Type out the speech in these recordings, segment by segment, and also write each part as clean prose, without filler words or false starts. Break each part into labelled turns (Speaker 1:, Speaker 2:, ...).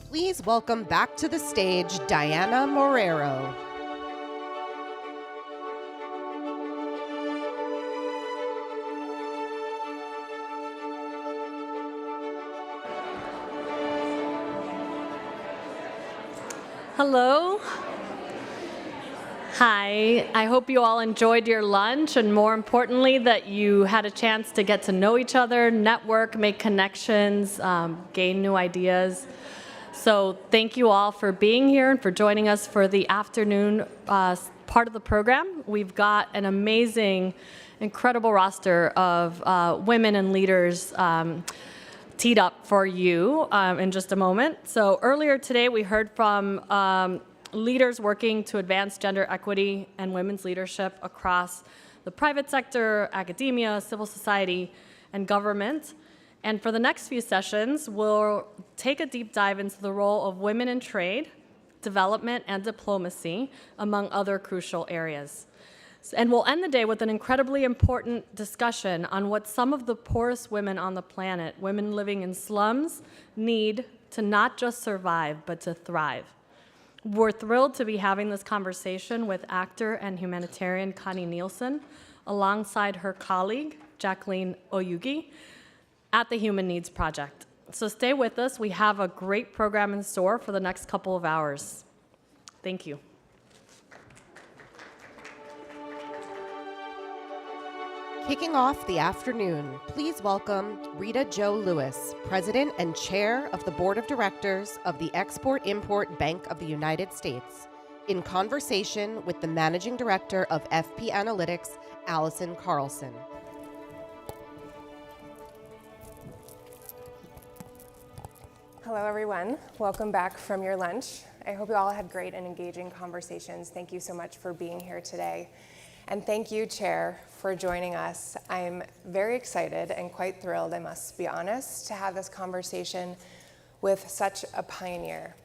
Speaker 1: Please welcome back to the stage Diana Morero.
Speaker 2: Hello. Hi. I hope you all enjoyed your lunch, and more importantly, that you had a chance to get to know each other, network, make connections, gain new ideas. So thank you all for being here and for joining us for the afternoon part of the program. We've got an amazing, incredible roster of women and leaders teed up for you in just a moment. So earlier today, we heard from leaders working to advance gender equity and women's leadership across the private sector, academia, civil society, and government. And for the next few sessions, we'll take a deep dive into the role of women in trade, development, and diplomacy, among other crucial areas. And we'll end the day with an incredibly important discussion on what some of the poorest women on the planet, women living in slums, need to not just survive, but to thrive. We're thrilled to be having this conversation with actor and humanitarian Connie Nielsen, alongside her colleague, Jacqueline Oyugi, at the Human Needs Project. So stay with us. We have a great program in store for the next couple of hours. Thank you.
Speaker 1: Kicking off the afternoon, please welcome Rita Jo Lewis, President and Chair of the Board of Directors of the Export-Import Bank of the United States, in conversation with the Managing Director of FP Analytics, Allison Carlson.
Speaker 3: Hello, everyone. Welcome back from your lunch. I hope you all had great and engaging conversations. Thank you so much for being here today. And thank you, Chair, for joining us. I'm very excited and quite thrilled, I must be honest, to have this conversation with such a pioneer.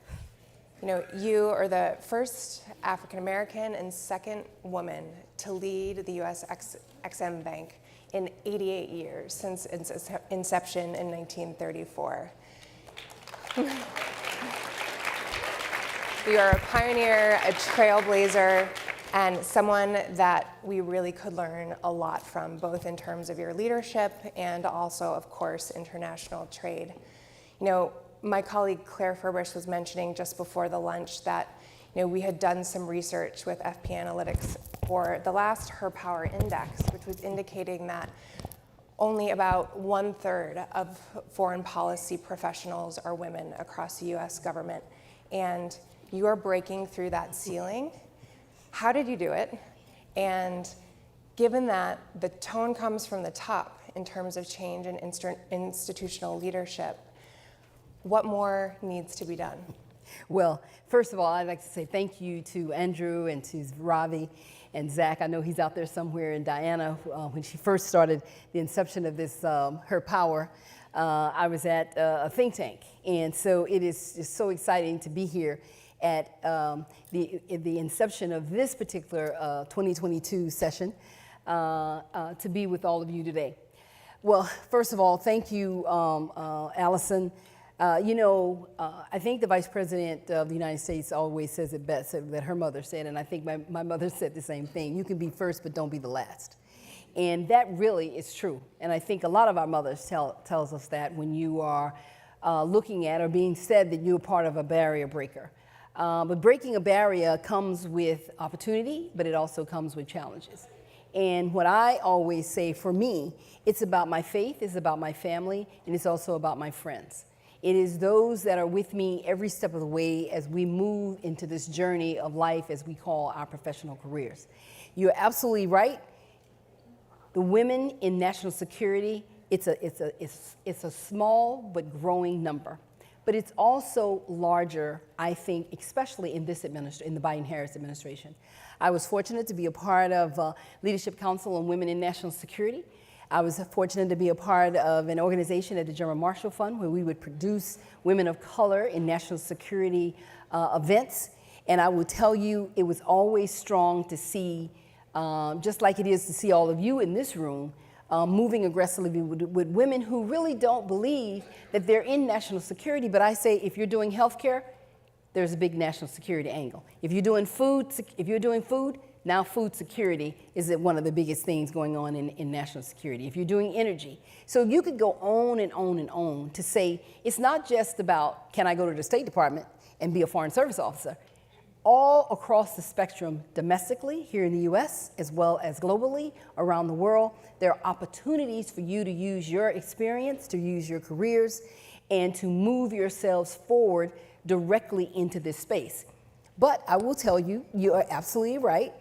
Speaker 3: You know, you are the first African-American and second woman to lead the U.S. Ex-Im Bank in 88 years, since its inception in 1934. You are a pioneer, a trailblazer, and someone that we really could learn a lot from, both in terms of your leadership and also, of course, international trade. You know, my colleague Claire Furbush was mentioning just before the lunch that, you know, we had done some research with FP Analytics for the last Her Power Index, which was indicating that only about 1/3 of foreign policy professionals are women across the US government. And you are breaking through that ceiling. How did you do it? And given that the tone comes from the top in terms of change and institutional leadership, what more needs to be done?
Speaker 4: Well, first of all, I'd like to say thank you to Andrew and to Ravi and Zach. I know he's out there somewhere, and Diana, when she first started the inception of this, Her Power, I was at a think tank. And so it is just so exciting to be here at the inception of this particular 2022 session, to be with all of you today. Well, first of all, thank you, Allison. I think the Vice President of the United States always says it best, that her mother said, and I think my mother said the same thing: you can be first, but don't be the last. And that really is true. And I think a lot of our mothers tells us that when you are looking at or being said that you're part of a barrier breaker. But breaking a barrier comes with opportunity, but it also comes with challenges. And what I always say, for me, it's about my faith, it's about my family, and it's also about my friends. It is those that are with me every step of the way as we move into this journey of life, as we call our professional careers. You're absolutely right. The women in national security, it's a small but growing number. But it's also larger, I think, especially in this in the Biden-Harris administration. I was fortunate to be a part of Leadership Council on Women in National Security. I was fortunate to be a part of an organization at the German Marshall Fund where we would produce women of color in national security events. And I will tell you, it was always strong to see, just like it is to see all of you in this room, moving aggressively with women who really don't believe that they're in national security. But I say, if you're doing healthcare, there's a big national security angle. If you're doing food, now food security is one of the biggest things going on in national security. If you're doing energy. So you could go on and on and on to say, it's not just about, can I go to the State Department and be a Foreign Service officer? All across the spectrum, domestically, here in the US, as well as globally, around the world, there are opportunities for you to use your experience, to use your careers, and to move yourselves forward directly into this space. But I will tell you, you are absolutely right.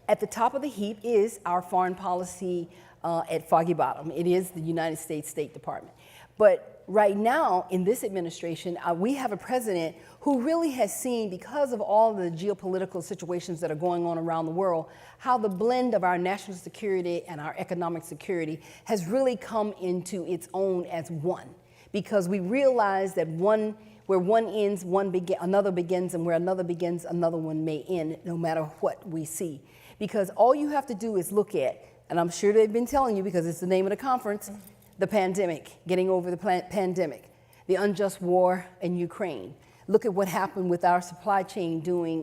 Speaker 4: At the top of the heap is our foreign policy at Foggy Bottom. It is the United States State Department. But right now, in this administration, we have a president who really has seen, because of all the geopolitical situations that are going on around the world, how the blend of our national security and our economic security has really come into its own as one. Because we realize that where one ends, another begins, and where another begins, another one may end, no matter what we see. Because all you have to do is look at, and I'm sure they've been telling you because it's the name of the conference, the pandemic, getting over the pandemic, the unjust war in Ukraine. Look at what happened with our supply chain during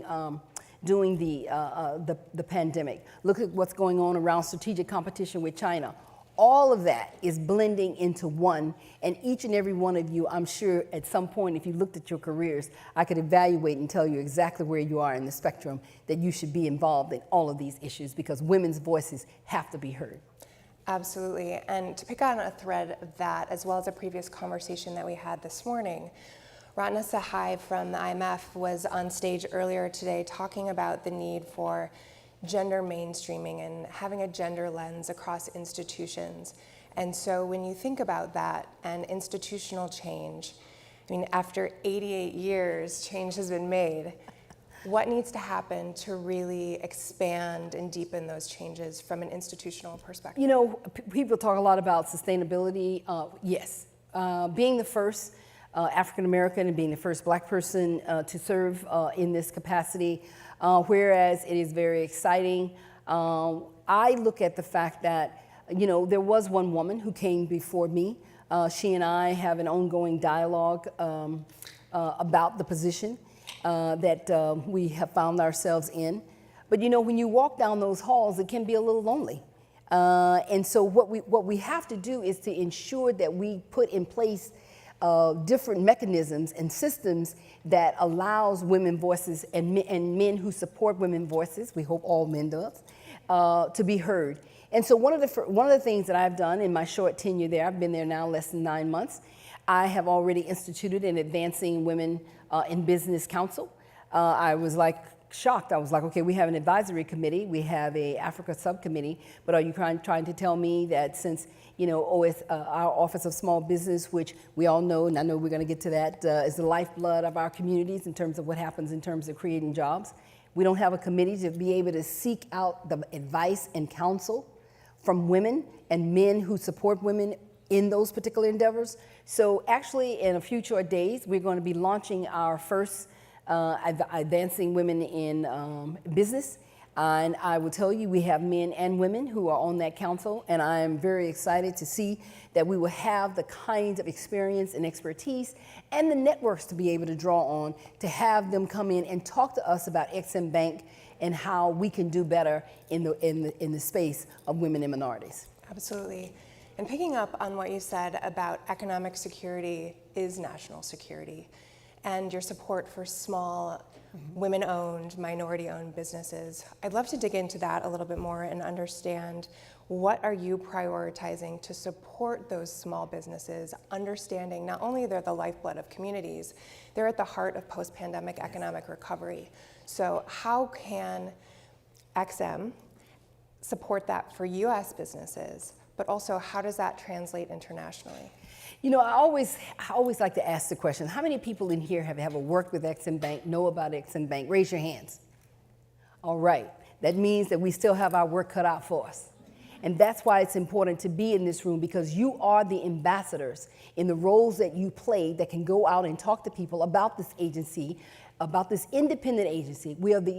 Speaker 4: the pandemic. Look at what's going on around strategic competition with China. All of that is blending into one, and each and every one of you, I'm sure at some point, if you looked at your careers, I could evaluate and tell you exactly where you are in the spectrum, that you should be involved in all of these issues, because women's voices have to be heard.
Speaker 3: Absolutely. And to pick on a thread of that, as well as a previous conversation that we had this morning, Ratna Sahai from the IMF was on stage earlier today talking about the need for gender mainstreaming and having a gender lens across institutions. And so when you think about that and institutional change, I mean, after 88 years, change has been made. What needs to happen to really expand and deepen those changes from an institutional perspective?
Speaker 4: You know, people talk a lot about sustainability. Yes, being the first African American and being the first Black person to serve in this capacity, whereas it is very exciting. I look at the fact that, you know, there was one woman who came before me. She and I have an ongoing dialogue about the position that we have found ourselves in. But you know, when you walk down those halls, it can be a little lonely. And so what we have to do is to ensure that we put in place different mechanisms and systems that allows women voices and men who support women voices, we hope all men does, to be heard. And so one of the things that I've done in my short tenure there, I've been there now less than 9 months, I have already instituted an Advancing Women in Business Council. I was like shocked. I was like, okay, we have an advisory committee, we have a Africa subcommittee, but are you trying to tell me that since, you know, our Office of Small Business, which we all know, and I know we're going to get to that, is the lifeblood of our communities in terms of what happens in terms of creating jobs. We don't have a committee to be able to seek out the advice and counsel from women and men who support women in those particular endeavors. So actually, in a few short days, we're going to be launching our first Advancing Women in Business. And I will tell you, we have men and women who are on that council, and I am very excited to see that we will have the kinds of experience and expertise and the networks to be able to draw on to have them come in and talk to us about Ex-Im Bank and how we can do better in the space of women and minorities.
Speaker 3: Absolutely. And picking up on what you said about economic security is national security, and your support for small, women-owned, minority-owned businesses. I'd love to dig into that a little bit more and understand, what are you prioritizing to support those small businesses, understanding not only they're the lifeblood of communities, they're at the heart of post-pandemic economic recovery. So how can Ex-Im support that for US businesses, but also how does that translate internationally?
Speaker 4: You know, I always like to ask the question, how many people in here have ever worked with Ex-Im Bank, know about Ex-Im Bank? Raise your hands. All right, that means that we still have our work cut out for us. And that's why it's important to be in this room, because you are the ambassadors in the roles that you play that can go out and talk to people about this agency, about this independent agency. We are the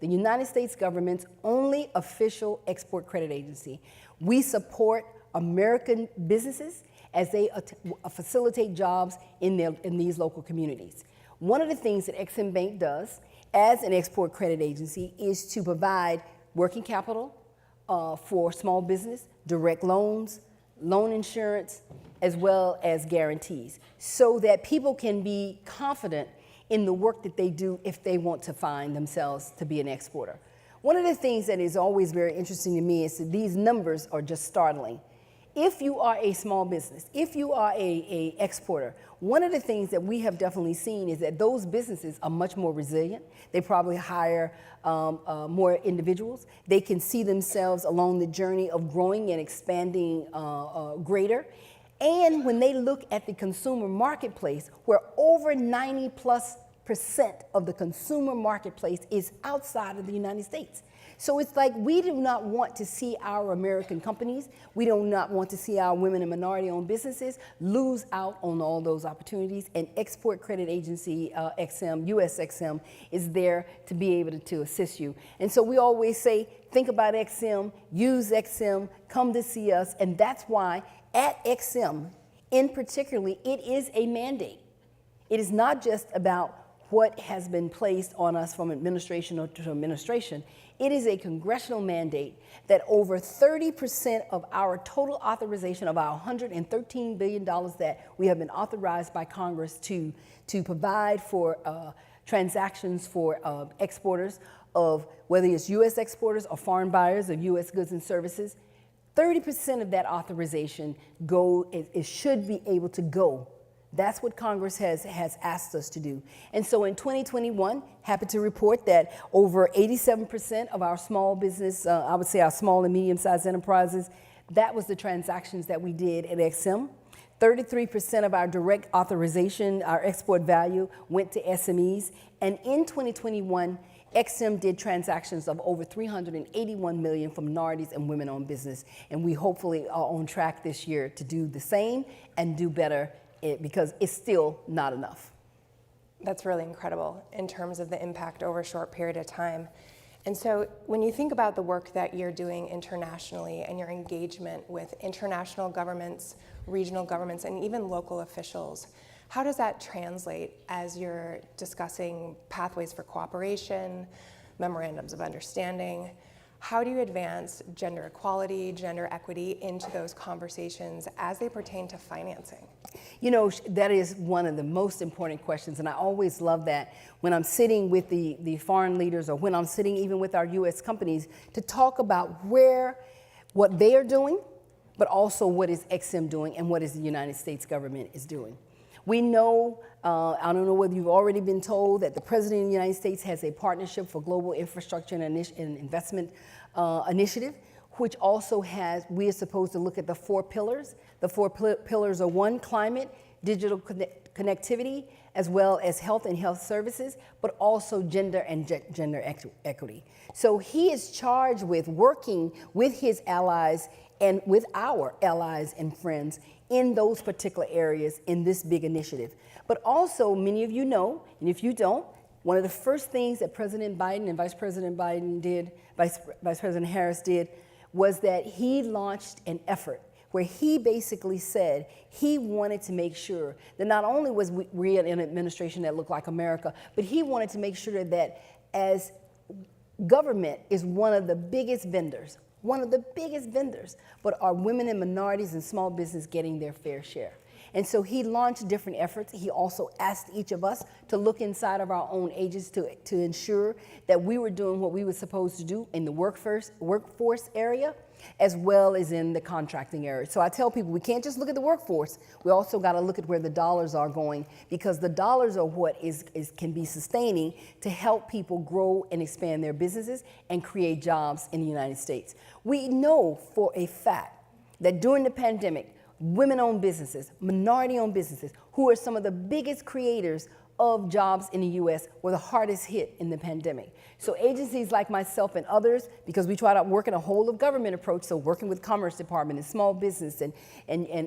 Speaker 4: United States government's only official export credit agency. We support American businesses as they facilitate jobs in these local communities. One of the things that Ex-Im Bank does as an export credit agency is to provide working capital for small business, direct loans, loan insurance, as well as guarantees, so that people can be confident in the work that they do if they want to find themselves to be an exporter. One of the things that is always very interesting to me is that these numbers are just startling. If you are a small business, if you are a exporter, one of the things that we have definitely seen is that those businesses are much more resilient. They probably hire more individuals. They can see themselves along the journey of growing and expanding greater. And when they look at the consumer marketplace, where over 90+% of the consumer marketplace is outside of the United States. So it's like we do not want to see our American companies, we do not want to see our women and minority-owned businesses lose out on all those opportunities. And Export Credit Agency, Ex-Im, US Ex-Im, is there to be able to assist you. And so we always say, think about Ex-Im, use Ex-Im, come to see us. And that's why at Ex-Im, in particularly, it is a mandate. It is not just about what has been placed on us from administration to administration. It is a congressional mandate that over 30% of our total authorization of our $113 billion that we have been authorized by Congress to provide for transactions for exporters of whether it's U.S. exporters or foreign buyers of U.S. goods and services, 30% of that authorization should be able to go. That's what Congress has asked us to do. And so in 2021, happy to report that over 87% of our small business, I would say our small and medium-sized enterprises, that was the transactions that we did at Ex-Im. 33% of our direct authorization, our export value, went to SMEs. And in 2021, Ex-Im did transactions of over $381 million for minorities and women-owned business. And we hopefully are on track this year to do the same and do better, because it's still not enough.
Speaker 3: That's really incredible in terms of the impact over a short period of time. And so when you think about the work that you're doing internationally and your engagement with international governments, regional governments, and even local officials, how does that translate as you're discussing pathways for cooperation, memorandums of understanding? How do you advance gender equality, gender equity into those conversations as they pertain to financing?
Speaker 4: You know, that is one of the most important questions, and I always love that when I'm sitting with the foreign leaders or when I'm sitting even with our U.S. companies to talk about what they are doing, but also what is Ex-Im doing and what is the United States government is doing. We know, I don't know whether you've already been told, that the President of the United States has a partnership for global infrastructure and investment initiative, which also has, we are supposed to look at the 4 pillars. The 4 pillars are 1, climate, digital connectivity, as well as health and health services, but also gender and gender equity. So he is charged with working with his allies and with our allies and friends in those particular areas in this big initiative. But also, many of you know, and if you don't, one of the first things that President Biden and Vice President Biden did, Vice President Harris did, was that he launched an effort where he basically said he wanted to make sure that not only was we an administration that looked like America, but he wanted to make sure that as government is one of the biggest vendors, but are women and minorities and small business getting their fair share? And so he launched different efforts. He also asked each of us to look inside of our own agencies to ensure that we were doing what we were supposed to do in the workforce area, as well as in the contracting area. So I tell people we can't just look at the workforce. We also got to look at where the dollars are going, because the dollars are what can be sustaining to help people grow and expand their businesses and create jobs in the United States. We know for a fact that during the pandemic, women-owned businesses, minority-owned businesses, who are some of the biggest creators of jobs in the U.S. were the hardest hit in the pandemic. So agencies like myself and others, because we try to work in a whole of government approach, so working with Commerce Department and small business and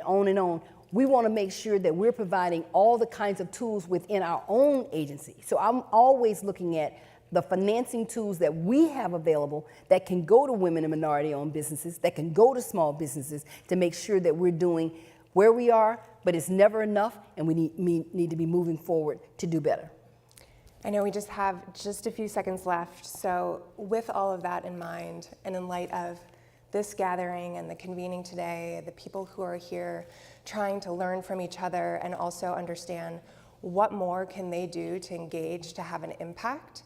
Speaker 4: on, we want to make sure that we're providing all the kinds of tools within our own agency. So I'm always looking at the financing tools that we have available that can go to women and minority-owned businesses, that can go to small businesses, to make sure that we're doing where we are, but it's never enough, and we need to be moving forward to do better.
Speaker 3: I know we just have just a few seconds left, so with all of that in mind, and in light of this gathering and the convening today, the people who are here trying to learn from each other and also understand what more can they do to engage, to have an impact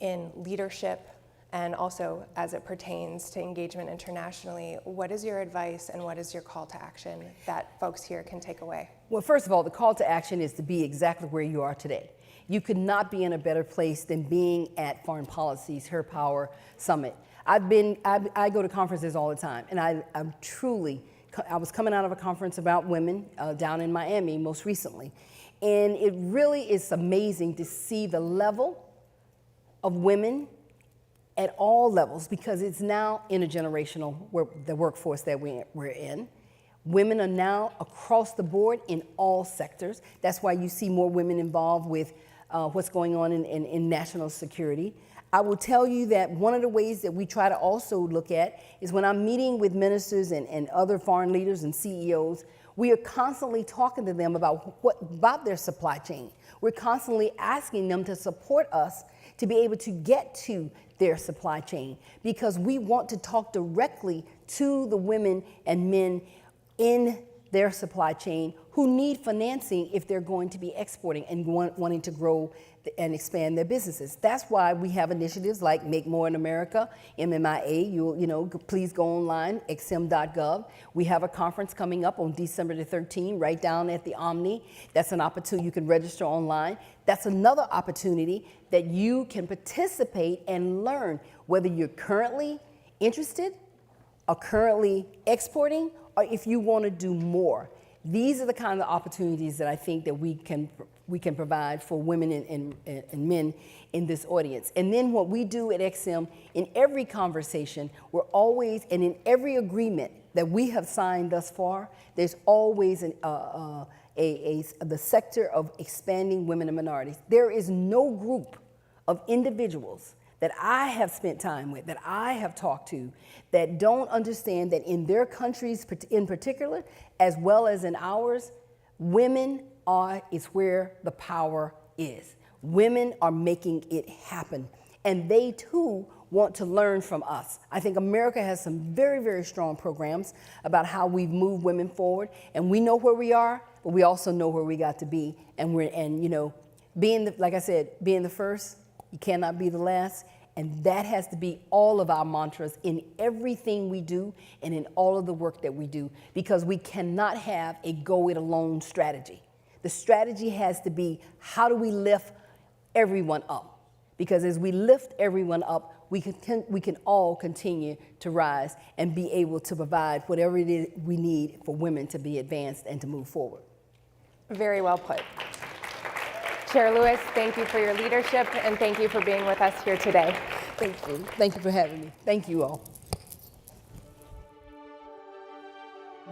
Speaker 3: in leadership, and also as it pertains to engagement internationally, what is your advice and what is your call to action that folks here can take away?
Speaker 4: Well, first of all, the call to action is to be exactly where you are today. You could not be in a better place than being at Foreign Policy's Her Power Summit. I go to conferences all the time, and I was coming out of a conference about women down in Miami most recently, and it really is amazing to see the level of women at all levels, because it's now intergenerational, the workforce that we're in. Women are now across the board in all sectors. That's why you see more women involved with what's going on in national security. I will tell you that one of the ways that we try to also look at is when I'm meeting with ministers and other foreign leaders and CEOs, we are constantly talking to them about their supply chain. We're constantly asking them to support us to be able to get to their supply chain, because we want to talk directly to the women and men in their supply chain who need financing if they're going to be exporting and wanting to grow and expand their businesses. That's why we have initiatives like Make More in America, MMIA. Please go online, xm.gov. We have a conference coming up on December the 13th, right down at the Omni. That's an opportunity. You can register online. That's another opportunity that you can participate and learn, whether you're currently interested or currently exporting, or if you want to do more. These are the kind of opportunities that I think that we can provide for women and men in this audience. And then what we do at XM, in every conversation, we're always, and in every agreement that we have signed thus far, there's always the sector of expanding women and minorities. There is no group of individuals that I have spent time with, that I have talked to, that don't understand that in their countries in particular, as well as in ours, women is where the power is. Women are making it happen, and they too want to learn from us. I think America has some very, very strong programs about how we've moved women forward, and we know where we are, but we also know where we got to be. And like I said, being the first, you cannot be the last. And that has to be all of our mantras in everything we do and in all of the work that we do, because we cannot have a go it alone strategy. The strategy has to be, how do we lift everyone up? Because as we lift everyone up, we can all continue to rise and be able to provide whatever it is we need for women to be advanced and to move forward.
Speaker 3: Very well put. Chair Lewis, thank you for your leadership, and thank you for being with us here today.
Speaker 4: Thank you. Thank you for having me. Thank you all.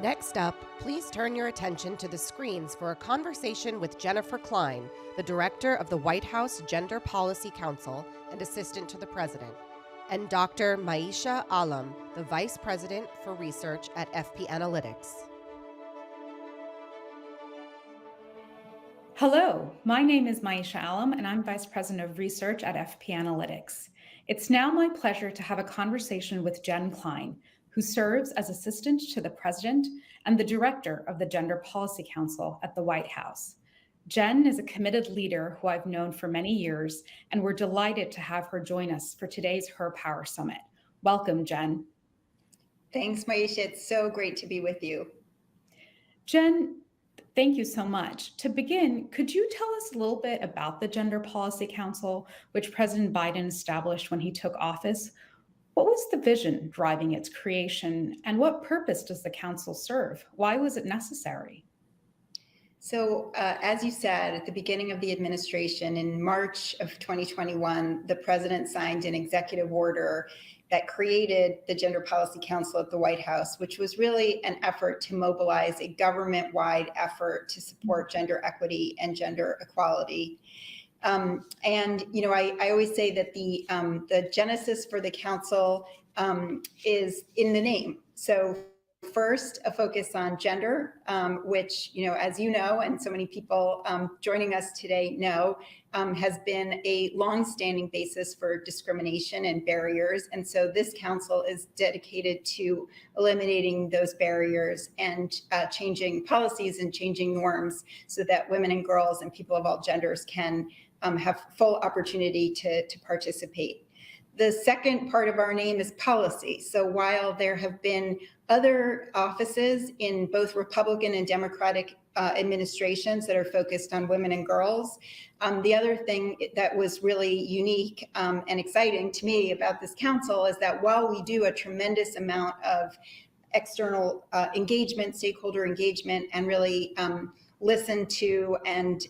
Speaker 1: Next up, please turn your attention to the screens for a conversation with Jennifer Klein, the Director of the White House Gender Policy Council and Assistant to the President, and Dr. Maisha Alam, the Vice President for Research at FP Analytics.
Speaker 5: Hello, my name is Maisha Alam, and I'm Vice President of Research at FP Analytics. It's now my pleasure to have a conversation with Jen Klein, who serves as Assistant to the President and the Director of the Gender Policy Council at the White House. Jen is a committed leader who I've known for many years, and we're delighted to have her join us for today's Her Power Summit. Welcome, Jen.
Speaker 6: Thanks, Maisha. It's so great to be with you.
Speaker 5: Jen, thank you so much. To begin, could you tell us a little bit about the Gender Policy Council, which President Biden established when he took office? What was the vision driving its creation, and what purpose does the council serve? Why was it necessary?
Speaker 6: So as you said, at the beginning of the administration in March of 2021, the president signed an executive order that created the Gender Policy Council at the White House, which was really an effort to mobilize a government-wide effort to support gender equity and gender equality. And I always say that the genesis for the council is in the name. So first, a focus on gender, which, as you know, and so many people joining us today know, has been a longstanding basis for discrimination and barriers. And so this council is dedicated to eliminating those barriers and changing policies and changing norms so that women and girls and people of all genders can have full opportunity to participate. The second part of our name is policy. So while there have been other offices in both Republican and Democratic administrations that are focused on women and girls, the other thing that was really unique and exciting to me about this council is that while we do a tremendous amount of external engagement, stakeholder engagement, and really listen to and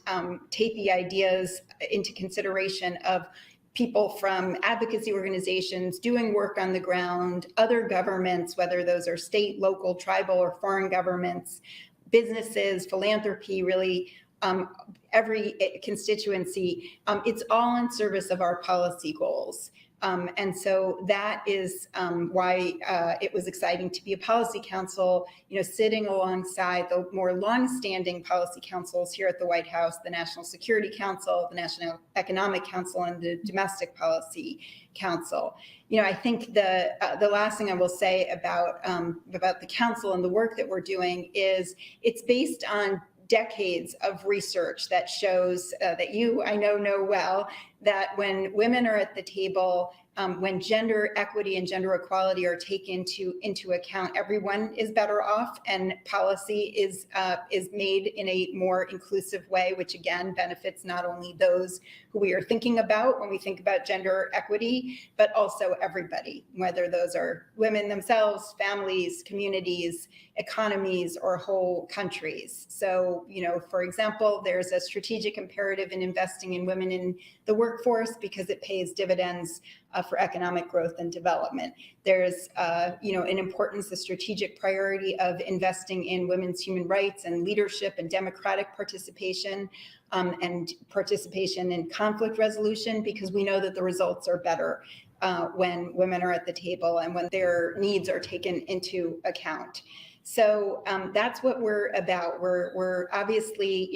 Speaker 6: take the ideas into consideration of people from advocacy organizations doing work on the ground, other governments, whether those are state, local, tribal, or foreign governments, businesses, philanthropy, really every constituency. It's all in service of our policy goals. And so that is why it was exciting to be a policy council, sitting alongside the more longstanding policy councils here at the White House, the National Security Council, the National Economic Council, and the Domestic Policy Council. I think the last thing I will say about the council and the work that we're doing is it's based on decades of research that shows that I know well, that when women are at the table, when gender equity and gender equality are taken into account, everyone is better off, and policy is made in a more inclusive way, which again benefits not only those who we are thinking about when we think about gender equity, but also everybody, whether those are women themselves, families, communities, economies, or whole countries. So, for example, there's a strategic imperative in investing in women in the workforce because it pays dividends for economic growth and development. There's, an importance, a strategic priority of investing in women's human rights and leadership and democratic participation and participation in conflict resolution, because we know that the results are better when women are at the table and when their needs are taken into account. So that's what we're about. We're obviously,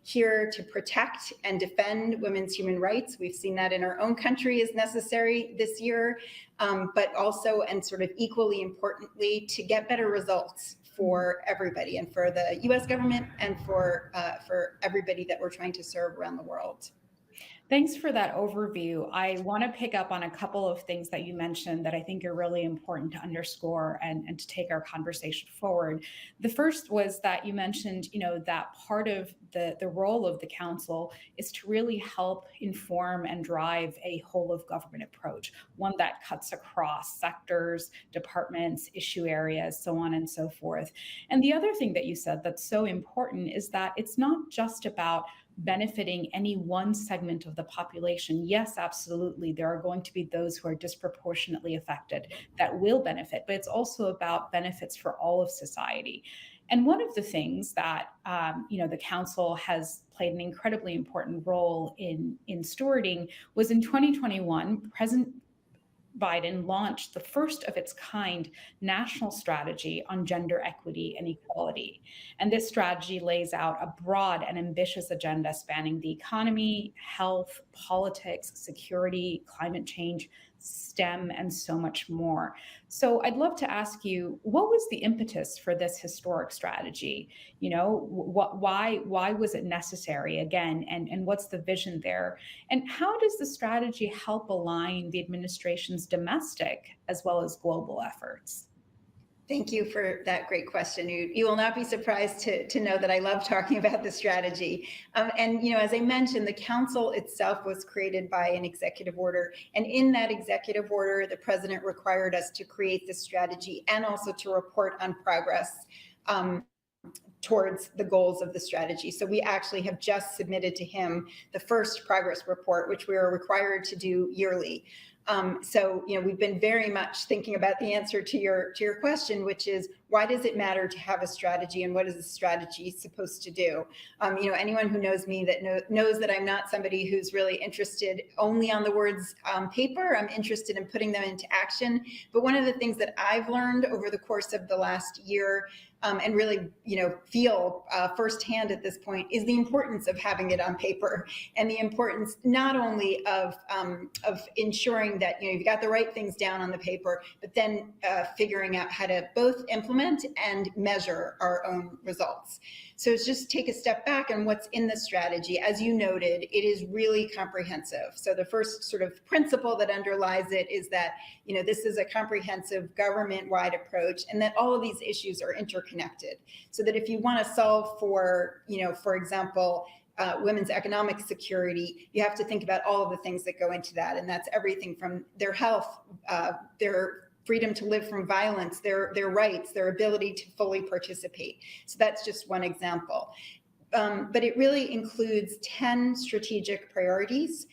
Speaker 6: here to protect and defend women's human rights. We've seen that in our own country as necessary this year, but also, and sort of equally importantly, to get better results for everybody, and for the U.S. government, and for everybody that we're trying to serve around the world.
Speaker 5: Thanks for that overview. I want to pick up on a couple of things that you mentioned that I think are really important to underscore and to take our conversation forward. The first was that you mentioned, that part of the role of the council is to really help inform and drive a whole of government approach, one that cuts across sectors, departments, issue areas, so on and so forth. And the other thing that you said that's so important is that it's not just about benefiting any one segment of the population. Yes, absolutely, there are going to be those who are disproportionately affected that will benefit, but it's also about benefits for all of society. And one of the things that the council has played an incredibly important role in stewarding was in 2021, President Biden launched the first of its kind national strategy on gender equity and equality. And this strategy lays out a broad and ambitious agenda spanning the economy, health, politics, security, climate change, STEM, and so much more. So I'd love to ask you, what was the impetus for this historic strategy? Why was it necessary again, and what's the vision there? And how does the strategy help align the administration's domestic as well as global efforts?
Speaker 6: Thank you for that great question. You will not be surprised to know that I love talking about the strategy. And as I mentioned, the council itself was created by an executive order. And in that executive order, the president required us to create this strategy and also to report on progress towards the goals of the strategy. So we actually have just submitted to him the first progress report, which we are required to do yearly. So, we've been very much thinking about the answer to your question, which is, why does it matter to have a strategy, and what is a strategy supposed to do? Anyone who knows me that knows that I'm not somebody who's really interested only on the words paper. I'm interested in putting them into action. But one of the things that I've learned over the course of the last year, and really, feel firsthand at this point, is the importance of having it on paper, and the importance not only of ensuring that you've got the right things down on the paper, but then figuring out how to both implement and measure our own results. So it's just take a step back on what's in the strategy. As you noted, it is really comprehensive. So the first sort of principle that underlies it is that this is a comprehensive government-wide approach, and that all of these issues are interconnected. So that if you want to solve for, for example, women's economic security, you have to think about all of the things that go into that, and that's everything from their health, their freedom to live from violence, their rights, their ability to fully participate. So that's just one example. But it really includes 10 strategic priorities.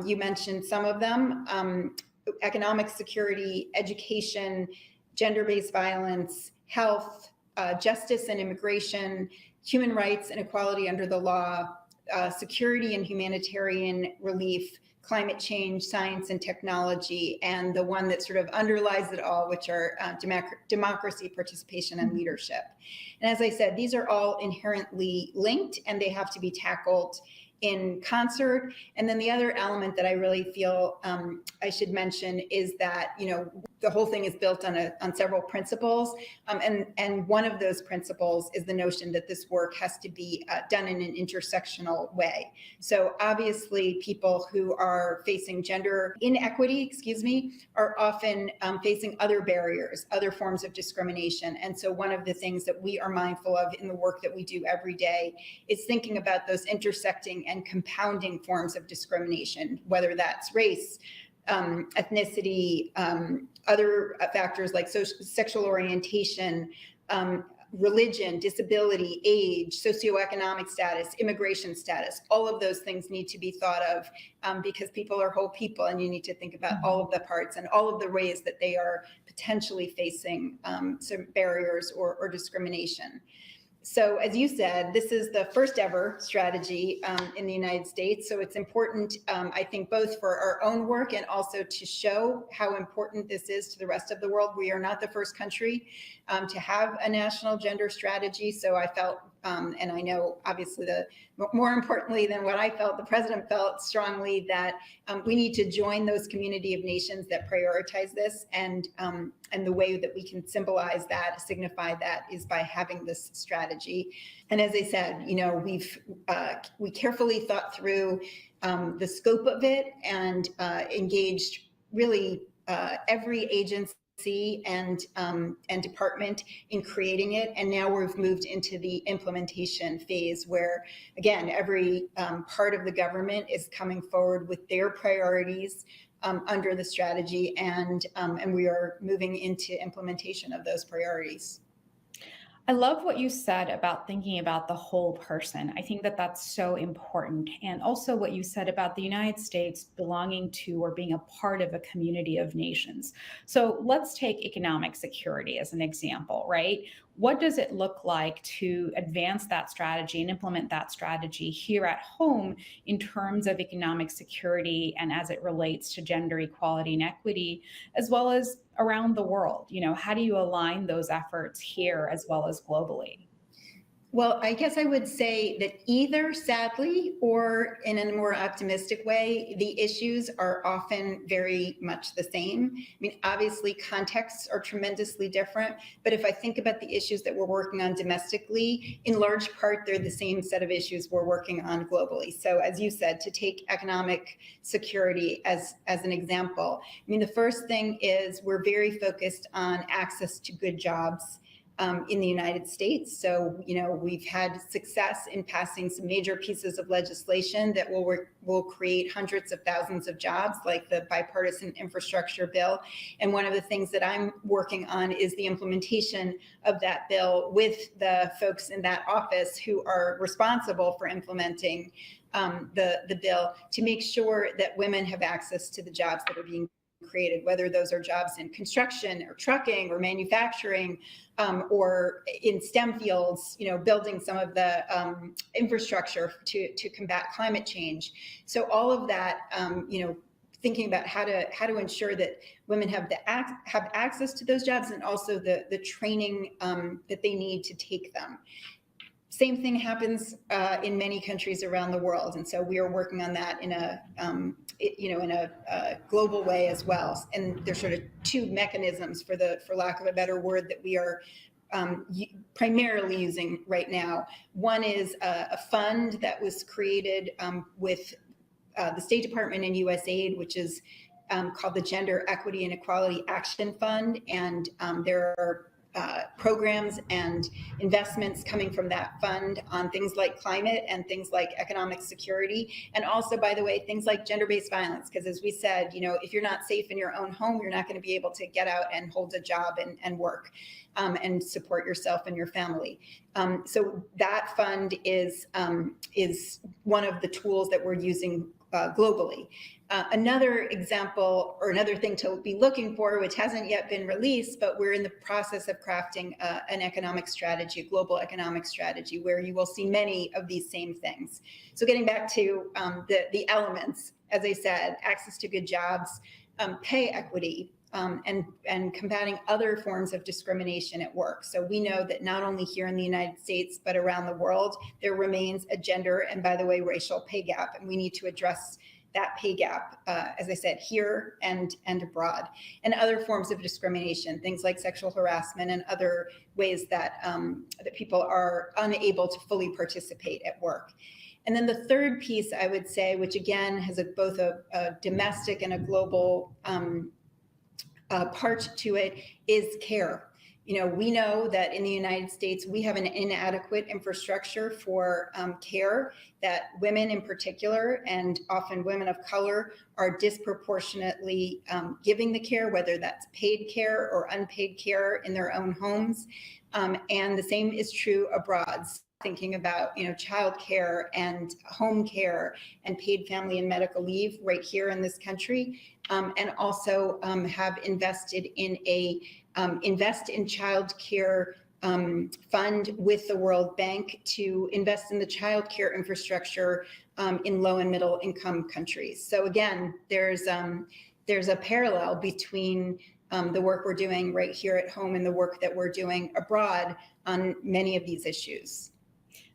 Speaker 6: You mentioned some of them: economic security, education, gender-based violence, health, justice and immigration, human rights and equality under the law, security and humanitarian relief, climate change, science and technology, and the one that sort of underlies it all, which are democracy, participation, and leadership. And as I said, these are all inherently linked, and they have to be tackled in concert. And then the other element that I really feel I should mention is that, the whole thing is built on several principles. And one of those principles is the notion that this work has to be done in an intersectional way. So obviously people who are facing gender inequity, are often facing other barriers, other forms of discrimination. And so one of the things that we are mindful of in the work that we do every day is thinking about those intersecting and compounding forms of discrimination, whether that's race, ethnicity, other factors like sexual orientation, religion, disability, age, socioeconomic status, immigration status. All of those things need to be thought of because people are whole people, and you need to think about all of the parts and all of the ways that they are potentially facing some barriers or discrimination. So as you said, this is the first ever strategy in the United States. So it's important, I think, both for our own work and also to show how important this is to the rest of the world. We are not the first country to have a national gender strategy. So I felt, and I know obviously more importantly than what I felt, the president felt strongly that we need to join those community of nations that prioritize this, and the way that we can symbolize that, signify that, is by having this strategy. And as I said, we carefully thought through the scope of it and engaged really every agency and department in creating it. And now we've moved into the implementation phase where, again, every part of the government is coming forward with their priorities under the strategy, and we are moving into implementation of those priorities.
Speaker 5: I love what you said about thinking about the whole person. I think that that's so important. And also what you said about the United States belonging to or being a part of a community of nations. So let's take economic security as an example, right? What does it look like to advance that strategy and implement that strategy here at home in terms of economic security and as it relates to gender equality and equity, as well as around the world? How do you align those efforts here as well as globally?
Speaker 6: Well, I guess I would say that either sadly or in a more optimistic way, the issues are often very much the same. I mean, obviously contexts are tremendously different, but if I think about the issues that we're working on domestically, in large part, they're the same set of issues we're working on globally. So as you said, to take economic security as an example, I mean, the first thing is we're very focused on access to good jobs, in the United States. So, we've had success in passing some major pieces of legislation that will create hundreds of thousands of jobs, like the bipartisan infrastructure bill. And one of the things that I'm working on is the implementation of that bill with the folks in that office who are responsible for implementing the bill, to make sure that women have access to the jobs that are being created, whether those are jobs in construction or trucking or manufacturing, or in STEM fields, building some of the infrastructure to combat climate change. So all of that, thinking about how to ensure that women have access to those jobs, and also the training that they need to take them. Same thing happens in many countries around the world, and so we are working on that in a global way as well. And there's sort of two mechanisms, for lack of a better word, that we are primarily using right now. One is a fund that was created with the State Department and USAID, which is called the Gender Equity and Equality Action Fund, and there are programs and investments coming from that fund on things like climate and things like economic security, and also, by the way, things like gender-based violence, because as we said, if you're not safe in your own home, you're not going to be able to get out and hold a job and work and support yourself and your family. So that fund is one of the tools that we're using globally. Another example, or another thing to be looking for, which hasn't yet been released, but we're in the process of crafting an economic strategy, a global economic strategy, where you will see many of these same things. So getting back to the elements, as I said, access to good jobs, pay equity, and combating other forms of discrimination at work. So we know that not only here in the United States, but around the world, there remains a gender and, by the way, racial pay gap, and we need to address that pay gap, as I said, here and abroad. And other forms of discrimination, things like sexual harassment and other ways that people are unable to fully participate at work. And then the third piece, I would say, which again has both a domestic and a global part to it, is care. We know that in the United States, we have an inadequate infrastructure for care, that women in particular, and often women of color, are disproportionately giving the care, whether that's paid care or unpaid care in their own homes. And the same is true abroad. Thinking about, child care and home care and paid family and medical leave right here in this country, and also have invested in a Invest in Child Care fund with the World Bank to invest in the child care infrastructure in low and middle income countries. So again, there's a parallel between the work we're doing right here at home and the work that we're doing abroad on many of these issues.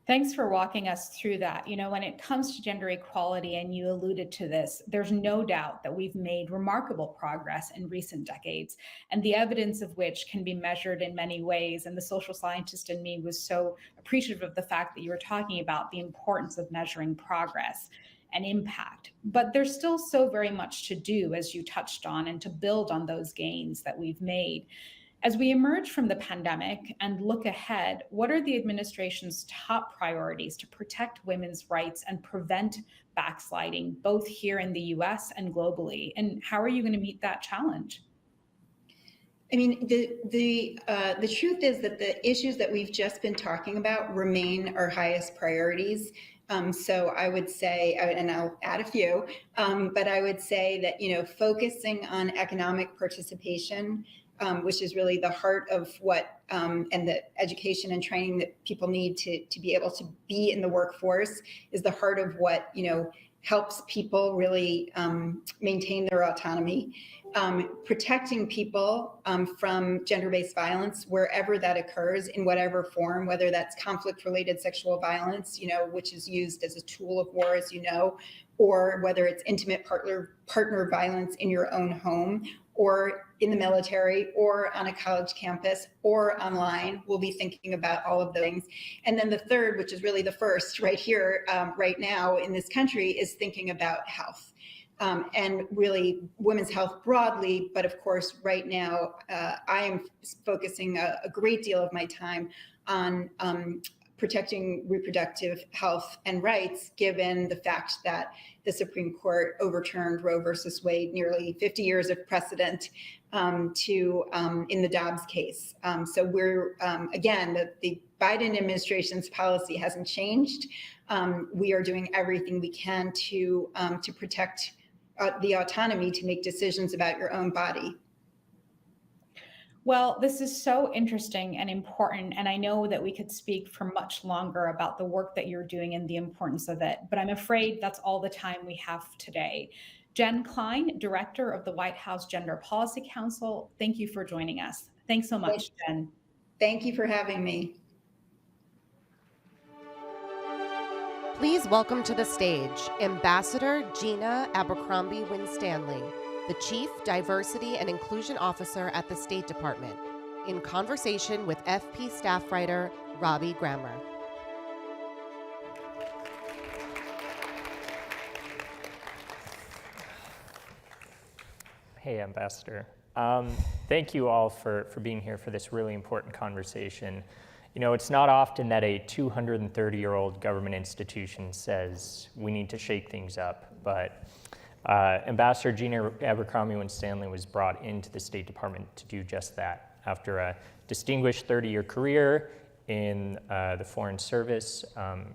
Speaker 5: Thanks for walking us through that. When it comes to gender equality, and you alluded to this, there's no doubt that we've made remarkable progress in recent decades, and the evidence of which can be measured in many ways. And the social scientist in me was so appreciative of the fact that you were talking about the importance of measuring progress and impact. But there's still so very much to do, as you touched on, and to build on those gains that we've made. As we emerge from the pandemic and look ahead, what are the administration's top priorities to protect women's rights and prevent backsliding, both here in the US and globally? And how are you going to meet that challenge?
Speaker 6: I mean, the truth is that the issues that we've just been talking about remain our highest priorities. So I would say, and I'll add a few, but I would say that, focusing on economic participation, which is really the heart of what, and the education and training that people need to be able to be in the workforce, is the heart of what, helps people really maintain their autonomy. Protecting people from gender-based violence wherever that occurs, in whatever form, whether that's conflict-related sexual violence, which is used as a tool of war, as you know, or whether it's intimate partner violence in your own home, or in the military, or on a college campus, or online. We'll be thinking about all of those things. And then the third, which is really the first right here, right now in this country, is thinking about health. and really women's health broadly. But of course, right now, I am focusing a great deal of my time on protecting reproductive health and rights, given the fact that the Supreme Court overturned Roe versus Wade, nearly 50 years of precedent in the Dobbs case. So we're, again, the Biden administration's policy hasn't changed. We are doing everything we can to protect the autonomy to make decisions about your own body.
Speaker 5: Well, this is so interesting and important, and I know that we could speak for much longer about the work that you're doing and the importance of it, but I'm afraid that's all the time we have today. Jen Klein, Director of the White House Gender Policy Council, thank you for joining us. Thanks so much, Jen.
Speaker 6: Thank you for having me.
Speaker 1: Please welcome to the stage Ambassador Gina Abercrombie Winstanley, the Chief Diversity and Inclusion Officer at the State Department, in conversation with FP staff writer Robbie Grammer.
Speaker 7: Hey, Ambassador. Thank you all for being here for this really important conversation. You know, it's not often that a 230-year-old government institution says we need to shake things up, but Ambassador Gina Abercrombie Winstanley was brought into the State Department to do just that. After a distinguished 30-year career in the Foreign Service,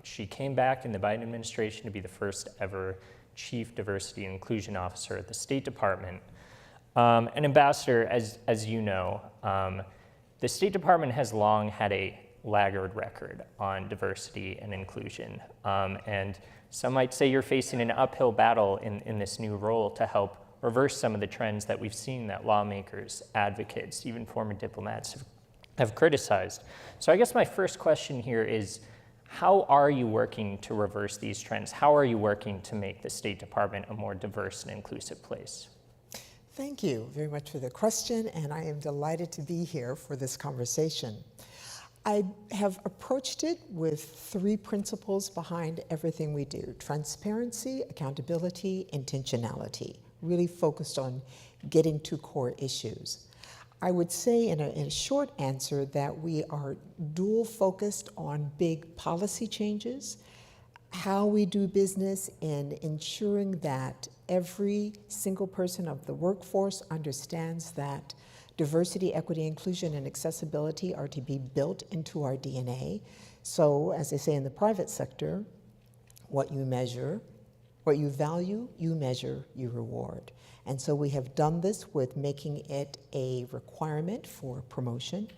Speaker 7: she came back in the Biden administration to be the first ever Chief Diversity and Inclusion Officer at the State Department. And Ambassador, as you know, the State Department has long had a laggard record on diversity and inclusion. And some might say you're facing an uphill battle in this new role to help reverse some of the trends that we've seen that lawmakers, advocates, even former diplomats have criticized. So I guess my first question here is, how are you working to reverse these trends? How are you working to make the State Department a more diverse and inclusive place?
Speaker 8: Thank you very much for the question, and I am delighted to be here for this conversation. I have approached it with three principles behind everything we do: transparency, accountability, intentionality, really focused on getting to core issues. I would say in a short answer that we are dual focused on big policy changes, how we do business, and ensuring that every single person of the workforce understands that diversity, equity, inclusion, and accessibility are to be built into our DNA. So, as they say in the private sector, what you measure, what you value, you measure, you reward. And so we have done this with making it a requirement for promotion.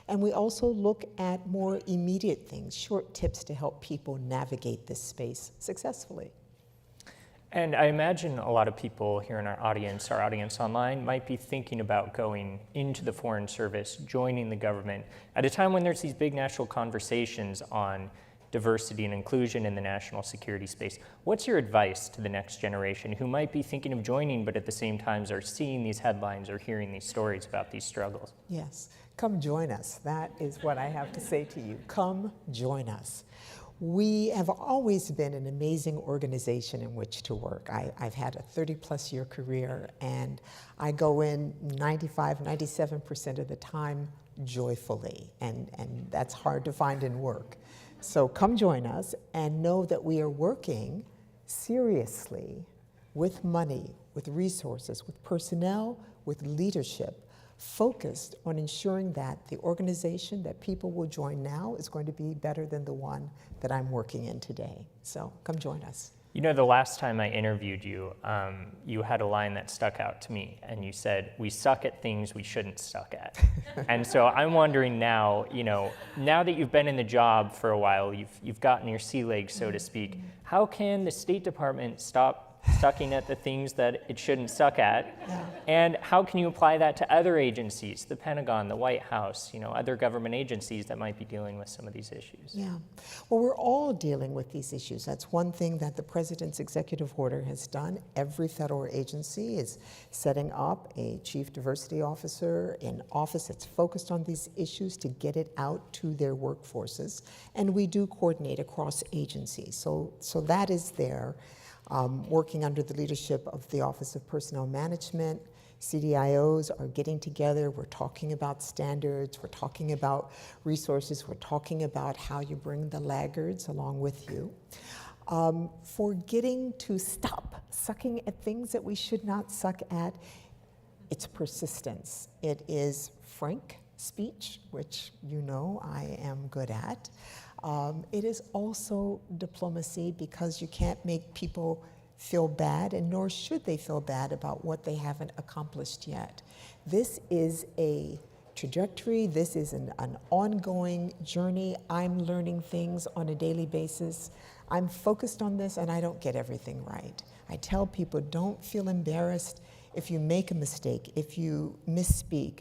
Speaker 8: And we also look at more immediate things, short tips to help people navigate this space successfully.
Speaker 7: And I imagine a lot of people here in our audience online, might be thinking about going into the Foreign Service, joining the government, at a time when there's these big national conversations on diversity and inclusion in the national security space. What's your advice to the next generation who might be thinking of joining, but at the same time are seeing these headlines or hearing these stories about these struggles?
Speaker 8: Yes, come join us. That is what I have to say to you. Come join us. We have always been an amazing organization in which to work. I've had a 30-plus year career, and I go in 95, 97% of the time joyfully, and that's hard to find in work. So come join us and know that we are working seriously with money, with resources, with personnel, with leadership, focused on ensuring that the organization that people will join now is going to be better than the one that I'm working in today. So come join us.
Speaker 7: You know, the last time I interviewed you, you had a line that stuck out to me, and you said, "We suck at things we shouldn't suck at." And so I'm wondering now, you know, now that you've been in the job for a while, you've gotten your sea legs, so to speak, how can the State Department stop sucking at the things that it shouldn't suck at?
Speaker 8: Yeah.
Speaker 7: And how can you apply that to other agencies, the Pentagon, the White House, you know, other government agencies that might be dealing with some of these issues?
Speaker 8: Yeah, well, we're all dealing with these issues. That's one thing that the President's executive order has done. Every federal agency is setting up a chief diversity officer in office that's focused on these issues to get it out to their workforces. And we do coordinate across agencies, so that is there. working under the leadership of the Office of Personnel Management. CDIOs are getting together. We're talking about standards. We're talking about resources. We're talking about how you bring the laggards along with you. For getting to stop sucking at things that we should not suck at, it's persistence. It is frank speech, which you know I am good at. It is also diplomacy, because you can't make people feel bad, and nor should they feel bad about what they haven't accomplished yet. This is a trajectory. This is an ongoing journey. I'm learning things on a daily basis. I'm focused on this, and I don't get everything right. I tell people, don't feel embarrassed if you make a mistake, if you misspeak.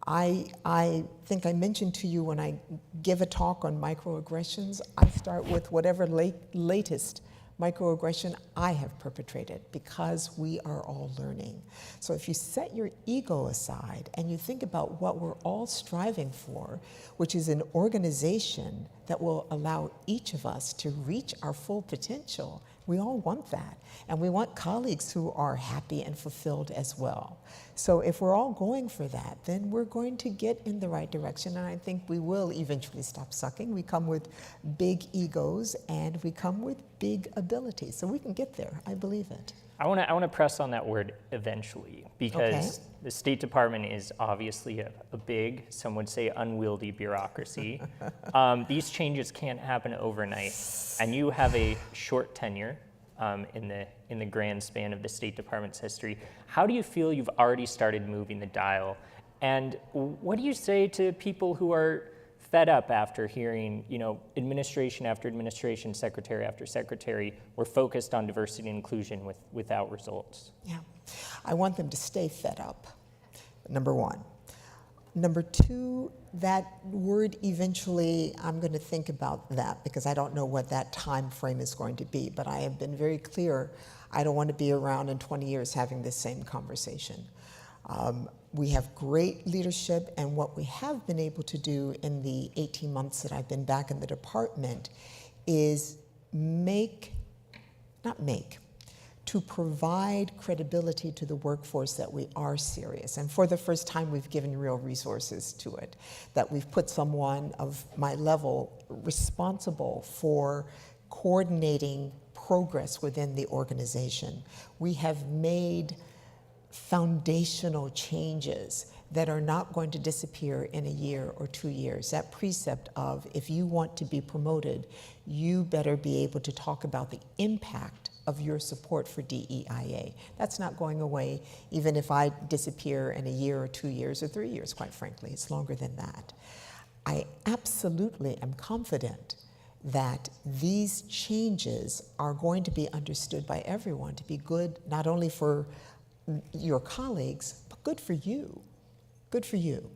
Speaker 8: I think I mentioned to you when I give a talk on microaggressions, I start with whatever latest microaggression I have perpetrated, because we are all learning. So if you set your ego aside and you think about what we're all striving for, which is an organization that will allow each of us to reach our full potential, we all want that. And we want colleagues who are happy and fulfilled as well. So if we're all going for that, then we're going to get in the right direction, and I think we will eventually stop sucking. We come with big egos, and we come with big abilities, so we can get there. I believe it.
Speaker 7: I want to press on that word eventually, because the State Department is obviously a big, some would say unwieldy bureaucracy. These changes can't happen overnight, and you have a short tenure in the grand span of the State Department's history. How do you feel you've already started moving the dial, and what do you say to people who are fed up after hearing, administration after administration, secretary after secretary, we're focused on diversity and inclusion without results?
Speaker 8: Yeah, I want them to stay fed up, number one. Number two, that word eventually, I'm going to think about that, because I don't know what that time frame is going to be, but I have been very clear, I don't want to be around in 20 years having this same conversation. We have great leadership, and what we have been able to do in the 18 months that I've been back in the department is to provide credibility to the workforce that we are serious. And for the first time, we've given real resources to it, that we've put someone of my level responsible for coordinating progress within the organization. We have made foundational changes that are not going to disappear in a year or 2 years. That precept of, if you want to be promoted, you better be able to talk about the impact of your support for DEIA. That's not going away, even if I disappear in a year or 2 years or 3 years, quite frankly. It's longer than that. I absolutely am confident that these changes are going to be understood by everyone to be good, not only for your colleagues, but good for you. Good for you.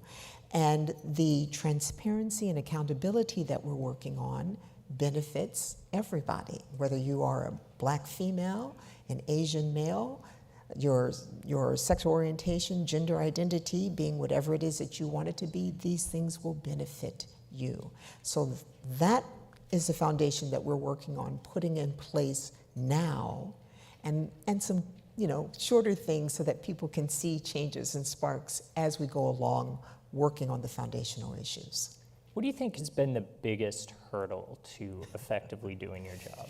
Speaker 8: And the transparency and accountability that we're working on benefits everybody, whether you are a Black female, an Asian male, your sexual orientation, gender identity being whatever it is that you want it to be, these things will benefit you. So that is the foundation that we're working on putting in place now, and some shorter things so that people can see changes and sparks as we go along working on the foundational issues.
Speaker 7: What do you think has been the biggest hurdle to effectively doing your job?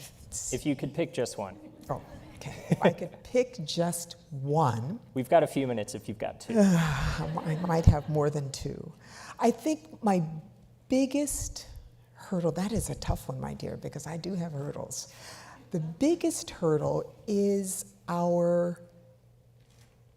Speaker 7: If you could pick just one.
Speaker 8: Oh, okay. If I could pick just one.
Speaker 7: We've got a few minutes if you've got two.
Speaker 8: I might have more than two. I think my biggest hurdle, that is a tough one, my dear, because I do have hurdles. The biggest hurdle is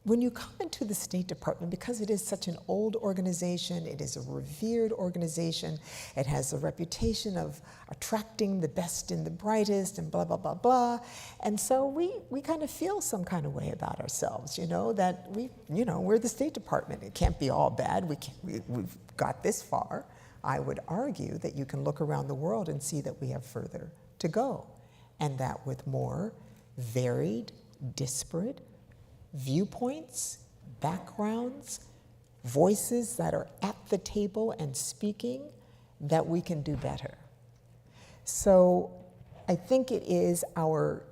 Speaker 8: when you come into the State Department, because it is such an old organization, it is a revered organization, it has a reputation of attracting the best and the brightest and blah, blah, blah, blah. And so we kind of feel some kind of way about ourselves, that we're the State Department. It can't be all bad. We've got this far. I would argue that you can look around the world and see that we have further to go, and that with more varied, disparate viewpoints, backgrounds, voices that are at the table and speaking, that we can do better. So I think it is our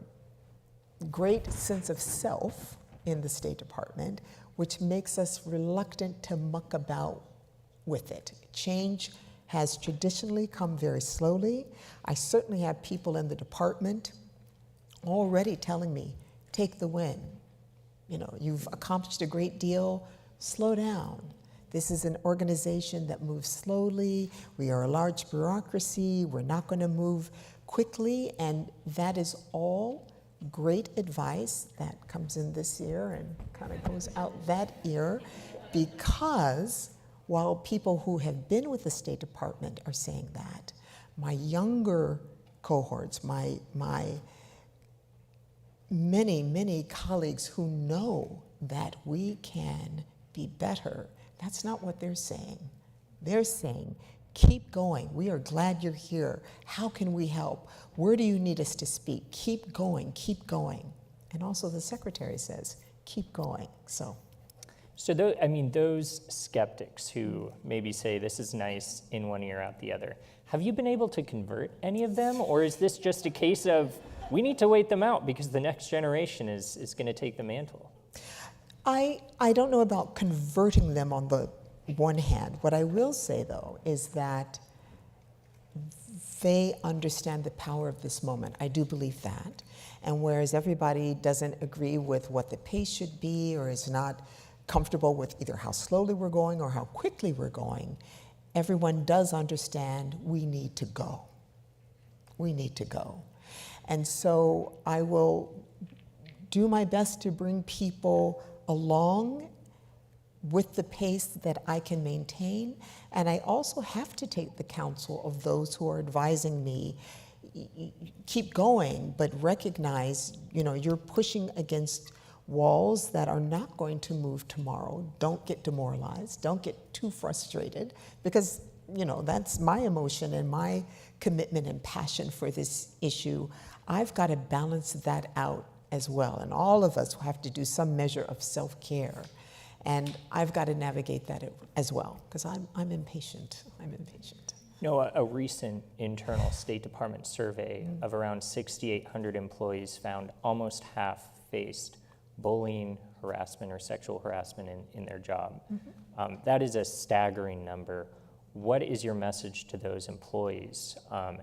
Speaker 8: great sense of self in the State Department, which makes us reluctant to muck about with it. Change has traditionally come very slowly. I certainly have people in the department already telling me, take the win. You know, you've accomplished a great deal, slow down. This is an organization that moves slowly. We are a large bureaucracy. We're not going to move quickly, and that is all great advice that comes in this ear and kind of goes out that ear, because while people who have been with the State Department are saying that, my younger cohorts, my many colleagues who know that we can be better, that's not what they're saying. They're saying, keep going. We are glad you're here. How can we help? Where do you need us to speak? Keep going, keep going. And also the secretary says, keep going. So
Speaker 7: those skeptics who maybe say this is nice in one ear, out the other, have you been able to convert any of them? Or is this just a case of we need to wait them out because the next generation is going to take the mantle?
Speaker 8: I don't know about converting them on the one hand. What I will say, though, is that they understand the power of this moment. I do believe that. And whereas everybody doesn't agree with what the pace should be or is not comfortable with either how slowly we're going or how quickly we're going, everyone does understand we need to go. We need to go. And so I will do my best to bring people along with the pace that I can maintain. And I also have to take the counsel of those who are advising me, keep going, but recognize, you're pushing against walls that are not going to move tomorrow. Don't get demoralized. Don't get too frustrated, because, that's my emotion and my commitment and passion for this issue. I've got to balance that out as well. And all of us have to do some measure of self-care. And I've got to navigate that as well, because I'm impatient. I'm impatient.
Speaker 7: A recent internal State Department survey of around 6,800 employees found almost half faced bullying, harassment, or sexual harassment in their job. That is a staggering number. What is your message to those employees?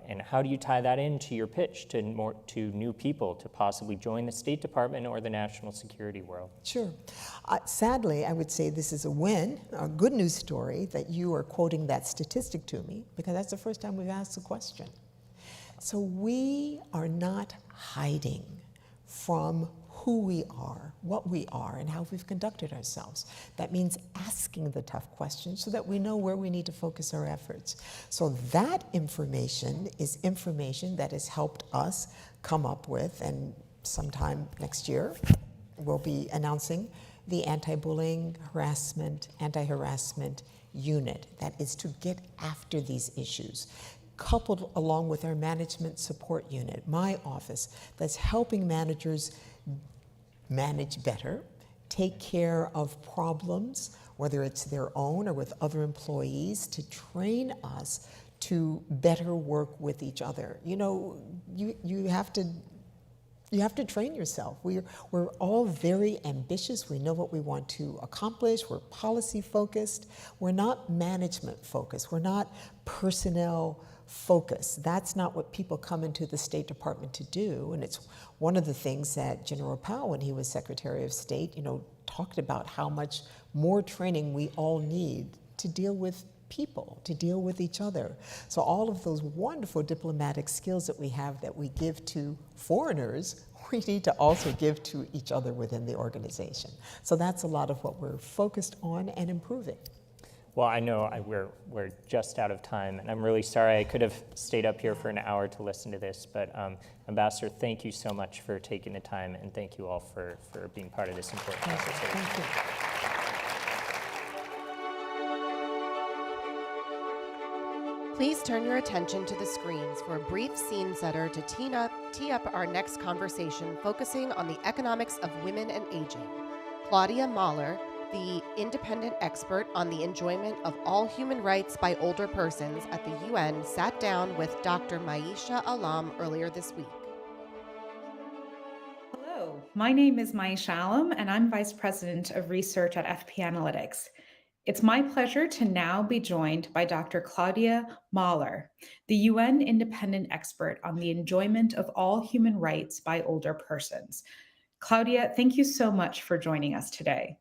Speaker 7: And how do you tie that into your pitch to new people to possibly join the State Department or the national security world?
Speaker 8: Sure. Sadly, I would say this is a win, a good news story that you are quoting that statistic to me, because that's the first time we've asked the question. So we are not hiding from who we are, what we are, and how we've conducted ourselves. That means asking the tough questions so that we know where we need to focus our efforts. So that information is information that has helped us come up with, and sometime next year, we'll be announcing the anti-bullying, anti-harassment unit that is to get after these issues, coupled along with our management support unit, my office, that's helping managers manage better, take care of problems, whether it's their own or with other employees, to train us to better work with each other. You have to train yourself. We're all very ambitious. We know what we want to accomplish. We're policy focused. We're not management focused. We're not personnel focused. That's not what people come into the State Department to do. And it's one of the things that General Powell, when he was Secretary of State, talked about how much more training we all need to deal with people, to deal with each other. So all of those wonderful diplomatic skills that we have that we give to foreigners, we need to also give to each other within the organization. So that's a lot of what we're focused on and improving.
Speaker 7: Well, I know we're just out of time, and I'm really sorry I could have stayed up here for an hour to listen to this, but Ambassador, thank you so much for taking the time, and thank you all for being part of this important conversation.
Speaker 8: Thank you.
Speaker 1: Please turn your attention to the screens for a brief scene setter to tee up our next conversation, focusing on the economics of women and aging. Claudia Mahler, the independent expert on the enjoyment of all human rights by older persons at the UN, sat down with Dr. Maisha Alam earlier this week.
Speaker 9: Hello,
Speaker 5: My name is Maisha Alam, and I'm Vice President of Research at FP Analytics. It's my pleasure to now be joined by Dr. Claudia Mahler, the UN independent expert on the enjoyment of all human rights by older persons. Claudia, thank you so much for joining us today.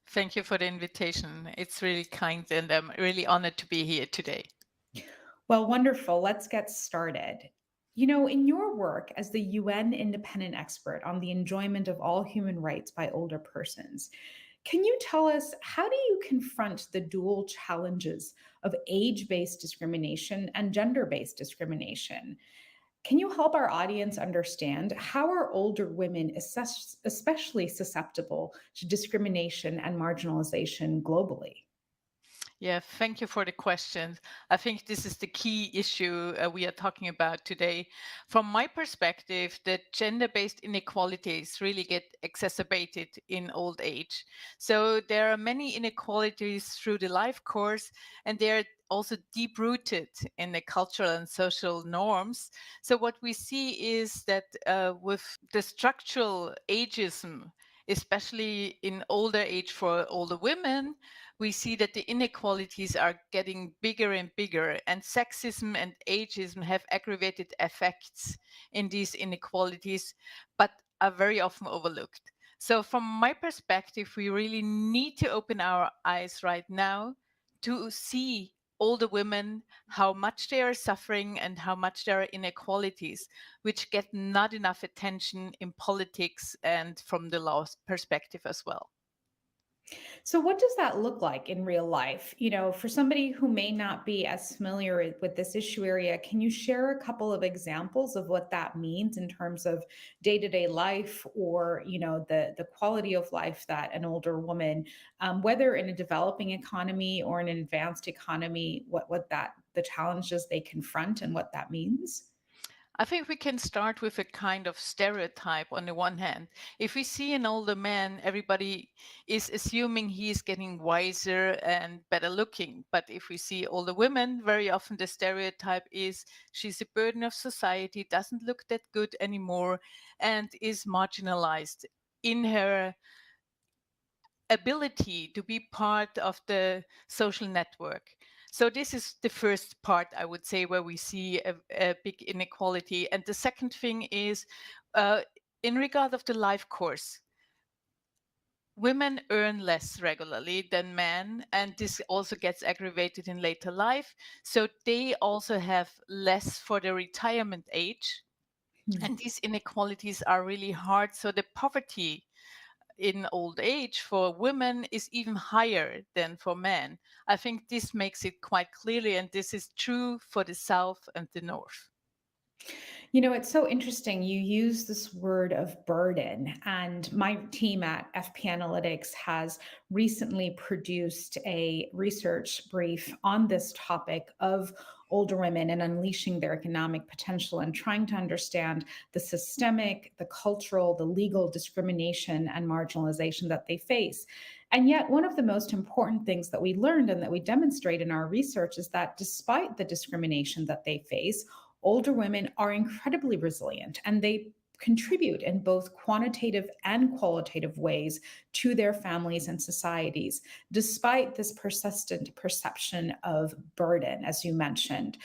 Speaker 9: Thank you for the invitation. It's really kind, and I'm really honored to be here today.
Speaker 5: Well, wonderful. Let's get started. You know, in your work as the UN independent expert on the enjoyment of all human rights by older persons, can you tell us, how do you confront the dual challenges of age-based discrimination and gender-based discrimination? Can you help our audience understand how are older women especially susceptible to discrimination and marginalization globally?
Speaker 9: Yeah, thank you for the question. I think this is the key issue we are talking about today. From my perspective, the gender-based inequalities really get exacerbated in old age. So there are many inequalities through the life course, and they're also deep-rooted in the cultural and social norms. So what we see is that with the structural ageism, especially in older age for older women, we see that the inequalities are getting bigger and bigger, and sexism and ageism have aggravated effects in these inequalities, but are very often overlooked. So from my perspective, we really need to open our eyes right now to see older women, how much they are suffering and how much there are inequalities, which get not enough attention in politics and from the law perspective as well.
Speaker 5: So, what does that look like in real life? You know, for somebody who may not be as familiar with this issue area, can you share a couple of examples of what that means in terms of day-to-day life, or the quality of life that an older woman, whether in a developing economy or in an advanced economy, what that the challenges they confront and what that means?
Speaker 9: I think we can start with a kind of stereotype on the one hand. If we see an older man, everybody is assuming he is getting wiser and better looking. But if we see older women, very often the stereotype is she's a burden of society, doesn't look that good anymore, and is marginalized in her ability to be part of the social network. So this is the first part, I would say, where we see a big inequality. And the second thing is, in regard of the life course, women earn less regularly than men, and this also gets aggravated in later life. So they also have less for the retirement age. And these inequalities are really hard. So the poverty in old age for women is even higher than for men. I think this makes it quite clearly, and this is true for the South and the North.
Speaker 5: You know, it's so interesting. You use this word of burden, and my team at FP Analytics has recently produced a research brief on this topic of older women and unleashing their economic potential, and trying to understand the systemic, the cultural, the legal discrimination and marginalization that they face. And yet, one of the most important things that we learned and that we demonstrate in our research is that despite the discrimination that they face, older women are incredibly resilient, and they contribute in both quantitative and qualitative ways to their families and societies, despite this persistent perception of burden, as you mentioned.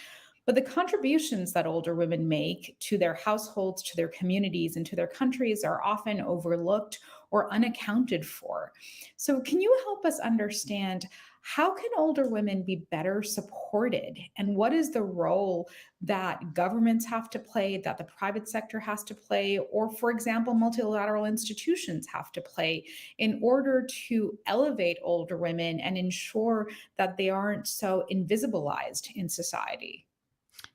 Speaker 5: But the contributions that older women make to their households, to their communities, and to their countries are often overlooked or unaccounted for. So, can you help us understand, how can older women be better supported? And what is the role that governments have to play, that the private sector has to play, or, for example, multilateral institutions have to play in order to elevate older women and ensure that they aren't so invisibilized in society?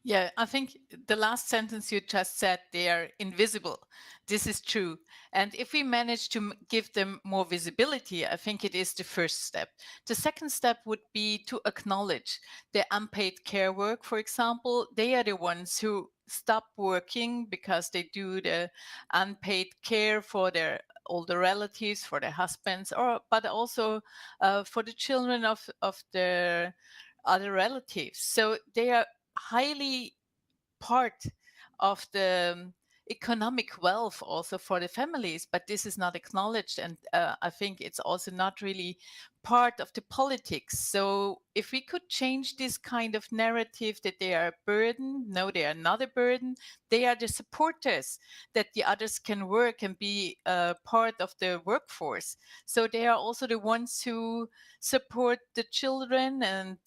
Speaker 9: Yeah, I think the last sentence you just said, they are invisible. This is true. And if we manage to give them more visibility, I think it is the first step. The second step would be to acknowledge the unpaid care work, for example. They are the ones who stop working because they do the unpaid care for their older relatives, for their husbands, but also for the children of their other relatives. So they are highly part of the economic wealth also for the families, but this is not acknowledged. And I think it's also not really part of the politics. So if we could change this kind of narrative that they are a burden, no, they are not a burden. They are the supporters that the others can work and be part of the workforce. So they are also the ones who support the children and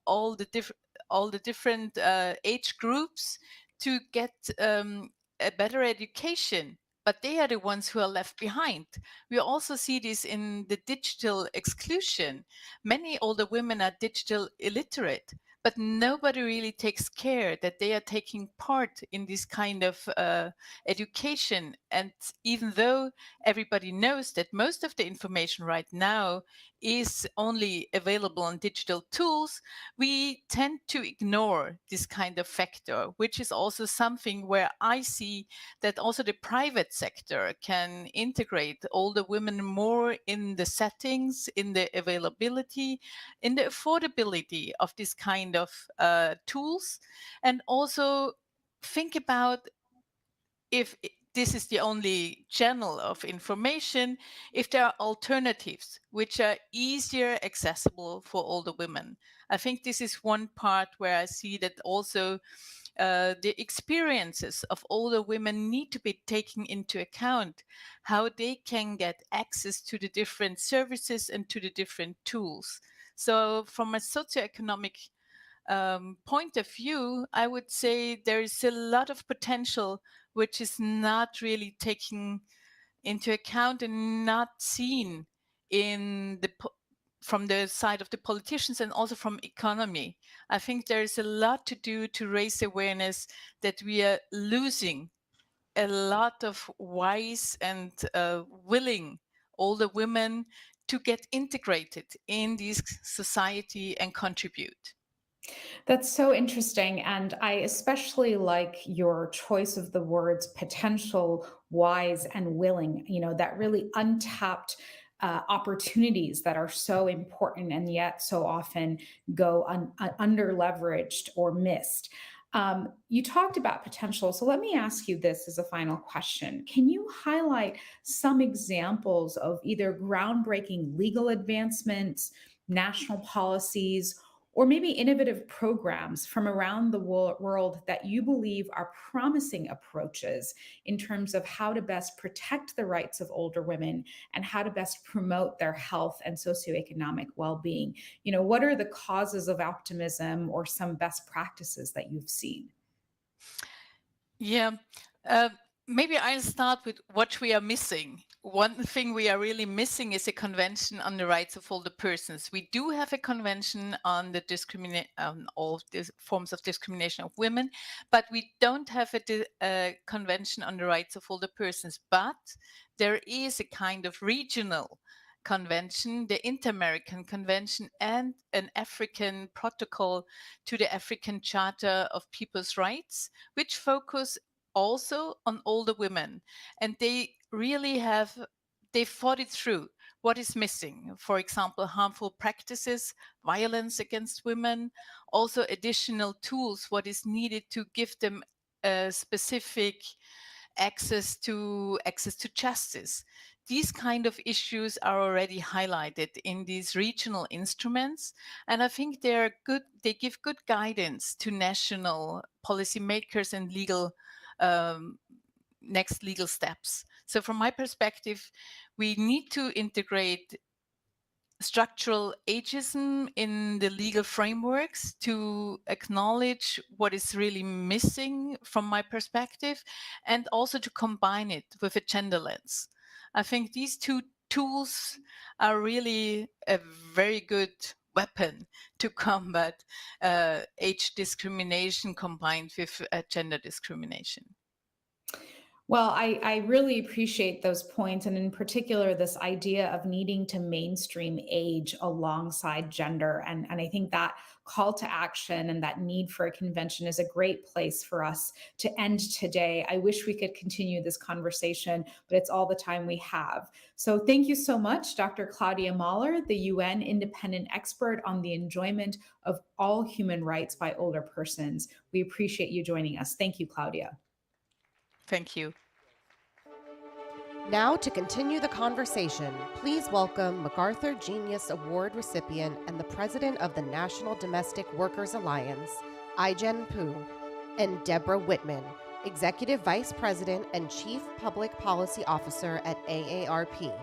Speaker 9: all the different age groups to get a better education, but they are the ones who are left behind. We also see this in the digital exclusion. Many older women are digital illiterate, but nobody really takes care that they are taking part in this kind of education. And even though everybody knows that most of the information right now is only available on digital tools, we tend to ignore this kind of factor, which is also something where I see that also the private sector can integrate older women more in the settings, in the availability, in the affordability of this kind of tools, and also think about if this is the only channel of information, if there are alternatives which are easier accessible for older women. I think this is one part where I see that also the experiences of older women need to be taken into account, how they can get access to the different services and to the different tools. So from a socioeconomic point of view, I would say there is a lot of potential which is not really taken into account and not seen in the from the side of the politicians and also from economy. I think there is a lot to do to raise awareness that we are losing a lot of wise and willing older women to get integrated in this society and contribute.
Speaker 5: That's so interesting. And I especially like your choice of the words potential, wise, and willing, that really untapped opportunities that are so important and yet so often go under leveraged or missed. You talked about potential. So let me ask you this as a final question. Can you highlight some examples of either groundbreaking legal advancements, national policies, or maybe innovative programs from around the world that you believe are promising approaches in terms of how to best protect the rights of older women and how to best promote their health and socioeconomic well-being? What are the causes of optimism or some best practices that you've seen?
Speaker 9: Yeah, uh, maybe I'll start with what we are missing. One thing we are really missing is a convention on the rights of older persons. We do have a convention on the all these forms of discrimination of women, but we don't have a convention on the rights of older persons. But there is a kind of regional convention, the Inter-American Convention, and an African protocol to the African Charter of People's Rights, which focus also on older women. And they really they fought it through. What is missing? For example, harmful practices, violence against women, also additional tools, what is needed to give them a specific access to justice. These kind of issues are already highlighted in these regional instruments, and I think they give good guidance to national policymakers and next legal steps. So from my perspective, we need to integrate structural ageism in the legal frameworks to acknowledge what is really missing from my perspective, and also to combine it with a gender lens. I think these two tools are really a very good weapon to combat age discrimination combined with gender discrimination.
Speaker 5: Well, I really appreciate those points, and in particular, this idea of needing to mainstream age alongside gender. And I think that call to action and that need for a convention is a great place for us to end today. I wish we could continue this conversation, but it's all the time we have. So thank you so much, Dr. Claudia Mahler, the UN independent expert on the enjoyment of all human rights by older persons. We appreciate you joining us. Thank you, Claudia.
Speaker 9: Thank you.
Speaker 1: Now, to continue the conversation, please welcome MacArthur Genius Award recipient and the president of the National Domestic Workers Alliance, Ai-jen Poo, and Deborah Whitman, Executive Vice President and Chief Public Policy Officer at AARP.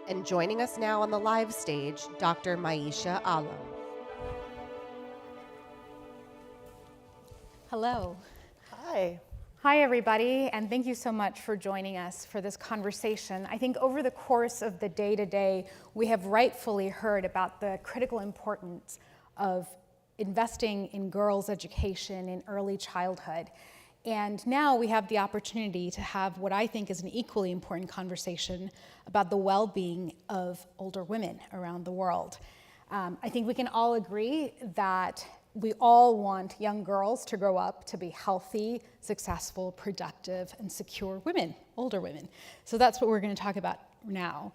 Speaker 1: And joining us now on the live stage, Dr. Maisha Alam.
Speaker 10: Hello.
Speaker 11: Hi.
Speaker 10: Hi, everybody, and thank you so much for joining us for this conversation. I think over the course of the day today, we have rightfully heard about the critical importance of investing in girls' education in early childhood. And now we have the opportunity to have what I think is an equally important conversation about the well-being of older women around the world. I think we can all agree that we all want young girls to grow up to be healthy, successful, productive, and secure women, older women. So that's what we're going to talk about now.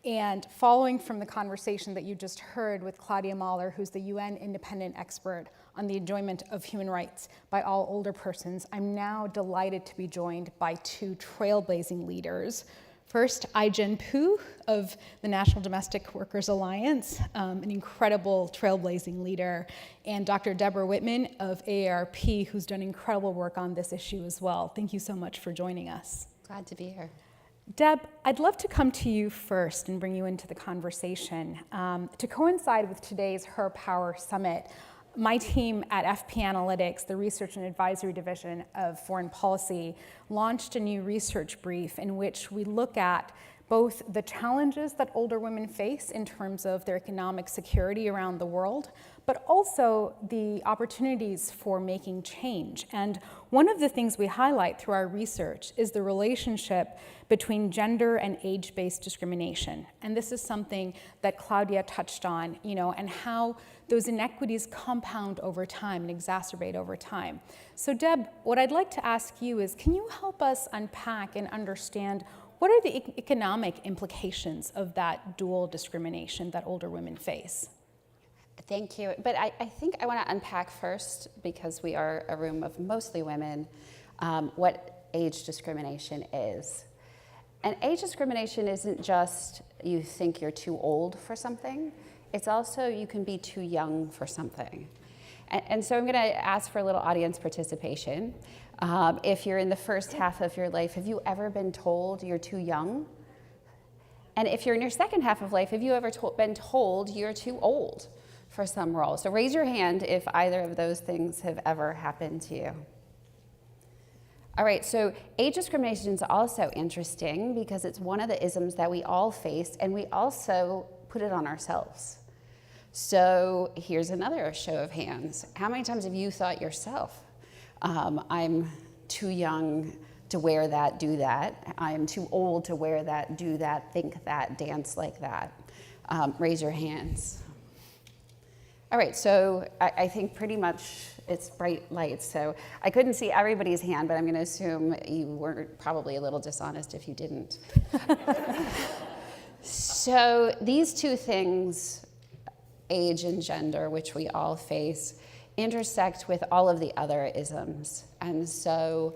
Speaker 10: And following from the conversation that you just heard with Claudia Mahler, who's the UN independent expert on the enjoyment of human rights by all older persons, I'm now delighted to be joined by two trailblazing leaders. First, Ai-jen Poo of the National Domestic Workers Alliance, an incredible trailblazing leader, and Dr. Deborah Whitman of AARP, who's done incredible work on this issue as well. Thank you so much for joining us.
Speaker 11: Glad to be here.
Speaker 10: Deb, I'd love to come to you first and bring you into the conversation. To coincide with today's Her Power Summit, my team at FP Analytics, the Research and Advisory Division of Foreign Policy, launched a new research brief in which we look at both the challenges that older women face in terms of their economic security around the world, but also the opportunities for making change. And one of the things we highlight through our research is the relationship between gender and age-based discrimination. And this is something that Claudia touched on, and how those inequities compound over time and exacerbate over time. So Deb, what I'd like to ask you is, can you help us unpack and understand what are the economic implications of that dual discrimination that older women face?
Speaker 11: Thank you. But I think I want to unpack first, because we are a room of mostly women, what age discrimination is. And age discrimination isn't just you think you're too old for something. It's also you can be too young for something. And so I'm going to ask for a little audience participation. If you're in the first half of your life, have you ever been told you're too young? And if you're in your second half of life, have you ever been told you're too old for some role? So raise your hand if either of those things have ever happened to you. All right, so age discrimination is also interesting because it's one of the isms that we all face, and we also put it on ourselves. So here's another show of hands. How many times have you thought yourself, I'm too young to wear that, do that. I'm too old to wear that, do that, think that, dance like that. Raise your hands. All right, so I think pretty much it's bright lights. So I couldn't see everybody's hand, but I'm going to assume you were probably a little dishonest if you didn't. So these two things, age and gender, which we all face, intersect with all of the other isms. And so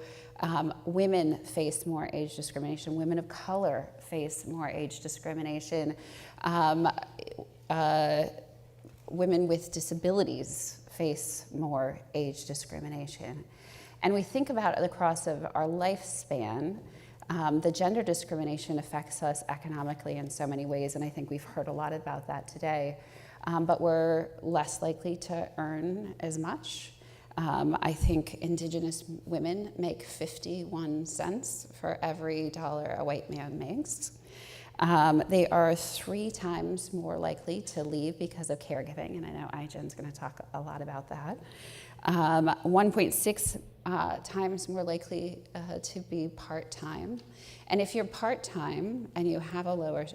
Speaker 11: women face more age discrimination. Women of color face more age discrimination. Women with disabilities face more age discrimination. And we think about it across of our lifespan. The gender discrimination affects us economically in so many ways, and I think we've heard a lot about that today. But we're less likely to earn as much. I think Indigenous women make 51 cents for every dollar a white man makes. They are 3 times more likely to leave because of caregiving, and I know Ai-jen's going to talk a lot about that. 1.6 times more likely to be part-time. And if you're part-time and you have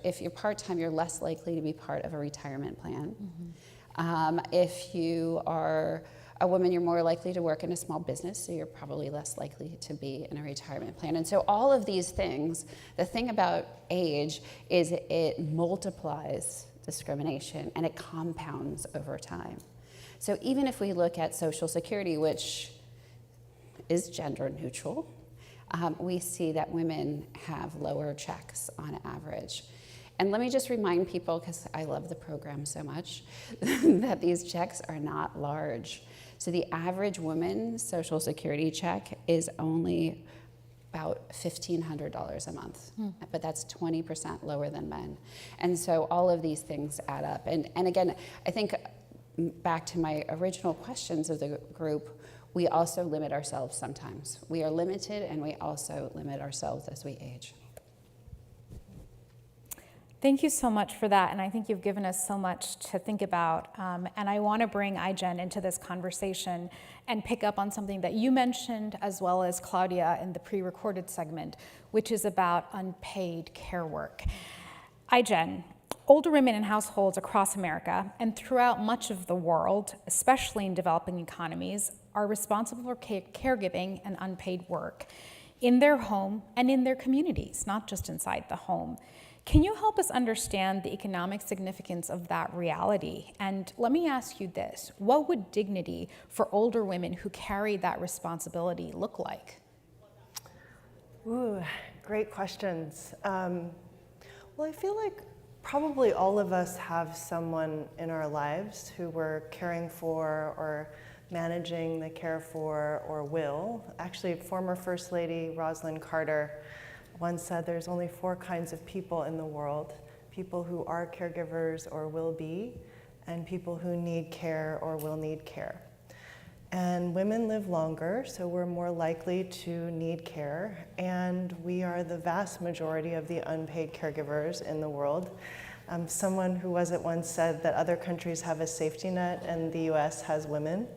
Speaker 11: if you're part-time, you're less likely to be part of a retirement plan. Mm-hmm. If you are a woman, you're more likely to work in a small business, so you're probably less likely to be in a retirement plan. And so all of these things, the thing about age is it multiplies discrimination and it compounds over time. So even if we look at Social Security, which is gender neutral, we see that women have lower checks on average. And let me just remind people, because I love the program so much, that these checks are not large. So the average woman's Social Security check is only about $1,500 a month, but that's 20% lower than men. And so all of these things add up. And again, I think back to my original questions of the group, we also limit ourselves sometimes. We are limited, and we also limit ourselves as we age.
Speaker 10: Thank you so much for that, and I think you've given us so much to think about. And I want to bring iGen into this conversation and pick up on something that you mentioned, as well as Claudia in the pre-recorded segment, which is about unpaid care work. iGen, older women in households across America and throughout much of the world, especially in developing economies, are responsible for caregiving and unpaid work in their home and in their communities, not just inside the home. Can you help us understand the economic significance of that reality? And let me ask you this, what would dignity for older women who carry that responsibility look like?
Speaker 12: Ooh, great questions. Well, I feel like probably all of us have someone in our lives who we're caring for or managing the care for or will. Actually, former First Lady Rosalynn Carter once said there's only 4 kinds of people in the world: people who are caregivers or will be, and people who need care or will need care. And women live longer, so we're more likely to need care, and we are the vast majority of the unpaid caregivers in the world. Someone who was it once said that other countries have a safety net and the US has women.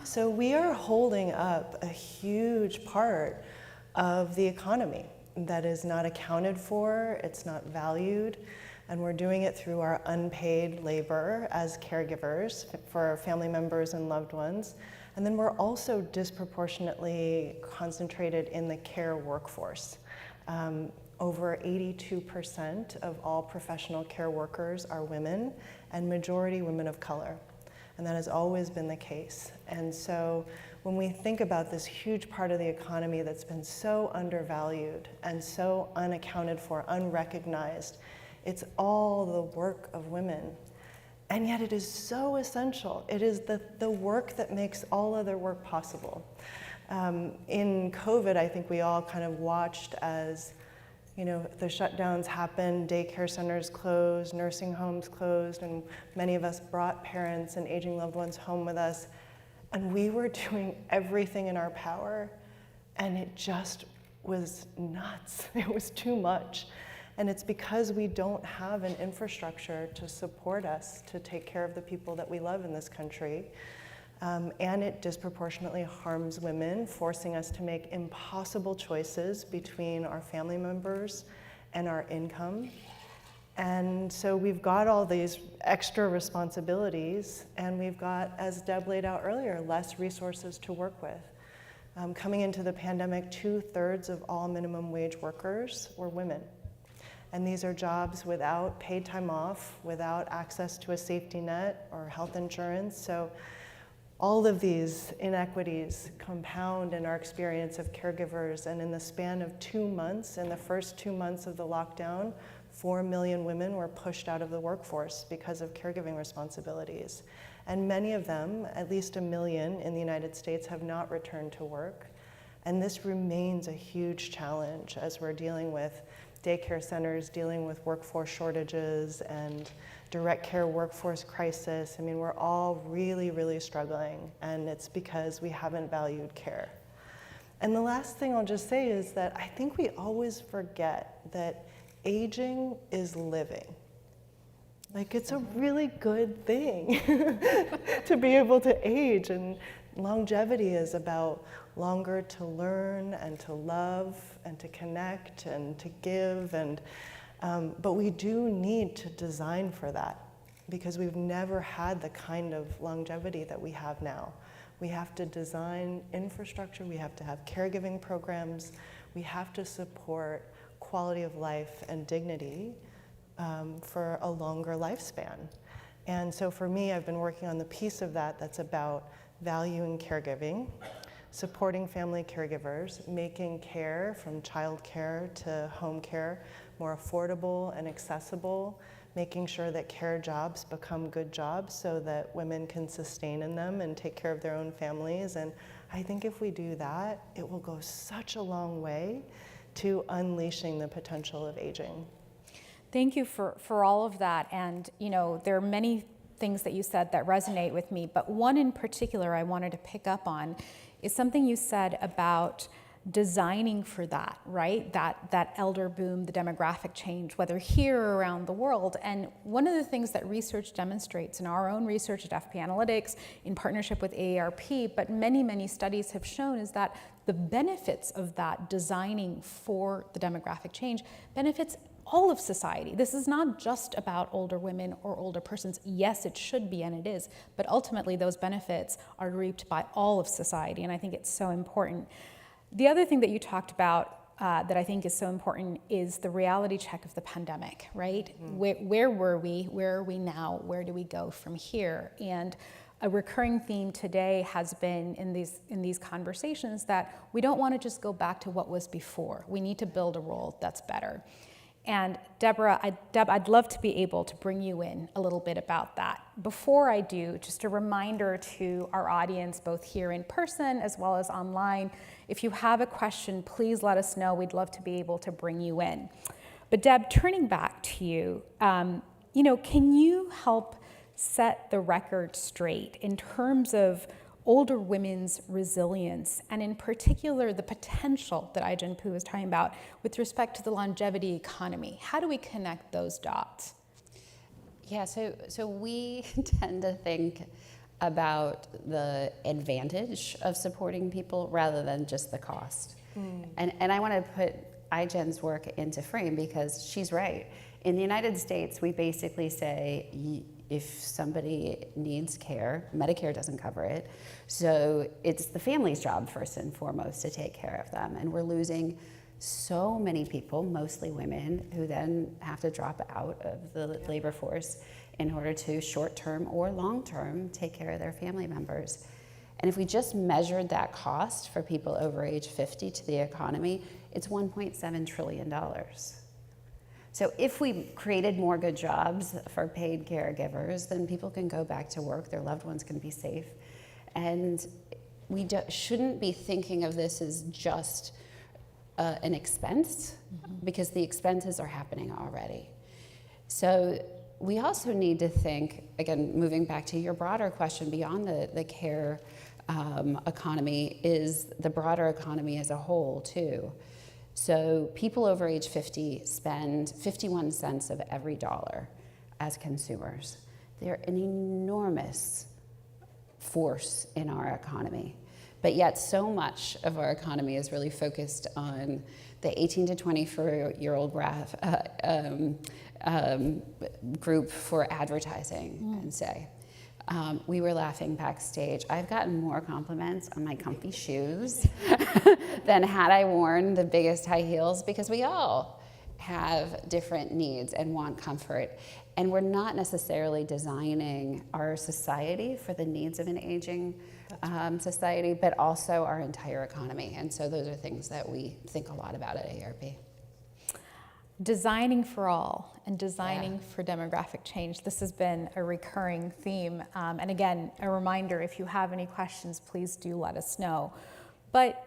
Speaker 12: So we are holding up a huge part of the economy that is not accounted for, it's not valued, and we're doing it through our unpaid labor as caregivers for our family members and loved ones. And then we're also disproportionately concentrated in the care workforce. Over 82% of all professional care workers are women, and majority women of color. And that has always been the case. And so when we think about this huge part of the economy that's been so undervalued and so unaccounted for, unrecognized, it's all the work of women. And yet it is so essential. It is the work that makes all other work possible. In COVID, I think we all kind of watched as the shutdowns happened, daycare centers closed, nursing homes closed, and many of us brought parents and aging loved ones home with us. And we were doing everything in our power, and it just was nuts. It was too much. And it's because we don't have an infrastructure to support us to take care of the people that we love in this country. And it disproportionately harms women, forcing us to make impossible choices between our family members and our income. And so we've got all these extra responsibilities, and we've got, as Deb laid out earlier, less resources to work with. Coming into the pandemic, 2/3 of all minimum wage workers were women. And these are jobs without paid time off, without access to a safety net or health insurance. So all of these inequities compound in our experience of caregivers, and in the span of 2 months, in the first 2 months of the lockdown, 4 million women were pushed out of the workforce because of caregiving responsibilities. And many of them, at least 1 million in the United States, have not returned to work. And this remains a huge challenge as we're dealing with daycare centers, dealing with workforce shortages and direct care workforce crisis. I mean, we're all really, really struggling, and it's because we haven't valued care. And the last thing I'll just say is that I think we always forget that aging is living. Like, it's a really good thing to be able to age, and longevity is about longer to learn and to love and to connect and to give, and but we do need to design for that, because we've never had the kind of longevity that we have now. We have to design infrastructure, we have to have caregiving programs, we have to support quality of life and dignity for a longer lifespan. And so for me, I've been working on the piece of that that's about valuing caregiving, supporting family caregivers, making care from child care to home care more affordable and accessible, making sure that care jobs become good jobs so that women can sustain in them and take care of their own families. And I think if we do that, it will go such a long way to unleashing the potential of aging.
Speaker 10: Thank you for all of that. And there are many things that you said that resonate with me, but one in particular I wanted to pick up on is something you said about designing for that, right? That elder boom, the demographic change, whether here or around the world. And one of the things that research demonstrates in our own research at FP Analytics in partnership with AARP, but many, many studies have shown, is that the benefits of that designing for the demographic change benefits all of society. This is not just about older women or older persons. Yes, it should be, and it is, but ultimately those benefits are reaped by all of society, and I think it's so important. The other thing that you talked about that I think is so important is the reality check of the pandemic, right? Mm-hmm. Where were we? Where are we now? Where do we go from here? And a recurring theme today has been in these conversations that we don't want to just go back to what was before. We need to build a world that's better. And Deborah, I'd love to be able to bring you in a little bit about that. Before I do, just a reminder to our audience, both here in person as well as online, if you have a question, please let us know. We'd love to be able to bring you in. But Deb, turning back to you, can you help set the record straight in terms of older women's resilience, and in particular the potential that Ai-jen Poo was talking about with respect to the longevity economy? How do we connect those dots?
Speaker 11: Yeah, so we tend to think about the advantage of supporting people rather than just the cost. And I want to put Ai-jen's work into frame because she's right. In the United States, we basically say, if somebody needs care, Medicare doesn't cover it. So it's the family's job first and foremost to take care of them. And we're losing so many people, mostly women, who then have to drop out of the labor force in order to short-term or long-term take care of their family members. And if we just measured that cost for people over age 50 to the economy, it's $1.7 trillion. So if we created more good jobs for paid caregivers, then people can go back to work, their loved ones can be safe. And we shouldn't be thinking of this as just an expense, because the expenses are happening already. So we also need to think, again, moving back to your broader question, beyond the care economy, is the broader economy as a whole too. So people over age 50 spend 51 cents of every dollar as consumers. They're an enormous force in our economy. But yet so much of our economy is really focused on the 18 to 24-year-old group for advertising, and say. We were laughing backstage. I've gotten more compliments on my comfy shoes than had I worn the biggest high heels, because we all have different needs and want comfort. And we're not necessarily designing our society for the needs of an aging society, but also our entire economy. And so those are things that we think a lot about at AARP.
Speaker 10: Designing for all and designing for demographic change. This has been a recurring theme. And again, a reminder, if you have any questions, please do let us know. But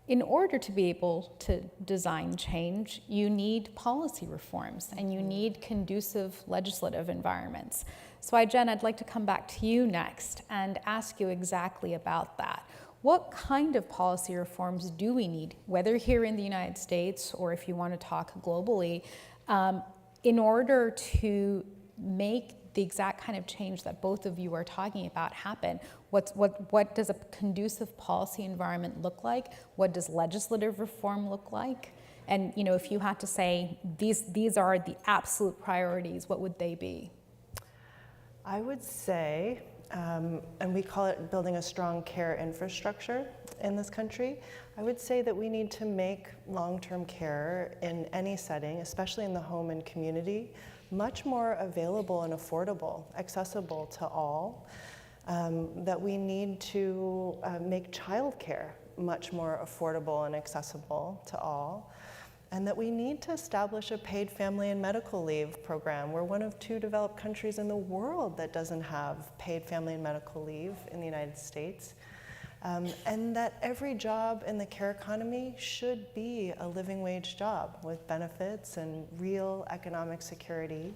Speaker 10: in order to be able to design change, you need policy reforms and you need conducive legislative environments. So Ai-jen, I'd like to come back to you next and ask you exactly about that. What kind of policy reforms do we need, whether here in the United States or if you want to talk globally, in order to make the exact kind of change that both of you are talking about happen? What does a conducive policy environment look like? What does legislative reform look like? And if you had to say these are the absolute priorities, what would they be?
Speaker 12: I would say, and we call it building a strong care infrastructure in this country, I would say that we need to make long-term care in any setting, especially in the home and community, much more available and affordable, accessible to all. That we need to make childcare much more affordable and accessible to all. And that we need to establish a paid family and medical leave program. We're one of 2 developed countries in the world that doesn't have paid family and medical leave in the United States. And that every job in the care economy should be a living wage job with benefits and real economic security,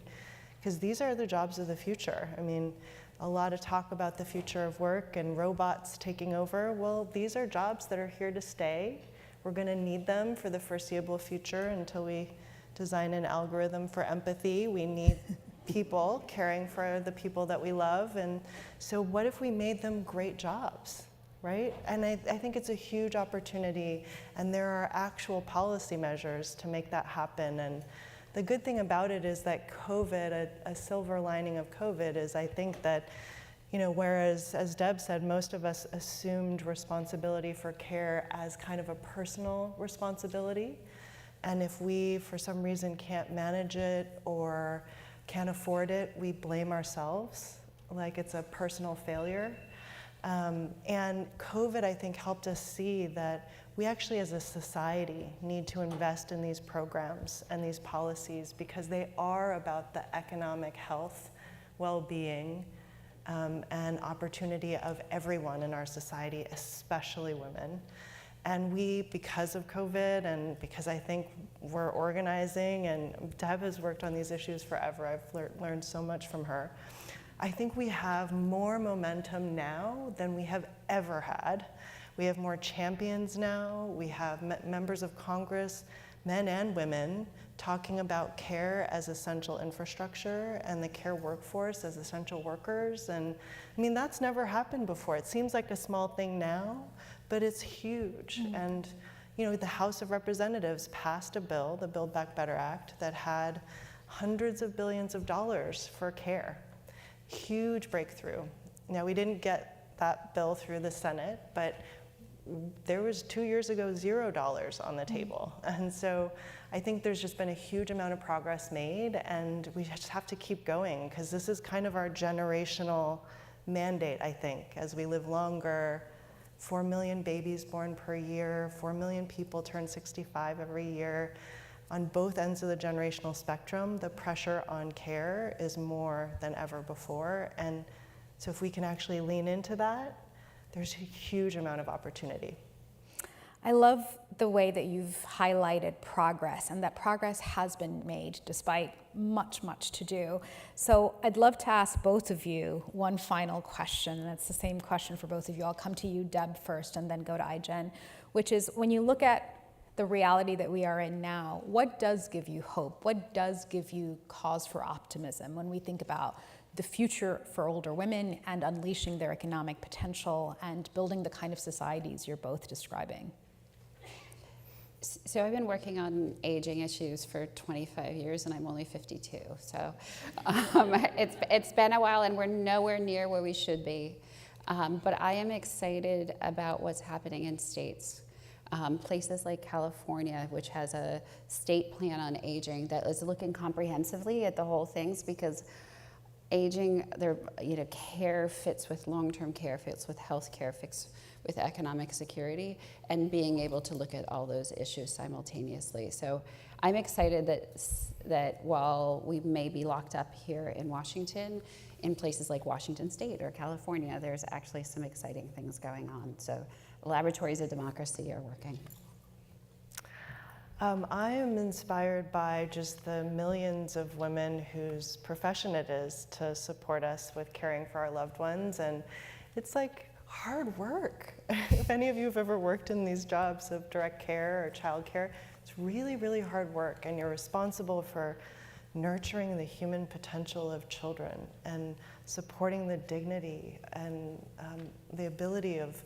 Speaker 12: because these are the jobs of the future. I mean, a lot of talk about the future of work and robots taking over. Well, these are jobs that are here to stay. We're going to need them for the foreseeable future until we design an algorithm for empathy. We need people caring for the people that we love. And so what if we made them great jobs, right? And I think it's a huge opportunity, and there are actual policy measures to make that happen. And the good thing about it is that COVID, a silver lining of COVID is I think that, you know, whereas, as Deb said, most of us assumed responsibility for care as kind of a personal responsibility. And if we, for some reason, can't manage it or can't afford it, we blame ourselves, like it's a personal failure. And COVID, I think, helped us see that we actually, as a society, need to invest in these programs and these policies because they are about the economic health, well-being, and opportunity of everyone in our society, especially women. And we, because of COVID and because I think we're organizing, and Deb has worked on these issues forever, I've learned so much from her. I think we have more momentum now than we have ever had. We have more champions now. We have members of Congress, men and women, talking about care as essential infrastructure and the care workforce as essential workers. And I mean, that's never happened before. It seems like a small thing now, but it's huge. And you know, the House of Representatives passed a bill, the Build Back Better Act, that had hundreds of billions of dollars for care. Huge breakthrough. Now, we didn't get that bill through the Senate, but there was 2 years ago $0 on the table. And so I think there's just been a huge amount of progress made, and we just have to keep going because this is kind of our generational mandate, I think, as we live longer. 4 million babies born per year, 4 million people turn 65 every year. On both ends of the generational spectrum, the pressure on care is more than ever before. And so if we can actually lean into that, there's a huge amount of opportunity.
Speaker 10: I love the way that you've highlighted progress, and that progress has been made despite much, much to do. So I'd love to ask both of you one final question, and it's the same question for both of you. I'll come to you, Deb, first, and then go to iJen, which is, when you look at the reality that we are in now, what does give you hope? What does give you cause for optimism when we think about the future for older women and unleashing their economic potential and building the kind of societies you're both describing?
Speaker 11: So I've been working on aging issues for 25 years, and I'm only 52. So it's been a while, and we're nowhere near where we should be. But I am excited about what's happening in states. Places like California, which has a state plan on aging that is looking comprehensively at the whole things, because aging, care fits with long-term care, fits with health care, fits with economic security, and being able to look at all those issues simultaneously. So I'm excited that while we may be locked up here in Washington, in places like Washington State or California, there's actually some exciting things going on. So laboratories of democracy are working.
Speaker 12: I am inspired by just the millions of women whose profession it is to support us with caring for our loved ones. And it's like hard work. If any of you have ever worked in these jobs of direct care or child care, it's really, really hard work. And you're responsible for nurturing the human potential of children and supporting the dignity and the ability of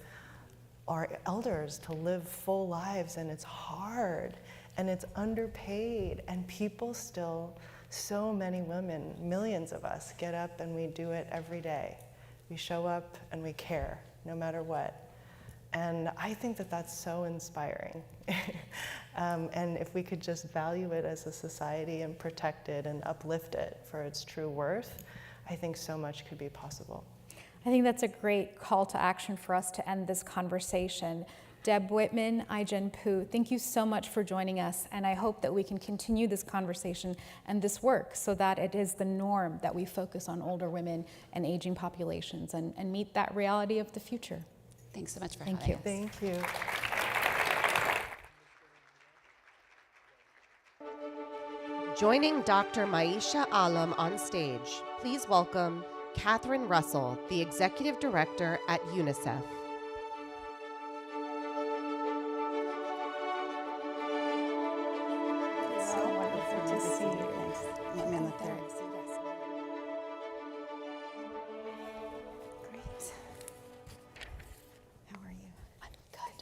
Speaker 12: our elders to live full lives. And it's hard. And it's underpaid, and people still, so many women, millions of us, get up and we do it every day. We show up and we care, no matter what. And I think that that's so inspiring. And if we could just value it as a society and protect it and uplift it for its true worth, I think so much could be possible.
Speaker 10: I think that's a great call to action for us to end this conversation. Deb Whitman, Ai-jen Poo, thank you so much for joining us, and I hope that we can continue this conversation and this work so that it is the norm that we focus on older women and aging populations and meet that reality of the future.
Speaker 11: Thanks so much for
Speaker 10: Thank
Speaker 11: having
Speaker 10: you.
Speaker 11: us.
Speaker 12: Thank you.
Speaker 1: Joining Dr. Maisha Alam on stage, please welcome Catherine Russell, the Executive Director at UNICEF.
Speaker 10: So wonderful to see you.
Speaker 13: Thanks. I'm in the third. Great. How are you?
Speaker 10: I'm good.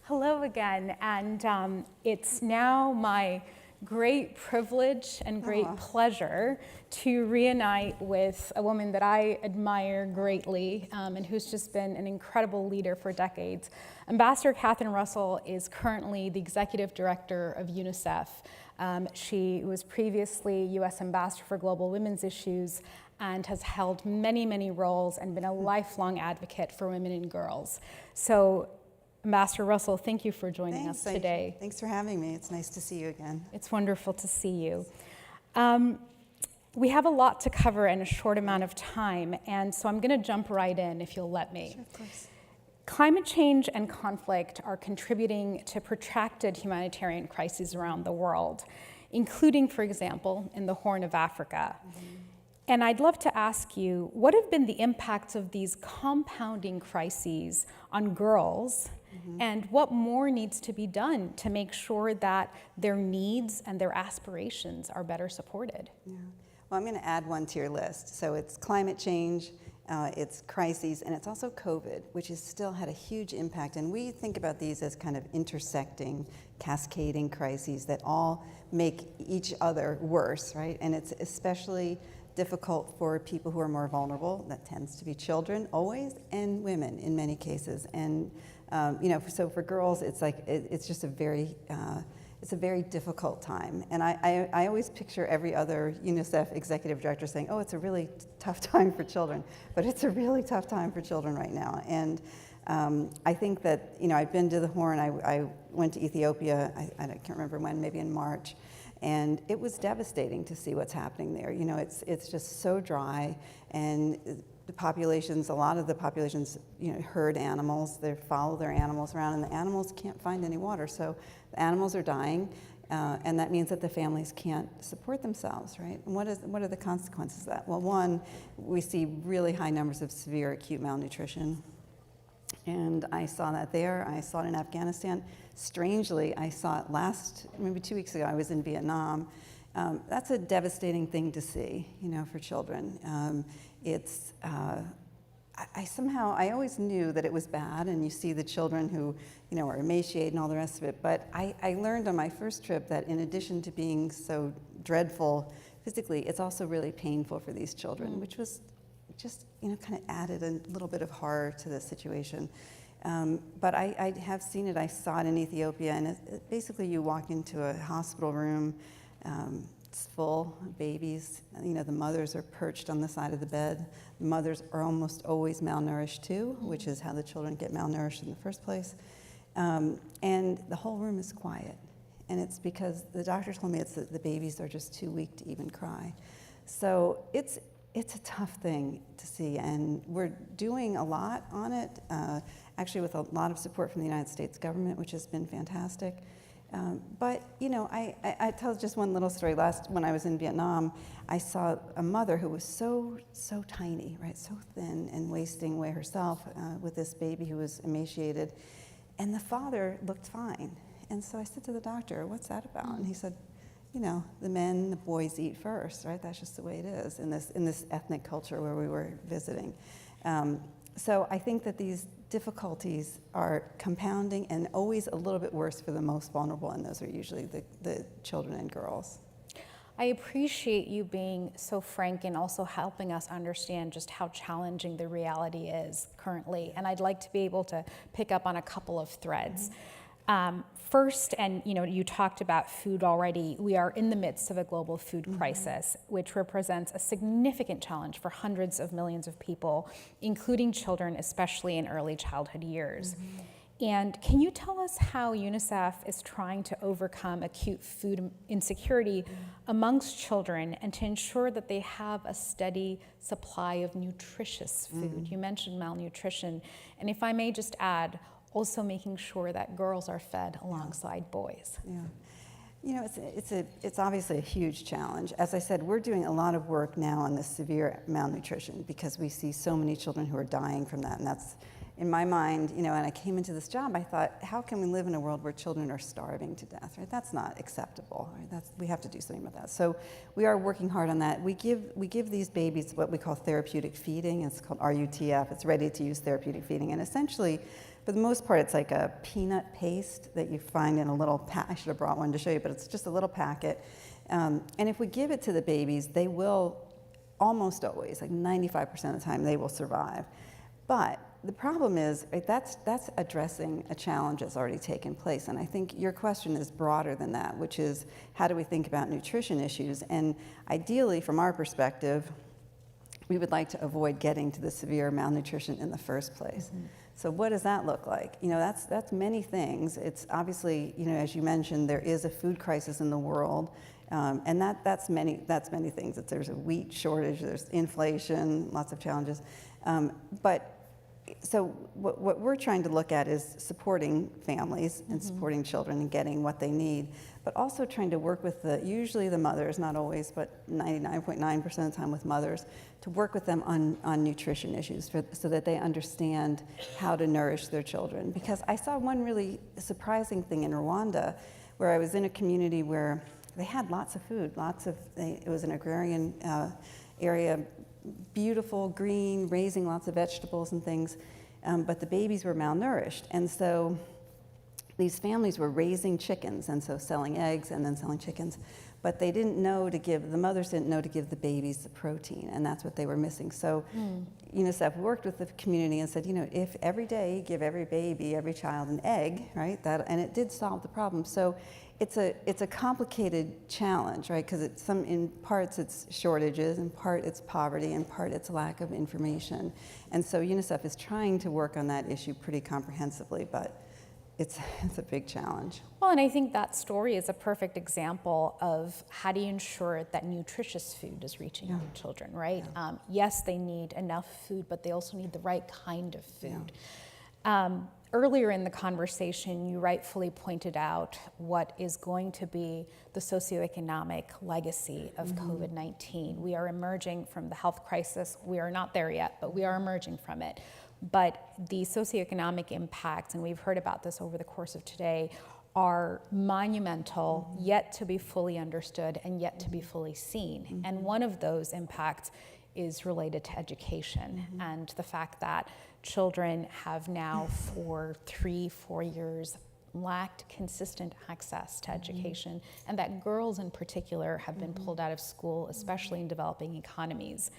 Speaker 10: Hello again, and it's now my great privilege and great pleasure to reunite with a woman that I admire greatly and who's just been an incredible leader for decades. Ambassador Catherine Russell is currently the Executive Director of UNICEF. She was previously U.S. Ambassador for Global Women's Issues and has held many, many roles and been a lifelong advocate for women and girls. So, Ambassador Russell, thank you for joining us today.
Speaker 13: Thanks for having me. It's nice to see you again.
Speaker 10: It's wonderful to see you. We have a lot to cover in a short amount of time, and so I'm going to jump right in if you'll let me.
Speaker 13: Sure, of course.
Speaker 10: Climate change and conflict are contributing to protracted humanitarian crises around the world, including, for example, in the Horn of Africa. And I'd love to ask you, what have been the impacts of these compounding crises on girls, and what more needs to be done to make sure that their needs and their aspirations are better supported?
Speaker 13: Yeah. Well, I'm going to add one to your list. So it's climate change, it's crises, and it's also COVID, which has still had a huge impact. And we think about these as kind of intersecting, cascading crises that all make each other worse, right? And it's especially difficult for people who are more vulnerable. That tends to be children always, and women in many cases. And so for girls, it's like it's just a very difficult time. And I always picture every other UNICEF executive director saying, "Oh, it's a really tough time for children," but it's a really tough time for children right now. And I think that I've been to the Horn. I went to Ethiopia. I can't remember when, maybe in March. And it was devastating to see what's happening there. It's just so dry, and the populations, a lot of the populations, herd animals. They follow their animals around, and the animals can't find any water. So the animals are dying, and that means that the families can't support themselves, right? And what are the consequences of that? Well, one, we see really high numbers of severe acute malnutrition. And I saw that there. I saw it in Afghanistan. Strangely, I saw it maybe 2 weeks ago. I was in Vietnam. That's a devastating thing to see, for children. I always knew that it was bad, and you see the children who, are emaciated and all the rest of it. But I learned on my first trip that in addition to being so dreadful physically, it's also really painful for these children, which was just, kind of added a little bit of horror to the situation. But I have seen it. I saw it in Ethiopia, and basically you walk into a hospital room, it's full of babies. The mothers are perched on the side of the bed. The mothers are almost always malnourished too, which is how the children get malnourished in the first place. And the whole room is quiet. And it's because the doctor told me it's that the babies are just too weak to even cry. So it's a tough thing to see, and we're doing a lot on it, actually with a lot of support from the United States government, which has been fantastic. But I tell just one little story. When I was in Vietnam, I saw a mother who was so tiny, right, so thin and wasting away herself with this baby who was emaciated, and the father looked fine. And so I said to the doctor, "What's that about?" And he said, the men, the boys eat first, right? That's just the way it is in this ethnic culture where we were visiting. So I think that these difficulties are compounding and always a little bit worse for the most vulnerable, and those are usually the children and girls.
Speaker 10: I appreciate you being so frank and also helping us understand just how challenging the reality is currently. And I'd like to be able to pick up on a couple of threads. First, and you talked about food already, we are in the midst of a global food crisis, which represents a significant challenge for hundreds of millions of people, including children, especially in early childhood years. And can you tell us how UNICEF is trying to overcome acute food insecurity amongst children and to ensure that they have a steady supply of nutritious food? You mentioned malnutrition, and if I may just add, also making sure that girls are fed alongside boys.
Speaker 13: Yeah. You know, it's obviously a huge challenge. As I said, we're doing a lot of work now on this severe malnutrition because we see so many children who are dying from that, and that's, in my mind, you know, when I came into this job, I thought, how can we live in a world where children are starving to death, right? That's not acceptable, right? We have to do something about that. So we are working hard on that. We give these babies what we call therapeutic feeding. It's called RUTF. It's ready to use therapeutic feeding. And essentially, for the most part, it's like a peanut paste that you find in a little pack. I should have brought one to show you, but it's just a little packet. And if we give it to the babies, they will almost always, like 95% of the time, they will survive. But the problem is, right, that's addressing a challenge that's already taken place. And I think your question is broader than that, which is, how do we think about nutrition issues? And ideally, from our perspective, we would like to avoid getting to the severe malnutrition in the first place. So what does that look like? You know, that's many things. It's obviously, you know, as you mentioned, there is a food crisis in the world. And that's many things. There's a wheat shortage, there's inflation, lots of challenges. So what we're trying to look at is supporting families and supporting children and getting what they need, but also trying to work with usually the mothers, not always, but 99.9% of the time with mothers, to work with them on nutrition issues so that they understand how to nourish their children. Because I saw one really surprising thing in Rwanda, where I was in a community where they had lots of food, it was an agrarian area, beautiful, green, raising lots of vegetables and things, but the babies were malnourished. And so these families were raising chickens, and so selling eggs and then selling chickens, but they didn't know the mothers didn't know to give the babies the protein, and that's what they were missing. So UNICEF worked with the community and said, you know, if every day you give every baby, every child an egg, right, and it did solve the problem. So it's a complicated challenge, right? Because in parts it's shortages, in part it's poverty, in part it's lack of information. And so UNICEF is trying to work on that issue pretty comprehensively, but it's a big challenge.
Speaker 10: Well, and I think that story is a perfect example of how do you ensure that nutritious food is reaching your children, right? Yeah. Yes, they need enough food, but they also need the right kind of food. Yeah. Earlier in the conversation, you rightfully pointed out what is going to be the socioeconomic legacy of COVID-19. We are emerging from the health crisis. We are not there yet, but we are emerging from it. But the socioeconomic impacts, and we've heard about this over the course of today, are monumental, yet to be fully understood and yet to be fully seen. And one of those impacts is related to education and the fact that children have now for 3-4 years lacked consistent access to education, and that girls in particular have been pulled out of school, especially in developing economies.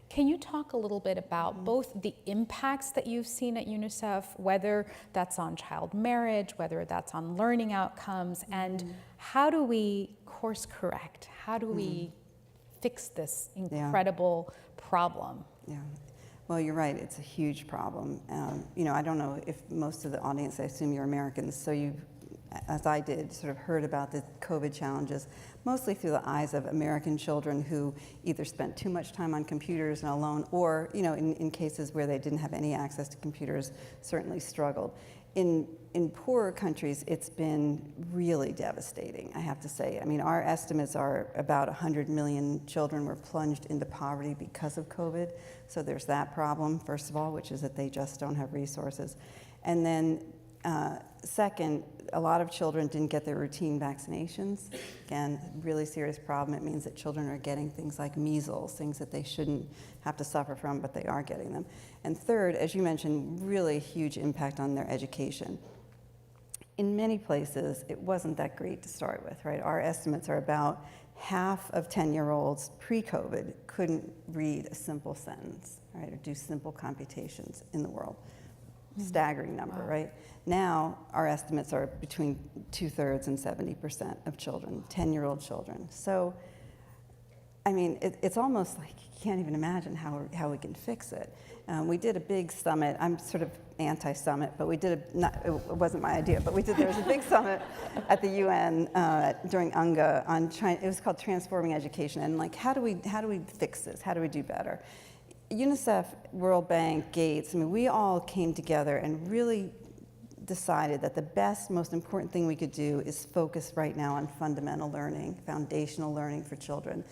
Speaker 10: Can you talk a little bit about both the impacts that you've seen at UNICEF, whether that's on child marriage, whether that's on learning outcomes, and how do we course correct? How do we fix this incredible problem?
Speaker 13: Yeah. Well, you're right. It's a huge problem. You know, I don't know if most of the audience, I assume you're Americans, so you've, as I did, sort of heard about the COVID challenges, mostly through the eyes of American children who either spent too much time on computers and alone, or, you know, in cases where they didn't have any access to computers, certainly struggled. In poorer countries, it's been really devastating, I have to say. I mean, our estimates are about 100 million children were plunged into poverty because of COVID. So there's that problem, first of all, which is that they just don't have resources. And then second, a lot of children didn't get their routine vaccinations. Again, really serious problem. It means that children are getting things like measles, things that they shouldn't have to suffer from, but they are getting them. And third, as you mentioned, really huge impact on their education. In many places, it wasn't that great to start with, right? Our estimates are about half of 10-year-olds pre-COVID couldn't read a simple sentence, right, or do simple computations in the world. Staggering number, right? Now, our estimates are between 2/3 and 70% of children, 10-year-old children. So I mean, it's almost like you can't even imagine how we can fix it. We did a big summit. I'm sort of anti-summit, but we did it wasn't my idea, but there was a big summit at the UN during UNGA on it was called Transforming Education, and like how do we fix this? How do we do better? UNICEF, World Bank, Gates, I mean, we all came together and really decided that the best, most important thing we could do is focus right now on fundamental learning, foundational learning for children.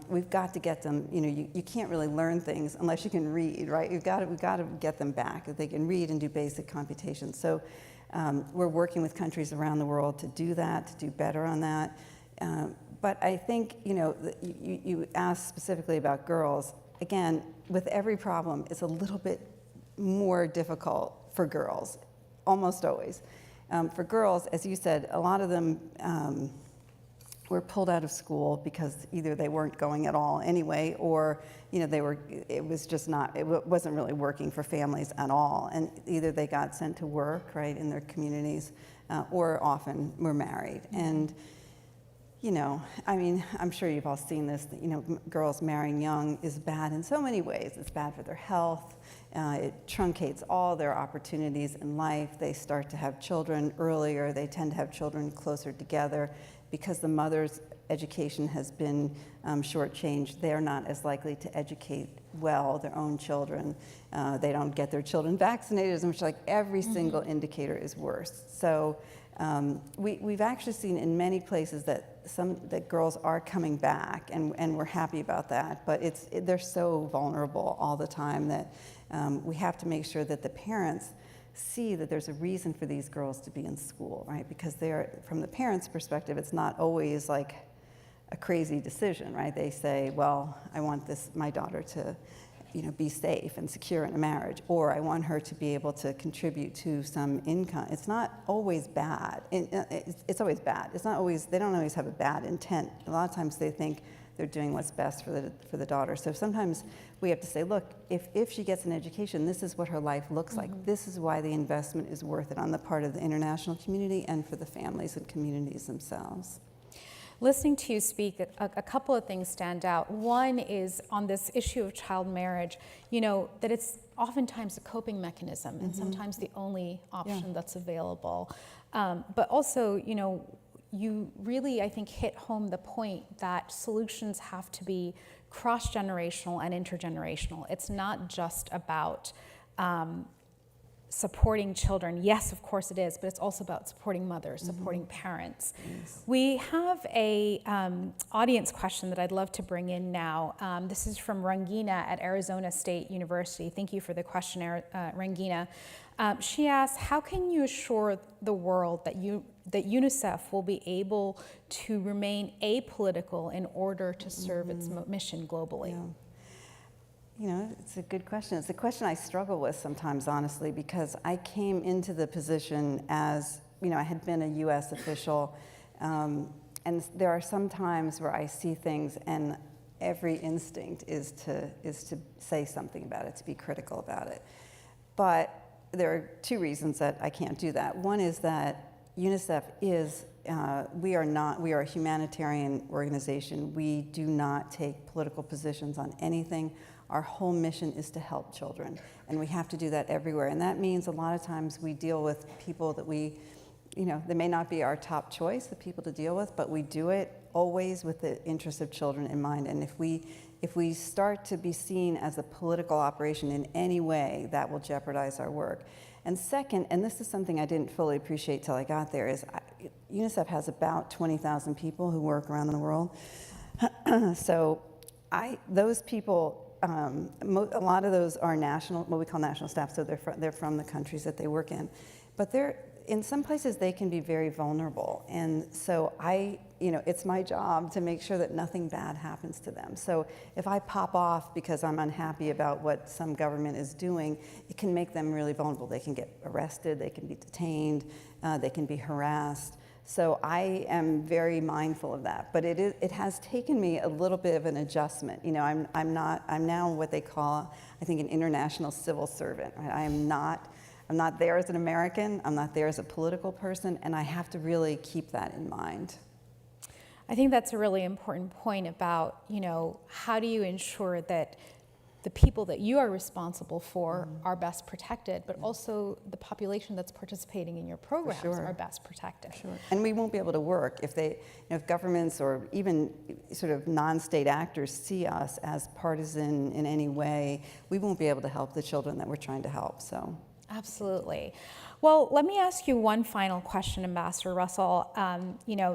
Speaker 13: We've got to get them, you can't really learn things unless you can read, right? We've got to get them back, that they can read and do basic computations. So we're working with countries around the world to do that, to do better on that. But I think, you asked specifically about girls. Again, with every problem, it's a little bit more difficult for girls, almost always. For girls, as you said, a lot of them were pulled out of school because either they weren't going at all anyway, or it wasn't really working for families at all, and either they got sent to work, right, in their communities, or often were married. And I mean, I'm sure you've all seen this, girls marrying young is bad in so many ways. It's bad for their health. It truncates all their opportunities in life. They start to have children earlier. They tend to have children closer together. Because the mother's education has been shortchanged, they're not as likely to educate well their own children. They don't get their children vaccinated, which like every single indicator is worse. So we've actually seen in many places that girls are coming back, and we're happy about that. But they're so vulnerable all the time that we have to make sure that the parents see that there's a reason for these girls to be in school, right? Because from the parents' perspective, it's not always like a crazy decision, right? They say, well, I want my daughter to, be safe and secure in a marriage, or I want her to be able to contribute to some income. It's not always bad. It's always bad. They don't always have a bad intent. A lot of times they think they're doing what's best for the daughter. So sometimes we have to say, look, if she gets an education, this is what her life looks like. This is why the investment is worth it on the part of the international community and for the families and communities themselves.
Speaker 10: Listening to you speak, a couple of things stand out. One is on this issue of child marriage, that it's oftentimes a coping mechanism and sometimes the only option that's available. But also, you really, I think, hit home the point that solutions have to be cross-generational and intergenerational. It's not just about supporting children. Yes, of course it is, but it's also about supporting mothers, supporting parents. Yes. We have a audience question that I'd love to bring in now. This is from Rangina at Arizona State University. Thank you for the question, Rangina. She asks, how can you assure the world that UNICEF will be able to remain apolitical in order to serve its mission globally?
Speaker 13: Yeah. It's a good question. It's a question I struggle with sometimes, honestly, because I came into the position as, I had been a U.S. official, and there are some times where I see things and every instinct is to say something about it, to be critical about it. But there are two reasons that I can't do that. One is that UNICEF is, we are a humanitarian organization. We do not take political positions on anything. Our whole mission is to help children, and we have to do that everywhere. And that means a lot of times we deal with people that they may not be our top choice of people to deal with, but we do it always with the interests of children in mind. And if we start to be seen as a political operation in any way, that will jeopardize our work. And second, and this is something I didn't fully appreciate till I got there, is UNICEF has about 20,000 people who work around the world. So those people, a lot of those are what we call national staff, so they're from the countries that they work in. But in some places they can be very vulnerable, and so it's my job to make sure that nothing bad happens to them. So if I pop off because I'm unhappy about what some government is doing, it can make them really vulnerable. They can get arrested, they can be detained, they can be harassed. So I am very mindful of that, but it has taken me a little bit of an adjustment. I'm now what they call, I think, an international civil servant. Right? I'm not there as an American. I'm not there as a political person, and I have to really keep that in mind.
Speaker 10: I think that's a really important point about, how do you ensure that the people that you are responsible for are best protected, but also the population that's participating in your programs are best protected.
Speaker 13: Sure. And we won't be able to work if if governments or even sort of non-state actors see us as partisan in any way, we won't be able to help the children that we're trying to help. So.
Speaker 10: Absolutely. Well, let me ask you one final question, Ambassador Russell.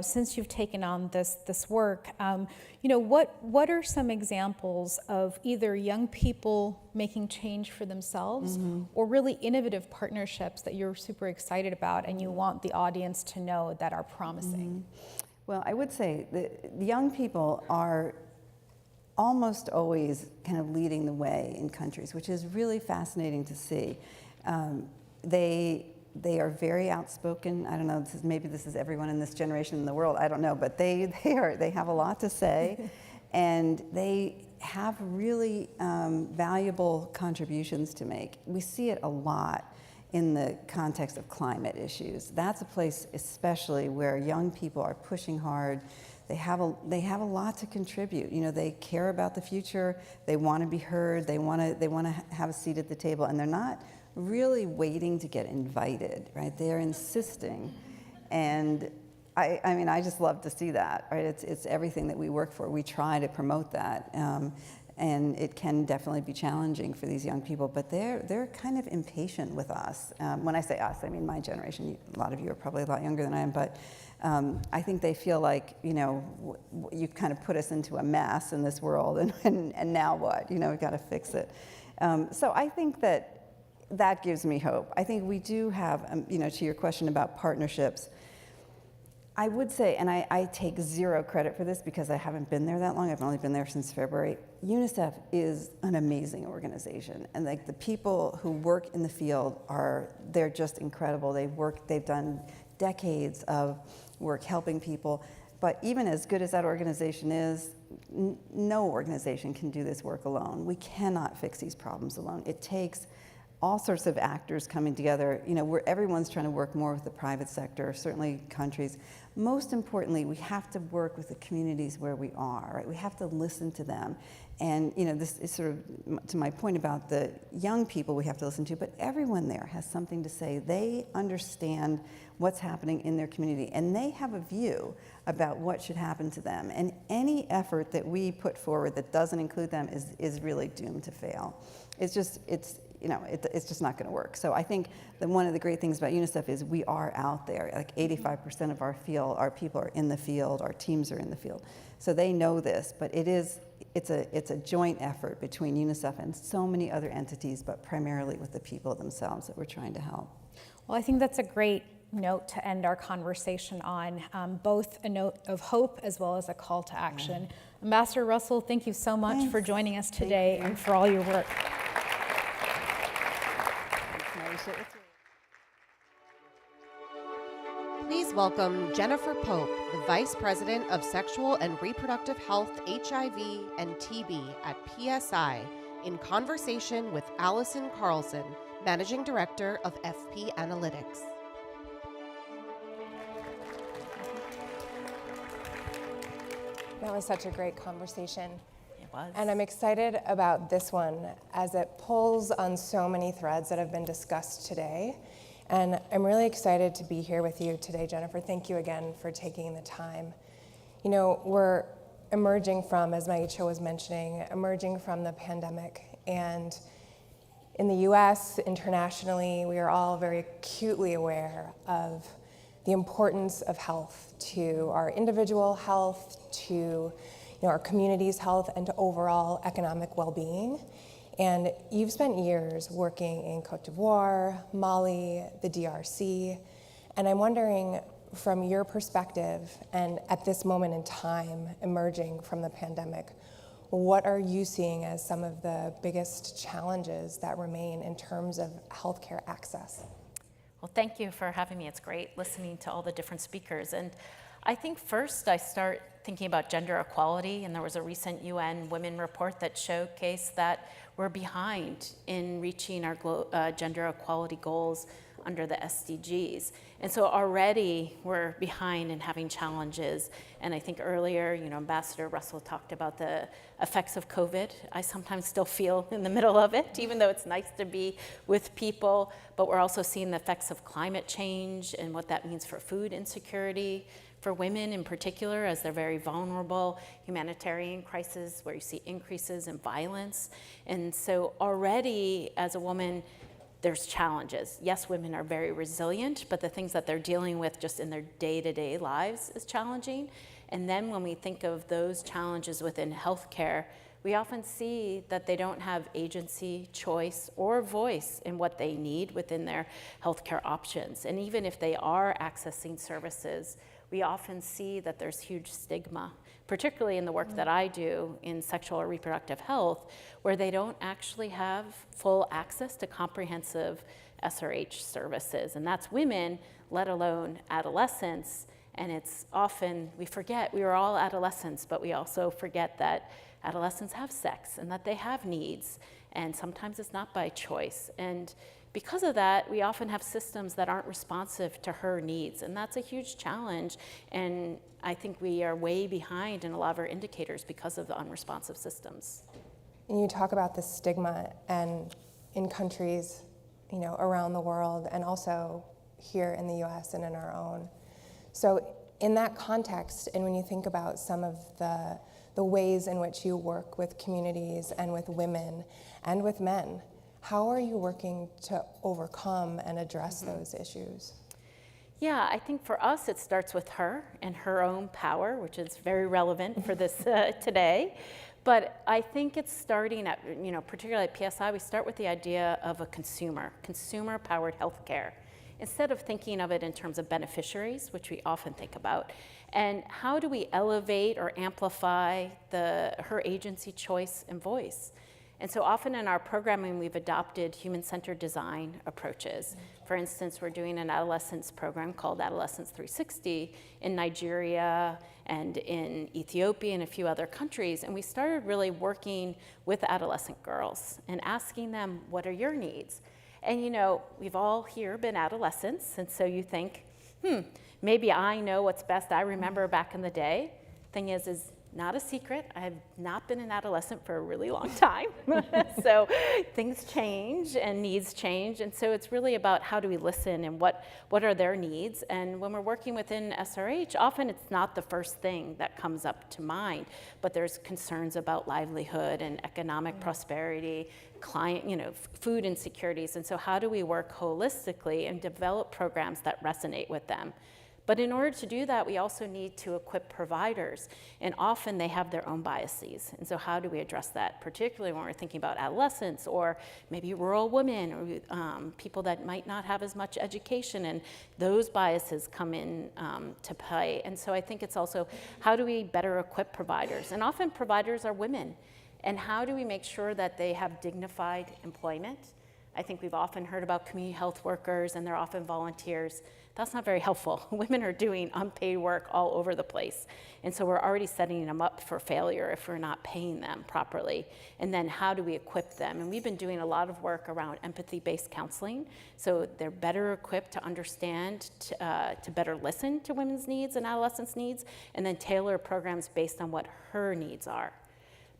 Speaker 10: Since you've taken on this work, what are some examples of either young people making change for themselves or really innovative partnerships that you're super excited about and you want the audience to know that are promising?
Speaker 13: Well, I would say the young people are almost always kind of leading the way in countries, which is really fascinating to see. They are very outspoken. I don't know, maybe this is everyone in this generation in the world, I don't know, but they have a lot to say, and they have really valuable contributions to make. We see it a lot in the context of climate issues. That's a place especially where young people are pushing hard. They have a lot to contribute. They care about the future. They want to be heard. They want to have a seat at the table, and they're not really waiting to get invited, right? They're insisting, and I just love to see that, right? It's everything that we work for. We try to promote that, and it can definitely be challenging for these young people. But they're kind of impatient with us. When I say us, I mean my generation. A lot of you are probably a lot younger than I am, but I think they feel like you kind of put us into a mess in this world, and now what? We've got to fix it. So I think that gives me hope. I think we do have, to your question about partnerships, I would say, and I take zero credit for this because I haven't been there that long. I've only been there since February. UNICEF is an amazing organization, and the people who work in the field they're just incredible. They've done decades of work helping people. But even as good as that organization is, no organization can do this work alone. We cannot fix these problems alone. It takes all sorts of actors coming together, where everyone's trying to work more with the private sector, certainly countries. Most importantly, we have to work with the communities where we are, right? We have to listen to them. And this is sort of to my point about the young people we have to listen to, but everyone there has something to say. They understand what's happening in their community, and they have a view about what should happen to them. And any effort that we put forward that doesn't include them is really doomed to fail. It's just not going to work. So I think that one of the great things about UNICEF is we are out there. Like 85% of our people are in the field, our teams are in the field. So they know this, but it's a joint effort between UNICEF and so many other entities, but primarily with the people themselves that we're trying to help.
Speaker 10: Well, I think that's a great note to end our conversation on, both a note of hope as well as a call to action. Ambassador Russell, thank you so much for joining us today and for all your work.
Speaker 1: Please welcome Jennifer Pope, the Vice President of Sexual and Reproductive Health, HIV, and TB at PSI, in conversation with Allison Carlson, Managing Director of FP Analytics.
Speaker 3: That was such a great conversation.
Speaker 2: It was.
Speaker 3: And I'm excited about this one as it pulls on so many threads that have been discussed today. And I'm really excited to be here with you today, Jennifer. Thank you again for taking the time. We're emerging from, as Maisha was mentioning, emerging from the pandemic. And in the US, internationally, we are all very acutely aware of the importance of health to our individual health, to our community's health, and to overall economic well-being. And you've spent years working in Cote d'Ivoire, Mali, the DRC, and I'm wondering, from your perspective, and at this moment in time, emerging from the pandemic, what are you seeing as some of the biggest challenges that remain in terms of healthcare access?
Speaker 14: Well, thank you for having me. It's great listening to all the different speakers. And I think first I start thinking about gender equality, and there was a recent UN Women report that showcased that we're behind in reaching our gender equality goals. under the SDGs. And so already we're behind and having challenges. And I think earlier, Ambassador Russell talked about the effects of COVID. I sometimes still feel in the middle of it, even though it's nice to be with people. But we're also seeing the effects of climate change and what that means for food insecurity, for women in particular, as they're very vulnerable, humanitarian crisis where you see increases in violence. And so already as a woman, there's challenges. Yes, women are very resilient, but the things that they're dealing with just in their day-to-day lives is challenging. And then when we think of those challenges within healthcare, we often see that they don't have agency, choice, or voice in what they need within their healthcare options. And even if they are accessing services, we often see that there's huge stigma, particularly in the work that I do in sexual or reproductive health, where they don't actually have full access to comprehensive SRH services. And that's women, let alone adolescents. And it's often, we forget, we are all adolescents, but we also forget that adolescents have sex and that they have needs. And sometimes it's not by choice. And because of that, we often have systems that aren't responsive to her needs, and that's a huge challenge. And I think we are way behind in a lot of our indicators because of the unresponsive systems.
Speaker 3: And you talk about the stigma and in countries, around the world, and also here in the US and in our own. So in that context, and when you think about some of the ways in which you work with communities and with women and with men, how are you working to overcome and address those issues?
Speaker 14: Yeah, I think for us it starts with her and her own power, which is very relevant for this today. But I think it's starting at, particularly at PSI, we start with the idea of a consumer-powered healthcare, instead of thinking of it in terms of beneficiaries, which we often think about. And how do we elevate or amplify her agency, choice, and voice? And so often in our programming, we've adopted human-centered design approaches. For instance, we're doing an adolescence program called Adolescence 360 in Nigeria and in Ethiopia and a few other countries. And we started really working with adolescent girls and asking them, what are your needs? And we've all here been adolescents, and so you think, maybe I know what's best. I remember back in the day. Thing is not a secret. I have not been an adolescent for a really long time. So things change and needs change. And so it's really about how do we listen and what are their needs. And when we're working within SRH, often it's not the first thing that comes up to mind, but there's concerns about livelihood and economic prosperity, food insecurities. And so how do we work holistically and develop programs that resonate with them? But in order to do that, we also need to equip providers, and often they have their own biases. And so how do we address that, particularly when we're thinking about adolescents or maybe rural women or people that might not have as much education, and those biases come in to play. And so I think it's also, how do we better equip providers? And often providers are women. And how do we make sure that they have dignified employment? I think we've often heard about community health workers, and they're often volunteers. That's not very helpful. Women are doing unpaid work all over the place. And so we're already setting them up for failure if we're not paying them properly. And then how do we equip them? And we've been doing a lot of work around empathy-based counseling. So they're better equipped to understand, to better listen to women's needs and adolescents' needs, and then tailor programs based on what her needs are.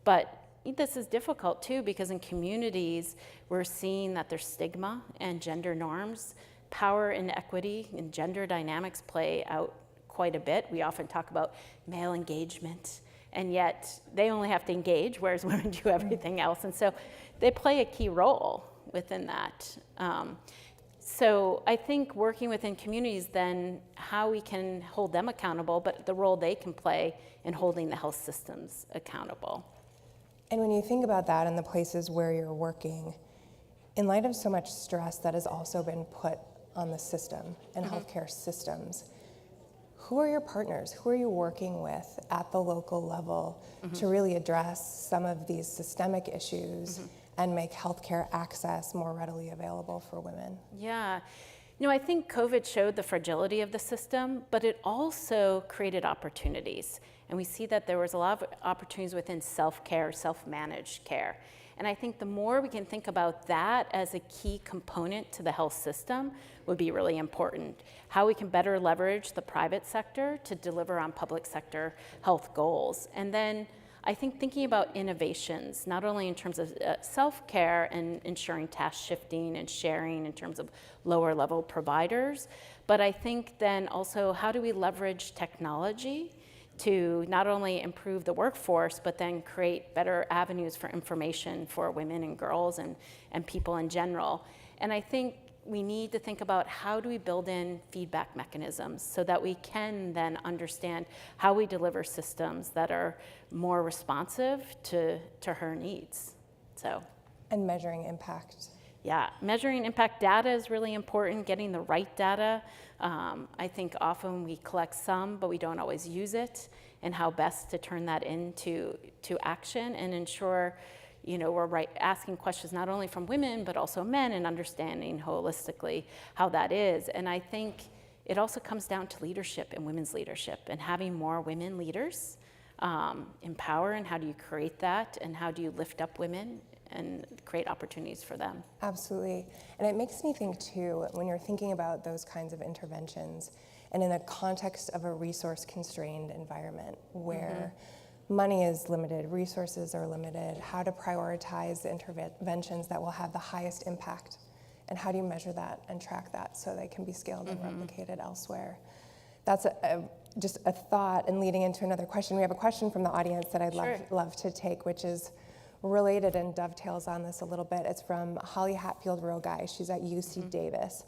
Speaker 14: But this is difficult too, because in communities, we're seeing that there's stigma and gender norms. Power inequity and gender dynamics play out quite a bit. We often talk about male engagement, and yet they only have to engage, whereas women do everything else. And so they play a key role within that. So I think working within communities, then how we can hold them accountable, but the role they can play in holding the health systems accountable.
Speaker 3: And when you think about that in the places where you're working, in light of so much stress that has also been put on the system and healthcare systems, who are your partners? Who are you working with at the local level to really address some of these systemic issues and make healthcare access more readily available for women?
Speaker 14: Yeah. I think COVID showed the fragility of the system, but it also created opportunities. And we see that there was a lot of opportunities within self-care, self-managed care. And I think the more we can think about that as a key component to the health system would be really important. How we can better leverage the private sector to deliver on public sector health goals. And then I think thinking about innovations, not only in terms of self-care and ensuring task shifting and sharing in terms of lower level providers, but I think then also how do we leverage technology to not only improve the workforce, but then create better avenues for information for women and girls and people in general. And I think we need to think about how do we build in feedback mechanisms so that we can then understand how we deliver systems that are more responsive to her needs.
Speaker 3: And measuring impact.
Speaker 14: Yeah, measuring impact data is really important, getting the right data. I think often we collect some, but we don't always use it, and how best to turn that into action and ensure we're asking questions not only from women, but also men, and understanding holistically how that is. And I think it also comes down to leadership and women's leadership and having more women leaders, empower, and how do you create that, and how do you lift up women and create opportunities for them.
Speaker 3: Absolutely. And it makes me think too, when you're thinking about those kinds of interventions and in the context of a resource-constrained environment where money is limited, resources are limited, how to prioritize the interventions that will have the highest impact, and how do you measure that and track that so they can be scaled and replicated elsewhere. That's just a thought, and leading into another question. We have a question from the audience that I'd love to take, which is related and dovetails on this a little bit. It's from Holly Hatfield-Rogai. She's at UC Davis.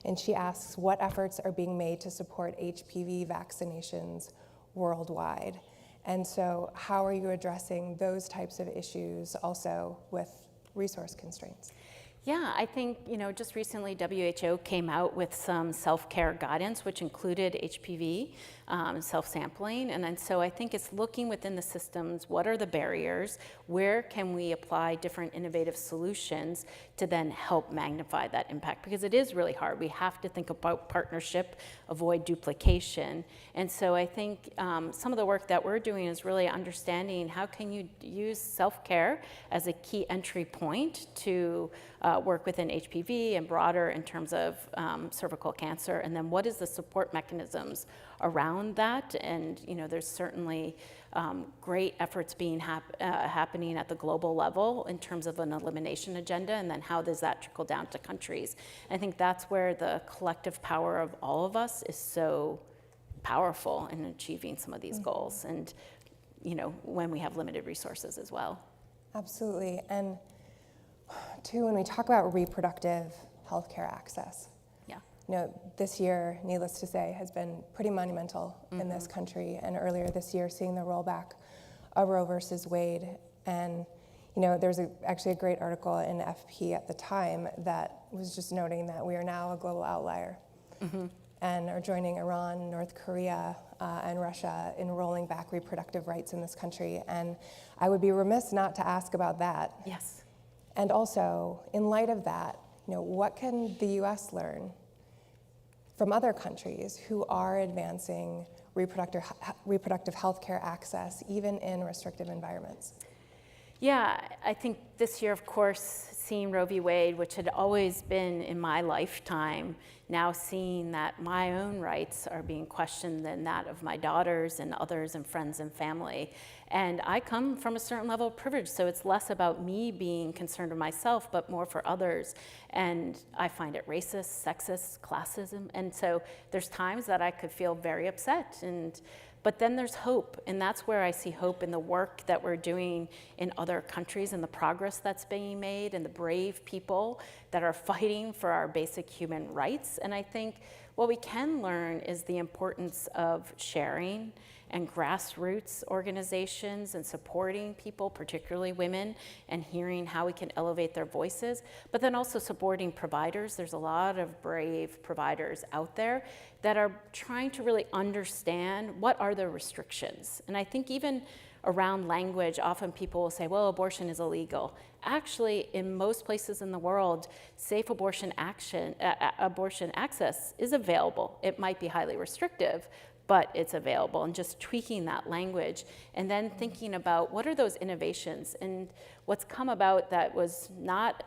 Speaker 3: And she asks, what efforts are being made to support HPV vaccinations worldwide? And so how are you addressing those types of issues also with resource constraints?
Speaker 14: Yeah, I think, just recently WHO came out with some self-care guidance, which included HPV self-sampling. And then so I think it's looking within the systems, what are the barriers, where can we apply different innovative solutions to then help magnify that impact? Because it is really hard. We have to think about partnership, avoid duplication. And so I think some of the work that we're doing is really understanding how can you use self-care as a key entry point to work within HPV and broader in terms of cervical cancer, and then what is the support mechanisms around that? And there's certainly great efforts being happening at the global level in terms of an elimination agenda, and then how does that trickle down to countries? I think that's where the collective power of all of us is so powerful in achieving some of these goals, and when we have limited resources as well.
Speaker 3: Absolutely. And too, when we talk about reproductive healthcare access, this year, needless to say, has been pretty monumental in this country. And earlier this year, seeing the rollback of Roe versus Wade. And there's actually a great article in FP at the time that was just noting that we are now a global outlier and are joining Iran, North Korea, and Russia in rolling back reproductive rights in this country. And I would be remiss not to ask about that.
Speaker 14: Yes.
Speaker 3: And also, in light of that, what can the US learn from other countries who are advancing reproductive health care access, even in restrictive environments?
Speaker 14: Yeah, I think this year, of course, seeing Roe v. Wade, which had always been in my lifetime, now seeing that my own rights are being questioned and that of my daughters and others and friends and family. And I come from a certain level of privilege, so it's less about me being concerned with myself, but more for others. And I find it racist, sexist, classism. And so there's times that I could feel very upset. But then there's hope, and that's where I see hope in the work that we're doing in other countries and the progress that's being made and the brave people that are fighting for our basic human rights. And I think what we can learn is the importance of sharing and grassroots organizations and supporting people, particularly women, and hearing how we can elevate their voices, but then also supporting providers. There's a lot of brave providers out there that are trying to really understand what are the restrictions. And I think even around language, often people will say, well, abortion is illegal. Actually, in most places in the world, safe abortion access is available. It might be highly restrictive, but it's available, and just tweaking that language and then thinking about what are those innovations and what's come about that was not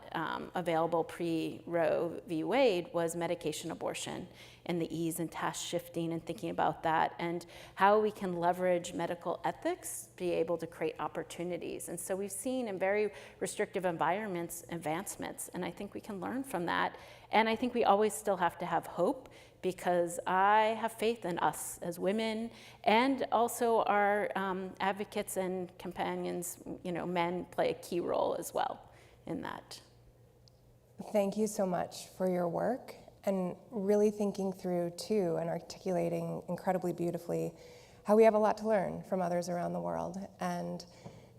Speaker 14: available pre-Roe v. Wade was medication abortion and the ease and task shifting and thinking about that and how we can leverage medical ethics to be able to create opportunities. And so we've seen in very restrictive environments advancements, and I think we can learn from that. And I think we always still have to have hope, because I have faith in us as women and also our advocates and companions, men play a key role as well in that.
Speaker 3: Thank you so much for your work and really thinking through too and articulating incredibly beautifully how we have a lot to learn from others around the world. And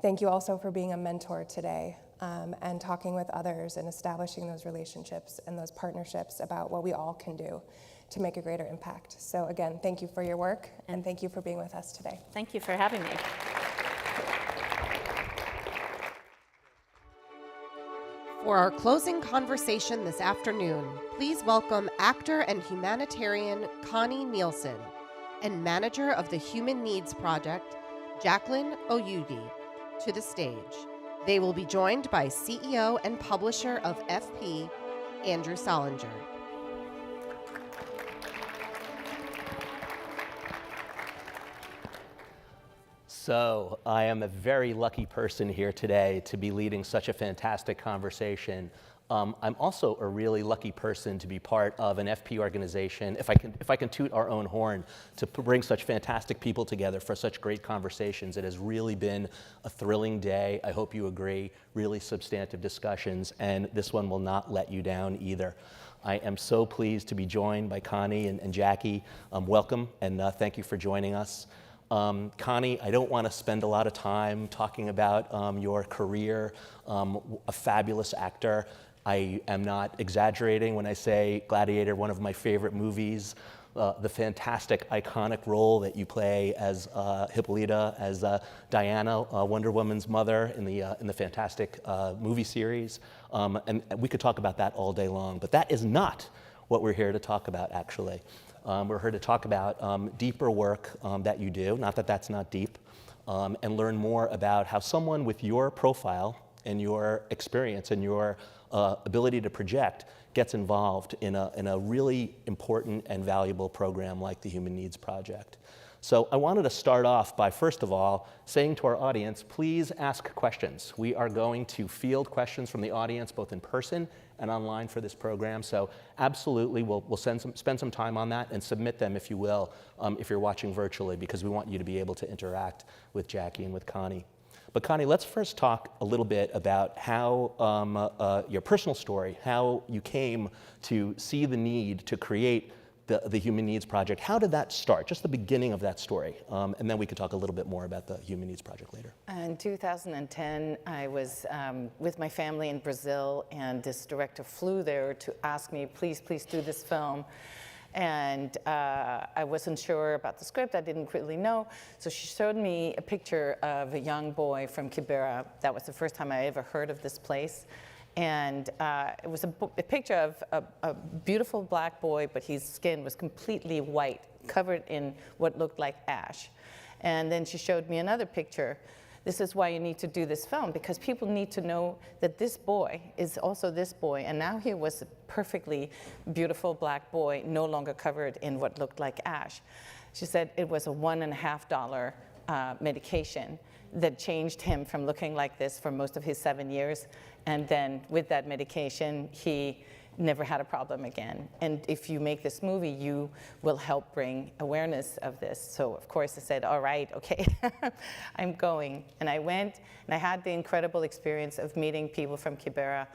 Speaker 3: thank you also for being a mentor today and talking with others and establishing those relationships and those partnerships about what we all can do to make a greater impact. So again, thank you for your work and thank you for being with us today.
Speaker 14: Thank you for having me.
Speaker 1: For our closing conversation this afternoon, please welcome actor and humanitarian Connie Nielsen and manager of the Human Needs Project, Jacqueline Oyugi, to the stage. They will be joined by CEO and publisher of FP, Andrew Solinger.
Speaker 15: So I am a very lucky person here today to be leading such a fantastic conversation. I'm also a really lucky person to be part of an FP organization, if I can toot our own horn, to bring such fantastic people together for such great conversations. It has really been a thrilling day. I hope you agree, really substantive discussions, and this one will not let you down either. I am so pleased to be joined by Connie and Jackie. Welcome, and thank you for joining us. Connie, I don't want to spend a lot of time talking about your career, a fabulous actor. I am not exaggerating when I say Gladiator, one of my favorite movies, the fantastic, iconic role that you play as Hippolyta, as Diana, Wonder Woman's mother in the fantastic movie series. And we could talk about that all day long, but that is not what we're here to talk about, actually. We're here to talk about deeper work that you do, not that that's not deep, and learn more about how someone with your profile and your experience and your ability to project gets involved in a really important and valuable program like the Human Needs Project. So I wanted to start off by, first of all, saying to our audience, please ask questions. We are going to field questions from the audience, both in person and online for this program. So absolutely, we'll spend some time on that and submit them, if you will, if you're watching virtually, because we want you to be able to interact with Jackie and with Connie. But Connie, let's first talk a little bit about how your personal story, how you came to see the need to create the Human Needs Project. How did that start? Just the beginning of that story. And then we could talk a little bit more about the Human Needs Project later.
Speaker 16: In 2010, I was with my family in Brazil, and this director flew there to ask me, please do this film. And I wasn't sure about the script. I didn't really know. So she showed me a picture of a young boy from Kibera. That was the first time I ever heard of this place. And it was a picture of a beautiful black boy, but his skin was completely white, covered in what looked like ash. And then she showed me another picture. This is why you need to do this film, because people need to know that this boy is also this boy. And now he was a perfectly beautiful black boy, no longer covered in what looked like ash. She said it was a $1.50 medication that changed him from looking like this for most of his 7 years. And then with that medication, he never had a problem again. And if you make this movie, you will help bring awareness of this. So of course I said, all right, okay, I'm going. And I went, and I had the incredible experience of meeting people from Kibera.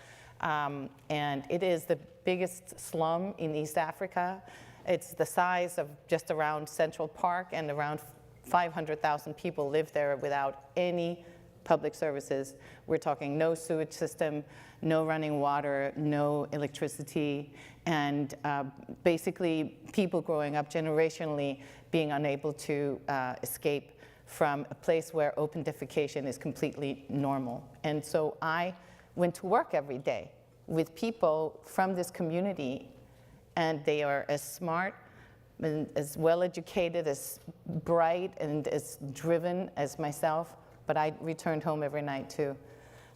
Speaker 16: And it is the biggest slum in East Africa. It's the size of just around Central Park, and around 500,000 people live there without any public services. We're talking no sewage system, no running water, no electricity, and basically people growing up generationally being unable to escape from a place where open defecation is completely normal. And so I went to work every day with people from this community, and they are as smart and as well-educated, as bright, and as driven as myself, but I returned home every night to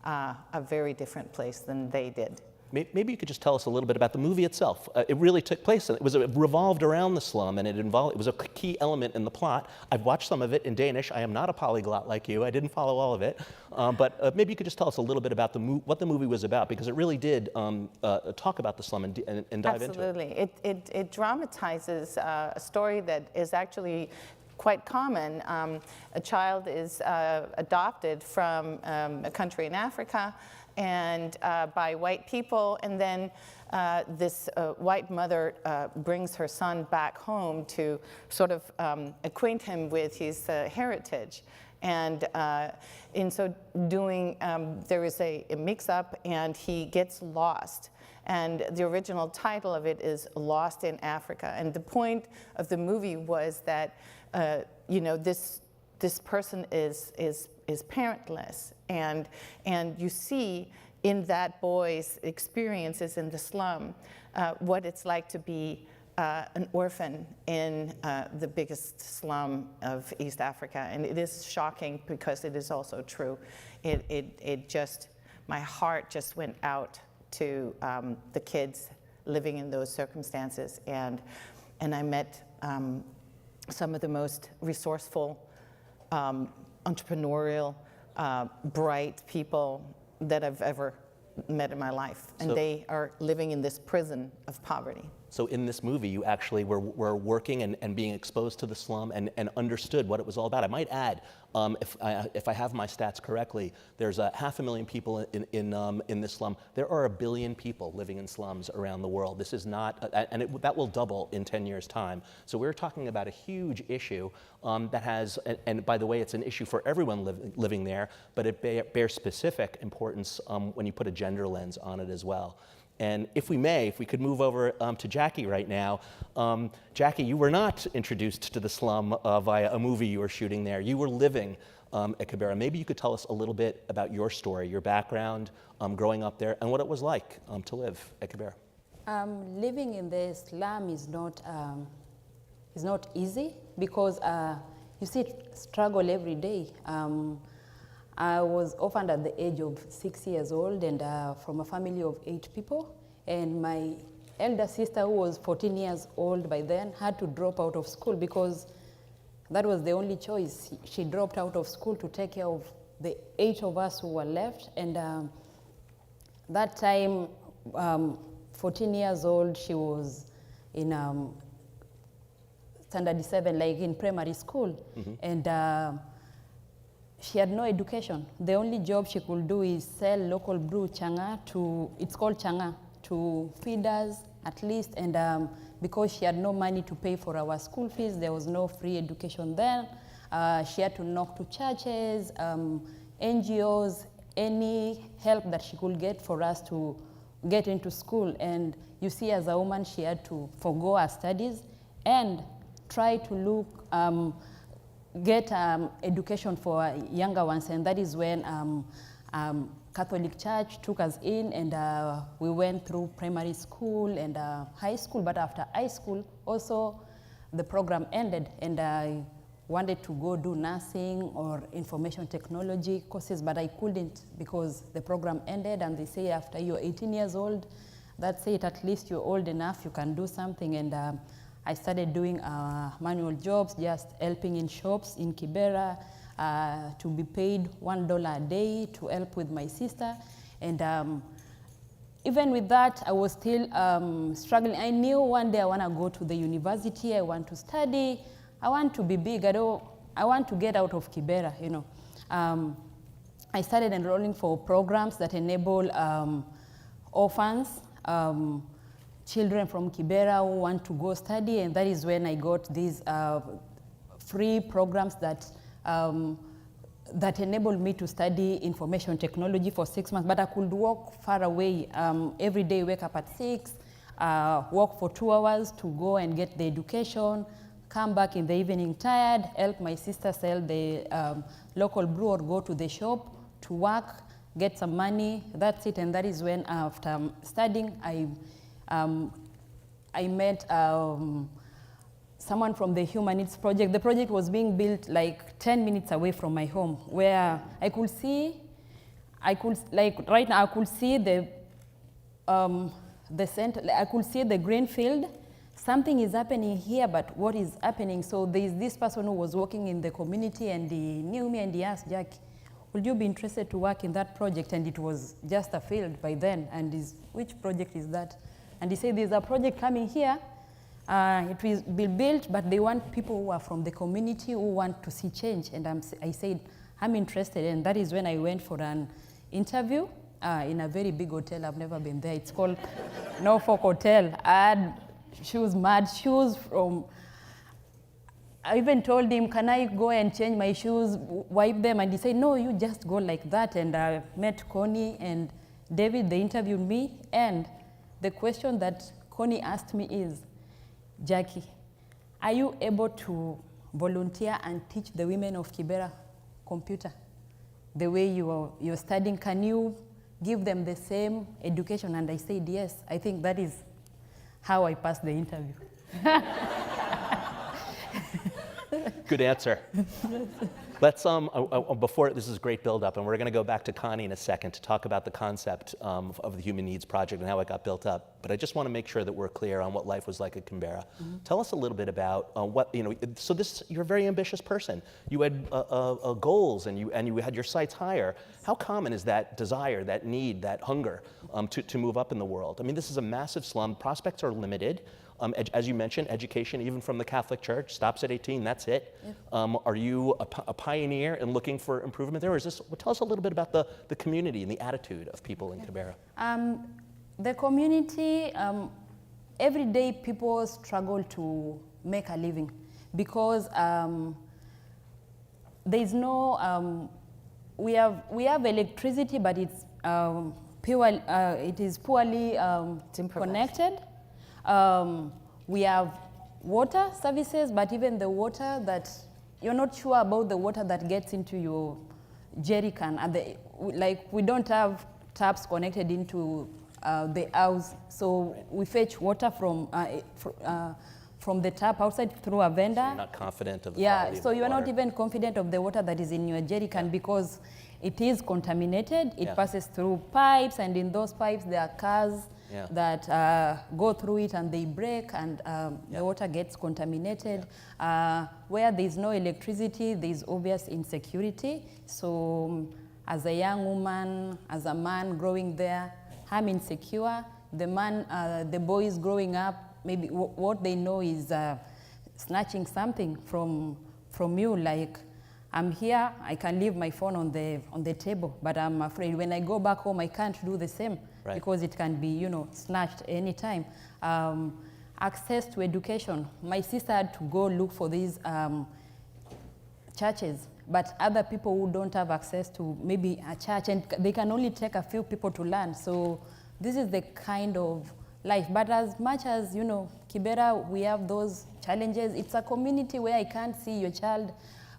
Speaker 16: a very different place than they did.
Speaker 15: Maybe you could just tell us a little bit about the movie itself. It really took place, it revolved around the slum, and it was a key element in the plot. I've watched some of it in Danish. I am not a polyglot like you. I didn't follow all of it. But maybe you could just tell us a little bit about what the movie was about, because it really did talk about the slum and dive into it.
Speaker 16: Absolutely. It dramatizes a story that is actually quite common. A child is adopted from a country in Africa, and by white people, and then this white mother brings her son back home to sort of acquaint him with his heritage. And in so doing, there is a mix-up, and he gets lost. And the original title of it is Lost in Africa. And the point of the movie was that this person is parentless, and you see in that boy's experiences in the slum what it's like to be an orphan in the biggest slum of East Africa. And it is shocking because it is also true. My heart just went out to the kids living in those circumstances, and I met some of the most resourceful, entrepreneurial, bright people that I've ever met in my life. And they are living in this prison of poverty.
Speaker 15: So in this movie, you actually were working and being exposed to the slum and understood what it was all about. I might add, if I have my stats correctly, there's 500,000 people in this slum. There are 1 billion people living in slums around the world. This is not, that will double in 10 years' time. So we're talking about a huge issue that has, and by the way, it's an issue for everyone living there, but it bears specific importance when you put a gender lens on it as well. And if we could move over to Jackie right now. Jackie, you were not introduced to the slum via a movie you were shooting there. You were living at Kibera. Maybe you could tell us a little bit about your story, your background, growing up there, and what it was like to live at Kibera.
Speaker 17: Living in the slum is not easy because you see struggle every day. I was orphaned at the age of 6 years old, and from a family of 8 people. And my elder sister, who was 14 years old by then, had to drop out of school because that was the only choice. She dropped out of school to take care of the 8 of us who were left. And that time, 14 years old, she was in standard 7, like in primary school. Mm-hmm. And she had no education. The only job she could do is sell local brew changa it's called changa, to feeders at least. And because she had no money to pay for our school fees, there was no free education then. She had to knock to churches, NGOs, any help that she could get for us to get into school. And you see, as a woman, she had to forgo her studies and try to look, get education for younger ones, and that is when Catholic Church took us in, and we went through primary school and high school. But after high school, also the program ended, and I wanted to go do nursing or information technology courses, but I couldn't because the program ended, and they say after you're 18 years old, that's it, at least you're old enough, you can do something. And I started doing manual jobs, just helping in shops in Kibera, to be paid $1 a day to help with my sister. And even with that, I was still struggling. I knew one day I want to go to the university, I want to study, I want to be big, I want to get out of Kibera, you know. I started enrolling for programs that enable orphans, children from Kibera who want to go study, and that is when I got these free programs that that enabled me to study information technology for 6 months. But I could walk far away every day, wake up at 6, walk for 2 hours to go and get the education, come back in the evening tired, help my sister sell the local brew or go to the shop to work, get some money. That's it. And that is when, after studying, I met someone from the Human Needs Project. The project was being built like 10 minutes away from my home, where I could see, like right now, I could see the center, I could see the green field. Something is happening here, but what is happening? So there is this person who was working in the community, and he knew me, and he asked, Jackie, would you be interested to work in that project? And it was just a field by then, and which project is that? And he said, there's a project coming here. It will be built, but they want people who are from the community who want to see change. And I said, I'm interested, and that is when I went for an interview in a very big hotel. I've never been there. It's called Norfolk Hotel. I had shoes, mud shoes from, I even told him, can I go and change my shoes, wipe them? And he said, no, you just go like that. And I met Connie and David, they interviewed me. And the question that Connie asked me is, Jackie, are you able to volunteer and teach the women of Kibera computer? The way you're studying, can you give them the same education? And I said, yes. I think that is how I passed the interview.
Speaker 15: Good answer. Let's, before, this is a great build-up, and we're going to go back to Connie in a second to talk about the concept of the Human Needs Project and how it got built up. But I just want to make sure that we're clear on what life was like at Canberra. Mm-hmm. Tell us a little bit about what, so you're a very ambitious person. You had goals, and you had your sights higher. How common is that desire, that need, that hunger to move up in the world? I mean, this is a massive slum. Prospects are limited. As you mentioned, education, even from the Catholic Church, stops at 18, that's it. Yep. Are you a pioneer in looking for improvement there? Or is this, tell us a little bit about the community and the attitude of people in Canberra.
Speaker 17: The community, every day people struggle to make a living because there's no, we have electricity, but it's pure, it is poorly connected. We have water services, but even the water that, you're not sure about the water that gets into your jerry can. Like, we don't have taps connected into the house, so we fetch water from the tap outside through a vendor.
Speaker 15: So you're not confident of the quality of
Speaker 17: so
Speaker 15: the
Speaker 17: you're
Speaker 15: water.
Speaker 17: not even confident of the water that is in your jerry can because it is contaminated. It passes through pipes, and in those pipes there are cars that go through it and they break, and the water gets contaminated. Where there's no electricity, there's obvious insecurity. So as a young woman, as a man growing there, I'm insecure. The boys growing up, maybe what they know is snatching something from you, like, I'm here, I can leave my phone on the table, but I'm afraid when I go back home, I can't do the same because it can be, snatched anytime. Access to education. My sister had to go look for these churches, but other people who don't have access to maybe a church, and they can only take a few people to learn. So this is the kind of life. But as much as, Kibera, we have those challenges, it's a community where I can't see your child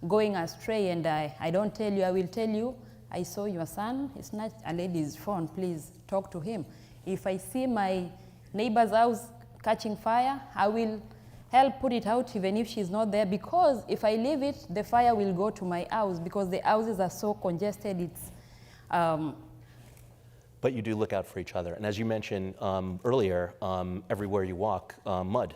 Speaker 17: going astray, and I don't tell you, I will tell you, I saw your son, it's not a lady's phone, please talk to him. If I see my neighbor's house catching fire, I will help put it out even if she's not there, because if I leave it, the fire will go to my house because the houses are so congested. It's
Speaker 15: But you do look out for each other. And as you mentioned earlier, everywhere you walk, mud.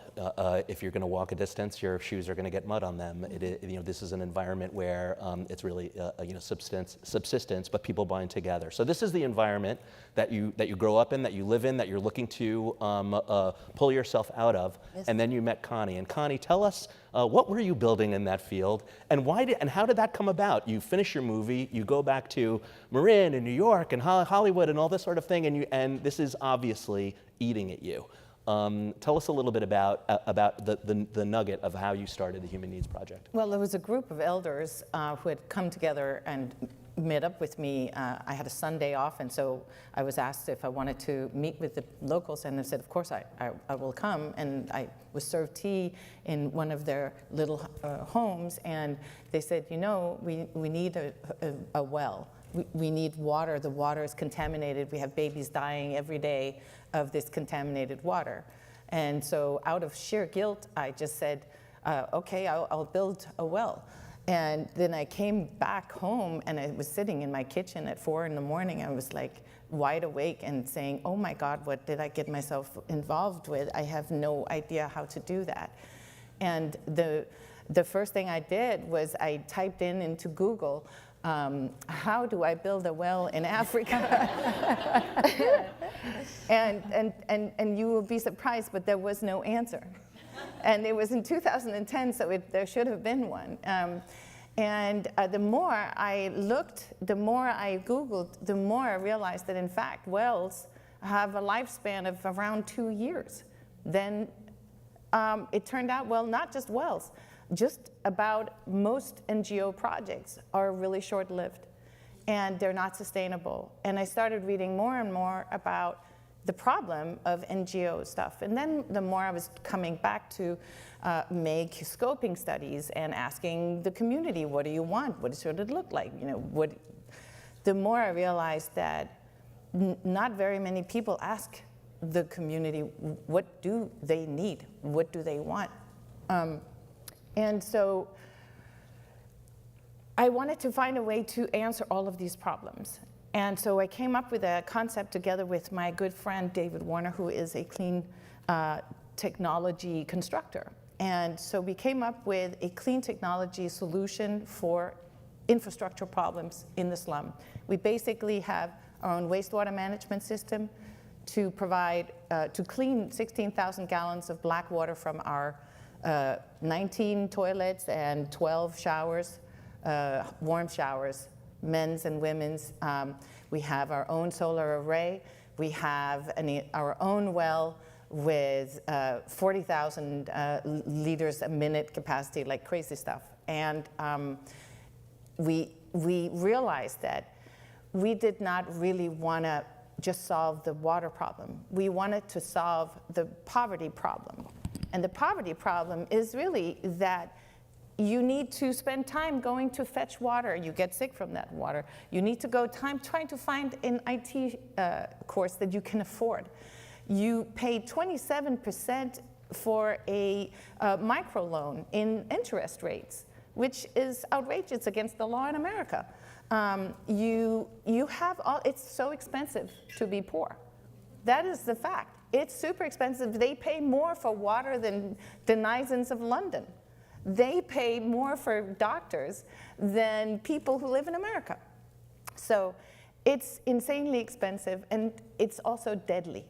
Speaker 15: If you're going to walk a distance, your shoes are going to get mud on them. This is an environment where it's really subsistence, but people bind together. So this is the environment that you grow up in, that you live in, that you're looking to pull yourself out of. Yes. And then you met Connie. And Connie, tell us, what were you building in that field, and how did that come about? You finish your movie, you go back to Marin and New York and Hollywood and all this sort of thing, and this is obviously eating at you. Tell us a little bit about the nugget of how you started the Human Needs Project.
Speaker 16: Well, there was a group of elders who had come together and met up with me. I had a Sunday off, and so I was asked if I wanted to meet with the locals, and I said, of course I will come. And I was served tea in one of their little homes, and they said, you know, we need a well. We need water. The water is contaminated. We have babies dying every day of this contaminated water. And so out of sheer guilt, I just said, okay, I'll build a well. And then I came back home, and I was sitting in my kitchen at 4 in the morning. I was like wide awake and saying, oh my God, what did I get myself involved with? I have no idea how to do that. And the first thing I did was I typed into Google, how do I build a well in Africa? and you will be surprised, but there was no answer. And it was in 2010, so there should have been one. The more I looked, the more I Googled, the more I realized that in fact wells have a lifespan of around 2 years. Then it turned out, well, not just wells, just about most NGO projects are really short-lived, and they're not sustainable. And I started reading more and more about the problem of NGO stuff. And then the more I was coming back to make scoping studies and asking the community, what do you want? What should it look like? You know, the more I realized that not very many people ask the community, what do they need? What do they want? And so I wanted to find a way to answer all of these problems. And so I came up with a concept together with my good friend David Warner, who is a clean technology constructor. And so we came up with a clean technology solution for infrastructure problems in the slum. We basically have our own wastewater management system to provide, to clean 16,000 gallons of black water from our 19 toilets and 12 showers, warm showers, men's and women's. We have our own solar array. We have our own well with 40,000 liters a minute capacity, like crazy stuff. And we realized that we did not really want to just solve the water problem. We wanted to solve the poverty problem. And the poverty problem is really that you need to spend time going to fetch water. You get sick from that water. You need to go time trying to find an IT course that you can afford. You pay 27% for a microloan in interest rates, which is outrageous against the law in America. You have all, it's so expensive to be poor. That is the fact. It's super expensive. They pay more for water than denizens of London. They pay more for doctors than people who live in America. So it's insanely expensive, and it's also deadly.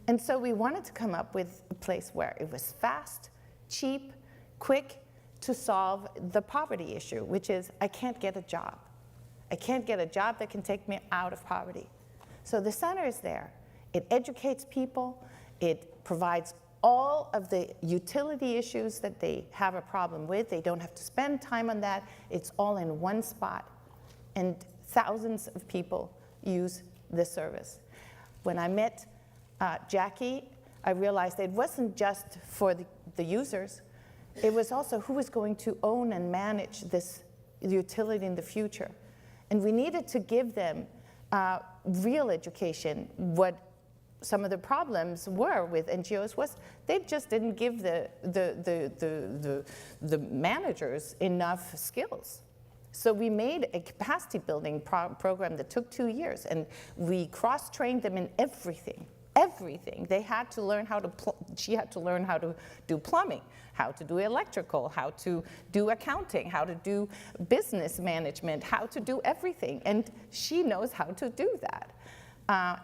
Speaker 16: And so we wanted to come up with a place where it was fast, cheap, quick to solve the poverty issue, which is I can't get a job. I can't get a job that can take me out of poverty. So the center is there. It educates people. It provides all of the utility issues that they have a problem with. They don't have to spend time on that. It's all in one spot. And thousands of people use this service. When I met Jackie, I realized it wasn't just for the users. It was also who was going to own and manage this utility in the future. And we needed to give them real education. What some of the problems were with NGOs was they just didn't give the managers enough skills. So we made a capacity building program that took 2 years, and we cross-trained them in everything. Everything. They had to learn how to, she had to learn how to do plumbing, how to do electrical, how to do accounting, how to do business management, how to do everything. And she knows how to do that.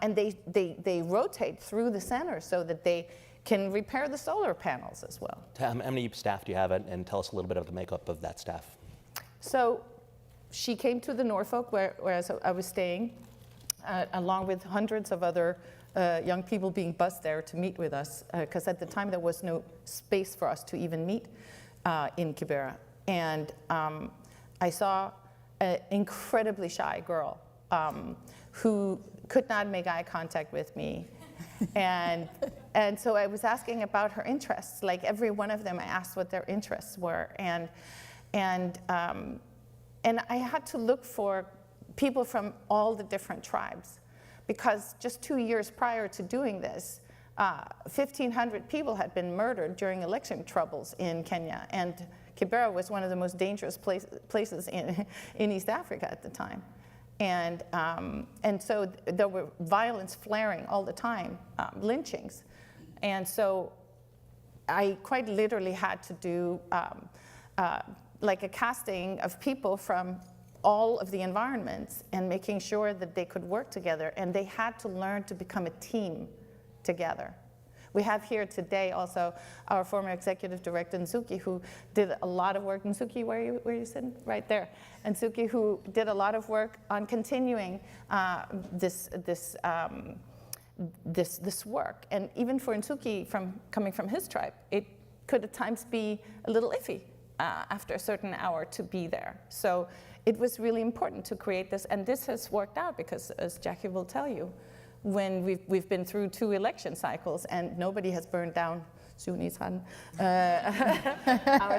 Speaker 16: And they rotate through the center so that they can repair the solar panels as well.
Speaker 15: How many staff do you have, and tell us a little bit of the makeup of that staff?
Speaker 16: So she came to the Norfolk, where I was staying, along with hundreds of other young people being bused there to meet with us, because at the time there was no space for us to even meet in Kibera. And I saw an incredibly shy girl who could not make eye contact with me. And so I was asking about her interests. Like every one of them, I asked what their interests were. And I had to look for people from all the different tribes, because just 2 years prior to doing this, 1,500 people had been murdered during election troubles in Kenya, and Kibera was one of the most dangerous places in East Africa at the time. And so there were violence flaring all the time, lynchings. And so I quite literally had to do like a casting of people from all of the environments and making sure that they could work together, and they had to learn to become a team together. We have here today also our former executive director, Nsuki, who did a lot of work. Nsuki, where you sitting? Right there. Nsuki, who did a lot of work on continuing this work. And even for Nsuki, coming from his tribe, it could at times be a little iffy after a certain hour to be there. So it was really important to create this, and this has worked out because, as Jackie will tell you, when we've been through 2 election cycles and nobody has burned down our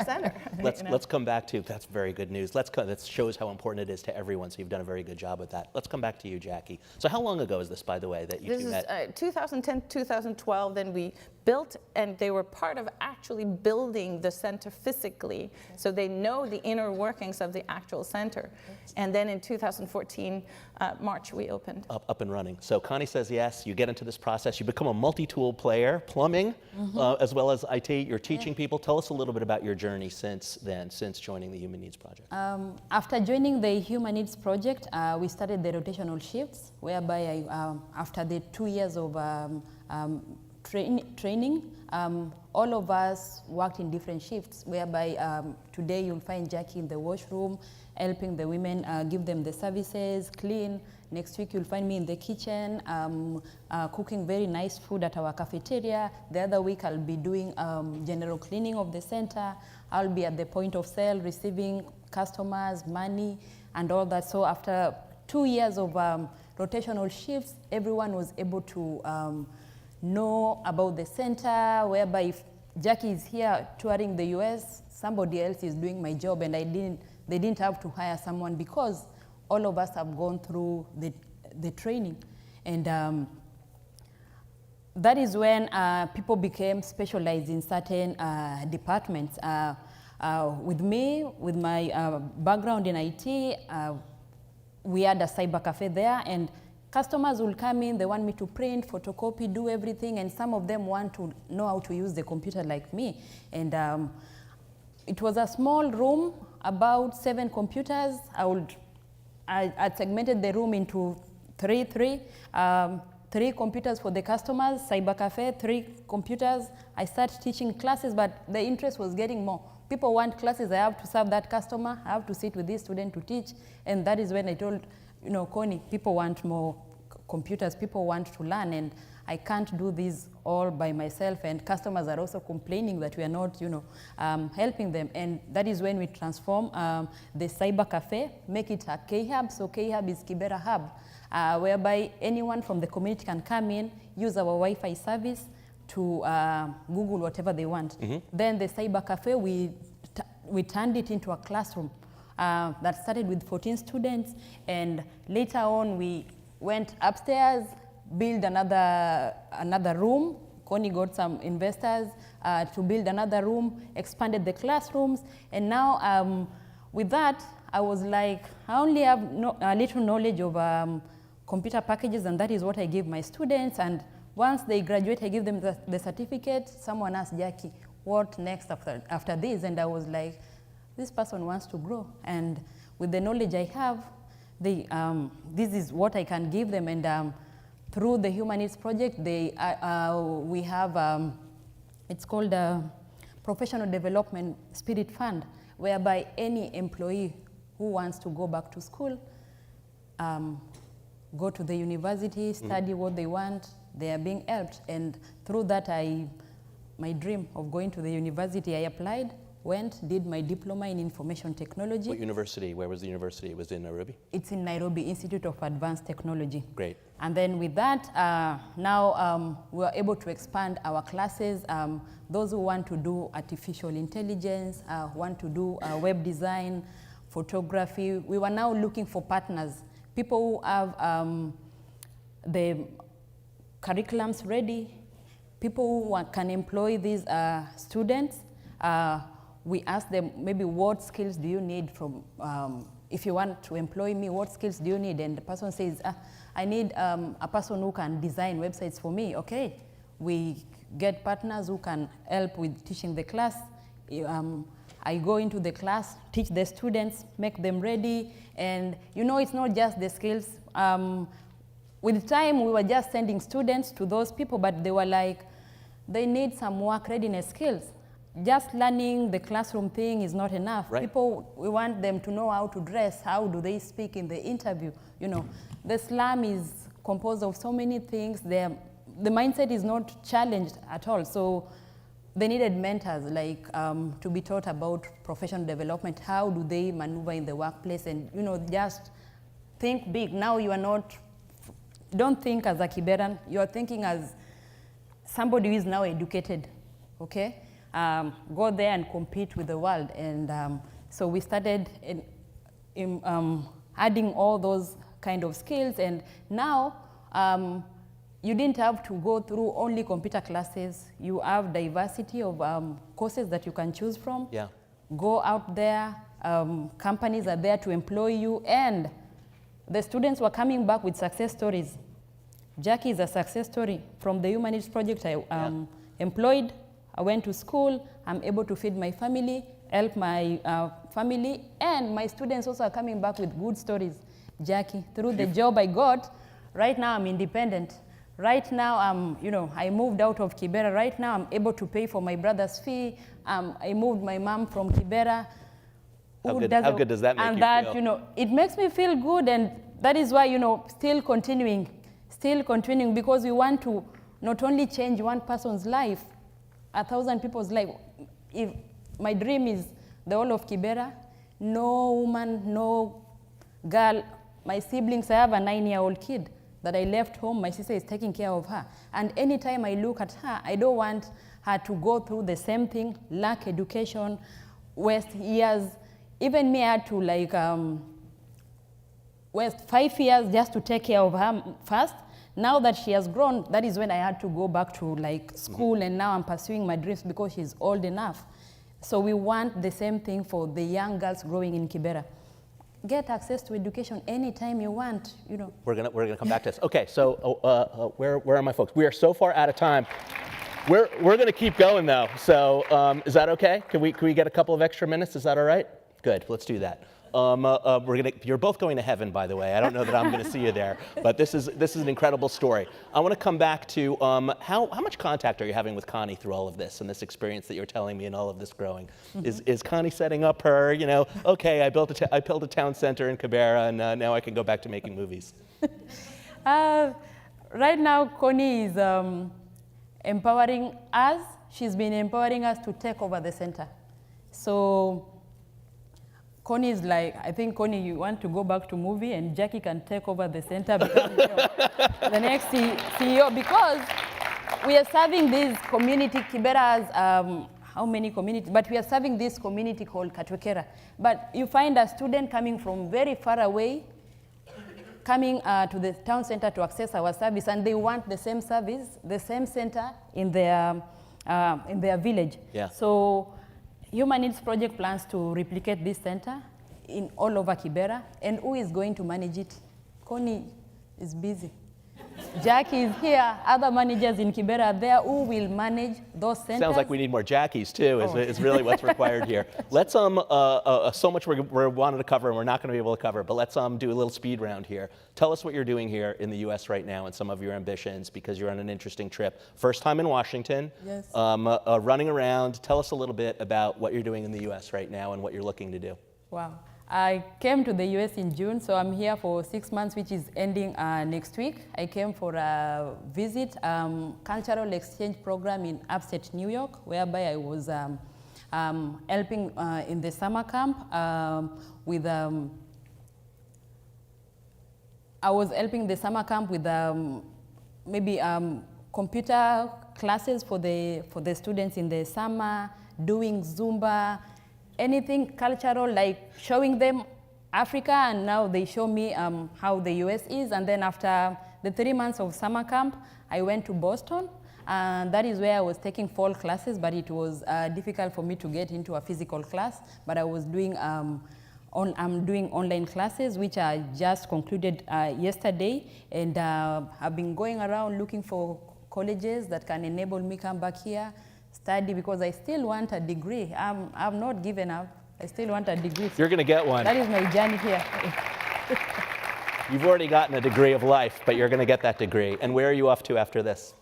Speaker 16: center.
Speaker 15: Let's come back to, that's very good news. That shows how important it is to everyone, so you've done a very good job with that. Let's come back to you, Jackie. So how long ago is this, by the way, that you two met?
Speaker 16: This is 2010, 2012, then we built, and they were part of actually building the center physically, so they know the inner workings of the actual center. And then in 2014, March, we opened.
Speaker 15: Up and running. So Connie says yes, you get into this process, you become a multi-tool player, plumbing, as well as IT, you're teaching people. Tell us a little bit about your journey since then, since joining the Human Needs Project.
Speaker 17: After joining the Human Needs Project, we started the rotational shifts, whereby after the 2 years of training, all of us worked in different shifts, whereby today you'll find Jackie in the washroom, helping the women, give them the services, clean. Next week you'll find me in the kitchen, cooking very nice food at our cafeteria. The other week I'll be doing general cleaning of the center. I'll be at the point of sale, receiving customers, money, and all that. So after 2 years of rotational shifts, everyone was able to know about the center, whereby if Jackie is here touring the US, somebody else is doing my job, and they didn't have to hire someone because all of us have gone through the training. And that is when people became specialized in certain departments. With me, with my background in IT, we had a cyber cafe there, and customers will come in, they want me to print, photocopy, do everything, and some of them want to know how to use the computer like me. And it was a small room, about 7 computers. I segmented the room into three computers for the customers, cyber cafe, 3 computers. I started teaching classes, but the interest was getting more. People want classes, I have to serve that customer, I have to sit with this student to teach. And that is when I told, Connie, people want more computers, people want to learn, and I can't do this all by myself, and customers are also complaining that we are not, helping them. And that is when we transform the cyber cafe, make it a K-Hub. So K-Hub is Kibera Hub, whereby anyone from the community can come in, use our Wi-Fi service to Google whatever they want. Then the cyber cafe, we turned it into a classroom that started with 14 students, and later on we went upstairs, build another room. Connie got some investors to build another room, expanded the classrooms, and now with that, I was like, I only have a little knowledge of computer packages, and that is what I give my students. And once they graduate, I give them the certificate. Someone asked Jackie, what next after this? And I was like, this person wants to grow, and with the knowledge I have, this is what I can give them. And through the Human Needs Project, we have, it's called a Professional Development Spirit Fund, whereby any employee who wants to go back to school, go to the university, study what they want, they are being helped. And through that, my dream of going to the university, I applied, went, did my diploma in information technology.
Speaker 15: What university? Where was the university? It was in Nairobi?
Speaker 17: It's in Nairobi Institute of Advanced Technology.
Speaker 15: Great.
Speaker 17: And then with that, now we are able to expand our classes. Those who want to do artificial intelligence, want to do web design, photography. We were now looking for partners, people who have the curriculums ready, people who can employ these students. We ask them maybe what skills do you need from, if you want to employ me, what skills do you need? And the person says, I need a person who can design websites for me. Okay, we get partners who can help with teaching the class. I go into the class, teach the students, make them ready. And you know, it's not just the skills. With time, we were just sending students to those people, but they were like, they need some work readiness skills. Just learning the classroom thing is not enough.
Speaker 15: Right.
Speaker 17: People, we want them to know how to dress, how do they speak in the interview. You know, the slum is composed of so many things. The mindset is not challenged at all. So they needed mentors, like to be taught about professional development. How do they maneuver in the workplace? And you know, just think big. Now you are not, don't think as a Kiberan, you are thinking as somebody who is now educated, okay? Go there and compete with the world. And so we started adding all those kind of skills. And now you didn't have to go through only computer classes. You have diversity of courses that you can choose from.
Speaker 15: Yeah.
Speaker 17: Go out there. Companies are there to employ you. And the students were coming back with success stories. Jackie is a success story. From the Humanities Project, I employed. I went to school, I'm able to feed my family, help my family, and my students also are coming back with good stories. Jackie, through the job I got, right now I'm independent. Right now, you know, I moved out of Kibera. Right now I'm able to pay for my brother's fee. I moved my mom from Kibera.
Speaker 15: How good does that make you feel?
Speaker 17: You know, it makes me feel good, and that is why, you know, still continuing, because we want to not only change one person's life, 1,000 people's life. If my dream is the whole of Kibera, no woman, no girl, my siblings, I have a 9-year-old kid that I left home, my sister is taking care of her. And anytime I look at her, I don't want her to go through the same thing, lack education, waste years. Even me, I had to like, waste 5 years just to take care of her first. Now that she has grown, that is when I had to go back to like school, and now I'm pursuing my dreams because she's old enough. So we want the same thing for the young girls growing in Kibera. Get access to education anytime you want, you know.
Speaker 15: We're gonna come back to this. Okay, so where are my folks? We are so far out of time. We're gonna keep going though. So is that okay? Can we get a couple of extra minutes? Is that all right? Good. Let's do that. You're both going to heaven, by the way. I don't know that I'm going to see you there, but this is an incredible story. I want to come back to how much contact are you having with Connie through all of this and this experience that you're telling me and all of this growing? Mm-hmm. Is Connie setting up her, you know, okay, I built a town center in Kibera, and now I can go back to making movies?
Speaker 17: Right now, Connie is empowering us. She's been empowering us to take over the center. So Connie is like, I think, Connie, you want to go back to movie, and Jackie can take over the center, because, you know, the next CEO, because we are serving this community. Kibera has how many communities? But we are serving this community called Katwekera. But you find a student coming from very far away, coming to the town center to access our service, and they want the same service, the same center in their village.
Speaker 15: Yeah.
Speaker 17: So Human Needs Project plans to replicate this center in all over Kibera, and who is going to manage it? Connie is busy. Jackie is here. Other managers in Kibera are there who will manage those centers.
Speaker 15: Sounds like we need more Jackies too. Is really what's required here. Let's so much we're wanting to cover and we're not going to be able to cover, but let's do a little speed round here. Tell us what you're doing here in the U.S. right now and some of your ambitions, because you're on an interesting trip. First time in Washington.
Speaker 17: Yes.
Speaker 15: Running around. Tell us a little bit about what you're doing in the U.S. right now and what you're looking to do.
Speaker 17: Wow. I came to the US in June, so I'm here for 6 months, which is ending next week. I came for a visit, cultural exchange program in upstate New York, whereby I was helping in the summer camp with I was helping the summer camp with maybe computer classes for the students in the summer, doing Zumba, anything cultural, like showing them Africa, and now they show me how the US is. And then after the 3 months of summer camp, I went to Boston, and that is where I was taking fall classes, but it was difficult for me to get into a physical class, but I was doing I'm doing online classes, which I just concluded yesterday, and I've been going around looking for colleges that can enable me come back here, study, because I still want a degree. I've not given up. I still want a degree.
Speaker 15: You're going to get one.
Speaker 17: That is my journey here.
Speaker 15: You've already gotten a degree of life, but you're going to get that degree. And where are you off to after this?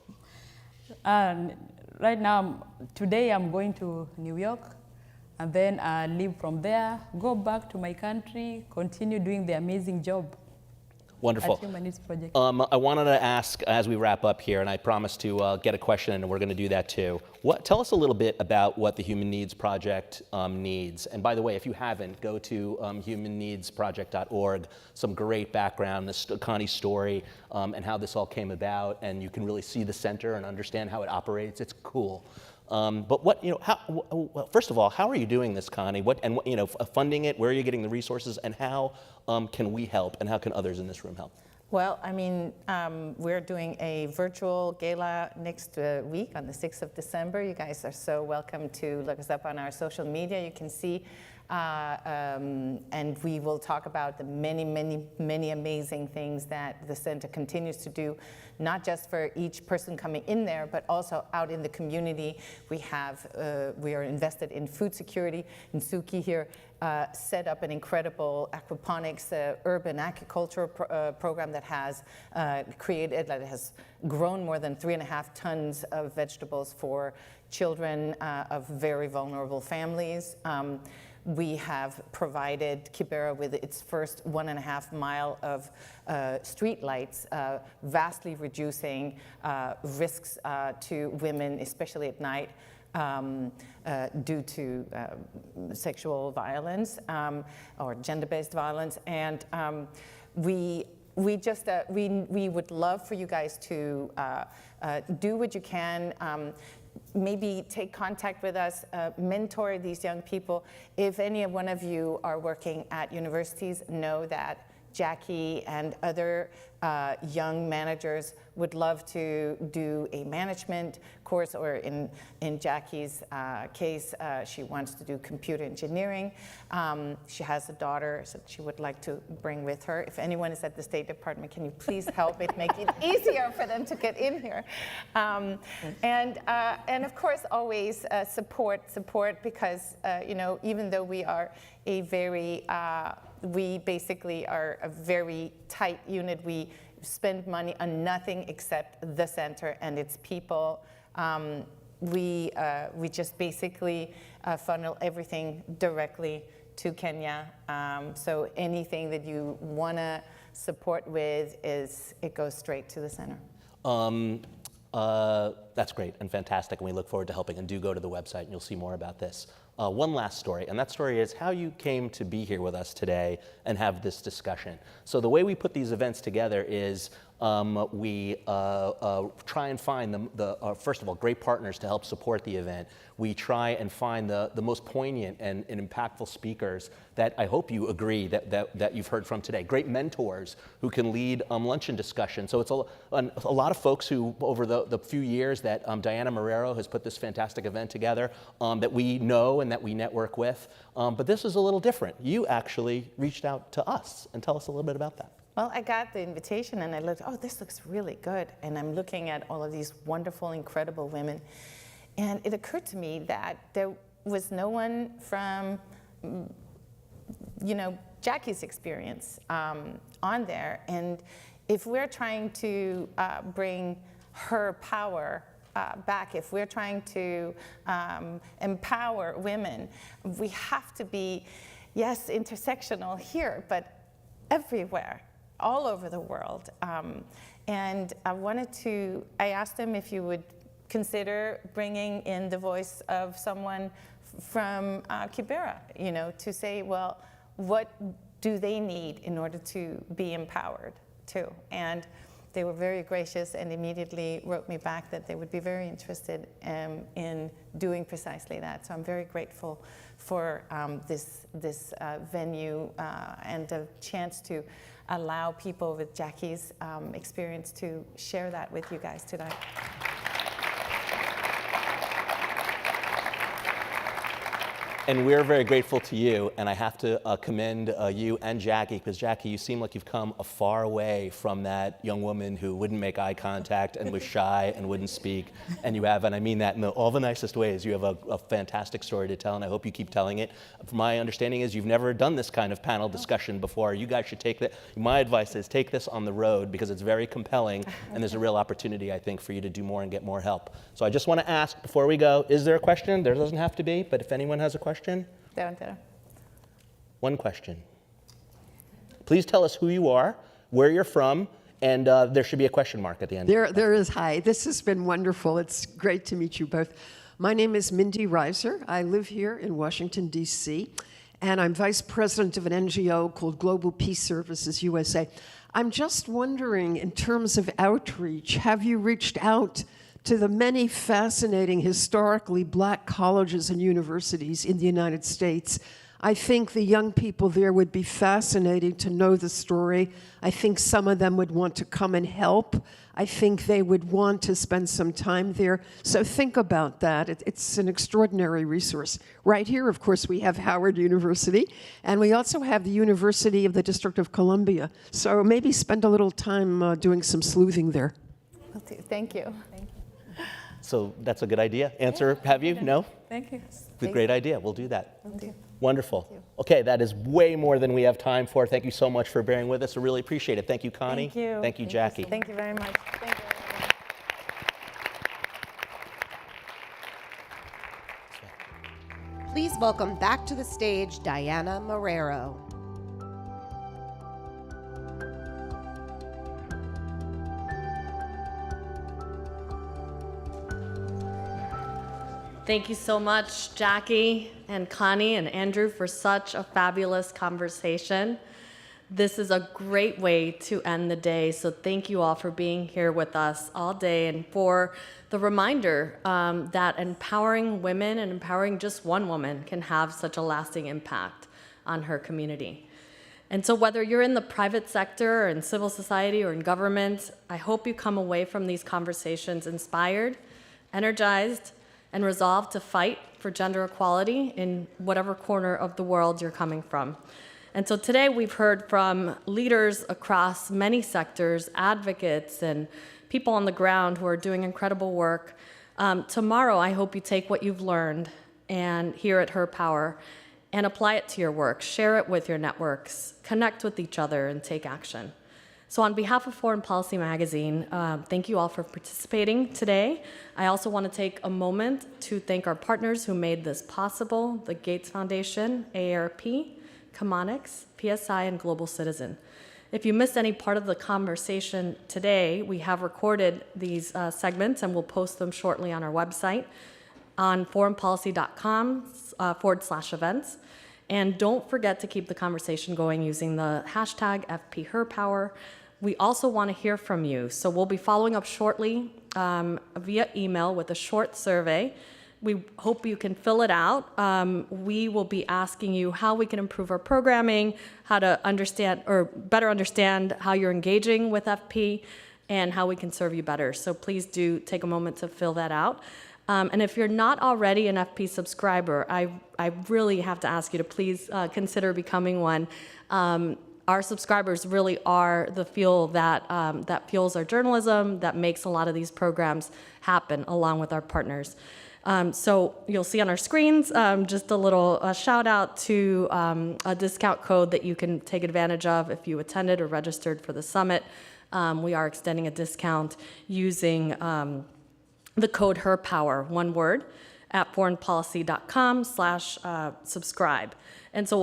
Speaker 17: Right now, today I'm going to New York, and then leave from there, go back to my country, continue doing the amazing job.
Speaker 15: Wonderful.
Speaker 17: At Human Needs Project.
Speaker 15: I wanted to ask, as we wrap up here, and I promised to get a question, and we're going to do that too. Tell us a little bit about what the Human Needs Project needs. And by the way, if you haven't, go to humanneedsproject.org. Some great background, Connie's story, and how this all came about, and you can really see the center and understand how it operates. It's cool. But first of all, how are you doing this, Connie? Funding it, where are you getting the resources, and how can we help, and how can others in this room help?
Speaker 16: Well, I mean, we're doing a virtual gala next week on the 6th of December. You guys are so welcome to look us up on our social media. You can see, and we will talk about the many, many, many amazing things that the center continues to do, not just for each person coming in there, but also out in the community. We are invested in food security. Nsuki here set up an incredible aquaponics urban agriculture program that has has grown more than 3.5 tons of vegetables for children of very vulnerable families. We have provided Kibera with its first 1.5 mile of street lights, vastly reducing risks to women, especially at night, due to sexual violence or gender-based violence. And we would love for you guys to do what you can. Maybe take contact with us, mentor these young people. If any one of you are working at universities, know that Jackie and other young managers would love to do a management course, or in Jackie's case, she wants to do computer engineering. She has a daughter that she would like to bring with her. If anyone is at the State Department, can you please help it make it easier for them to get in here? And of course, always support, because even though we are a very we basically are a very tight unit. We spend money on nothing except the center and its people. We just basically funnel everything directly to Kenya. So anything that you want to support with, it goes straight to the center.
Speaker 15: That's great and fantastic, and we look forward to helping. And do go to the website, and you'll see more about this. One last story, and that story is how you came to be here with us today and have this discussion. So the way we put these events together is we try and find first of all, great partners to help support the event. We try and find the most poignant and impactful speakers that I hope you agree that you've heard from today. Great mentors who can lead luncheon discussions. So it's a lot of folks who, over the few years that Diana Marrero has put this fantastic event together, that we know and that we network with. But this is a little different. You actually reached out to us, and tell us a little bit about that.
Speaker 16: Well, I got the invitation and I looked, oh, this looks really good. And I'm looking at all of these wonderful, incredible women. And it occurred to me that there was no one from, Jackie's experience on there. And if we're trying to bring her power back, if we're trying to empower women, we have to be, yes, intersectional here, but everywhere. All over the world. And I asked them if you would consider bringing in the voice of someone from Kibera, you know, to say, well, what do they need in order to be empowered too? And they were very gracious and immediately wrote me back that they would be very interested in doing precisely that. So I'm very grateful for this venue and the chance to allow people with Jackie's experience to share that with you guys tonight.
Speaker 15: And we're very grateful to you, and I have to commend you and Jackie, because Jackie, you seem like you've come a far way from that young woman who wouldn't make eye contact and was shy and wouldn't speak, and you have, and I mean that in all the nicest ways, you have a fantastic story to tell, and I hope you keep telling it. My understanding is you've never done this kind of panel discussion before. You guys should take that. My advice is take this on the road, because it's very compelling, and there's a real opportunity, I think, for you to do more and get more help. So I just want to ask, before we go, is there a question? There doesn't have to be, but if anyone has a question. One question. Please tell us who you are, where you're from, and there should be a question mark at the end.
Speaker 18: There is. Hi. This has been wonderful. It's great to meet you both. My name is Mindy Reiser. I live here in Washington, D.C., and I'm vice president of an NGO called Global Peace Services USA. I'm just wondering, in terms of outreach, have you reached out to the many fascinating historically black colleges and universities in the United States? I think the young people there would be fascinating to know the story. I think some of them would want to come and help. I think they would want to spend some time there. So think about that. It's an extraordinary resource. Right here, of course, we have Howard University, and we also have the University of the District of Columbia. So maybe spend a little time doing some sleuthing there.
Speaker 16: Thank you.
Speaker 15: So that's a good idea. Answer, have you? No?
Speaker 16: Thank you.
Speaker 15: Great idea. We'll do that.
Speaker 16: Thank you.
Speaker 15: Wonderful. Okay, that is way more than we have time for. Thank you so much for bearing with us. I really appreciate it. Thank you, Connie.
Speaker 16: Thank you.
Speaker 15: Thank you, Jackie.
Speaker 16: Thank you very much. Thank you.
Speaker 1: Please welcome back to the stage Diana Marrero.
Speaker 2: Thank you so much, Jackie and Connie and Andrew, for such a fabulous conversation. This is a great way to end the day, so thank you all for being here with us all day and for the reminder that empowering women and empowering just one woman can have such a lasting impact on her community. And so whether you're in the private sector or in civil society or in government, I hope you come away from these conversations inspired, energized, and resolved to fight for gender equality in whatever corner of the world you're coming from. And so today we've heard from leaders across many sectors, advocates, and people on the ground who are doing incredible work. Tomorrow, I hope you take what you've learned and here at Her Power and apply it to your work, share it with your networks, connect with each other, and take action. So on behalf of Foreign Policy Magazine, thank you all for participating today. I also want to take a moment to thank our partners who made this possible, the Gates Foundation, AARP, Chemonics, PSI, and Global Citizen. If you missed any part of the conversation today, we have recorded these segments and we'll post them shortly on our website on foreignpolicy.com/events. And don't forget to keep the conversation going using the hashtag FPHerPower. We also want to hear from you, so we'll be following up shortly via email with a short survey. We hope you can fill it out. We will be asking you how we can improve our programming, how to understand or better understand how you're engaging with FP, and how we can serve you better. So please do take a moment to fill that out. And if you're not already an FP subscriber, I really have to ask you to please consider becoming one. Our subscribers really are the fuel that fuels our journalism, that makes a lot of these programs happen along with our partners. So you'll see on our screens just a little shout out to a discount code that you can take advantage of if you attended or registered for the summit. We are extending a discount using the code HerPower, one word, at foreignpolicy.com/subscribe. And so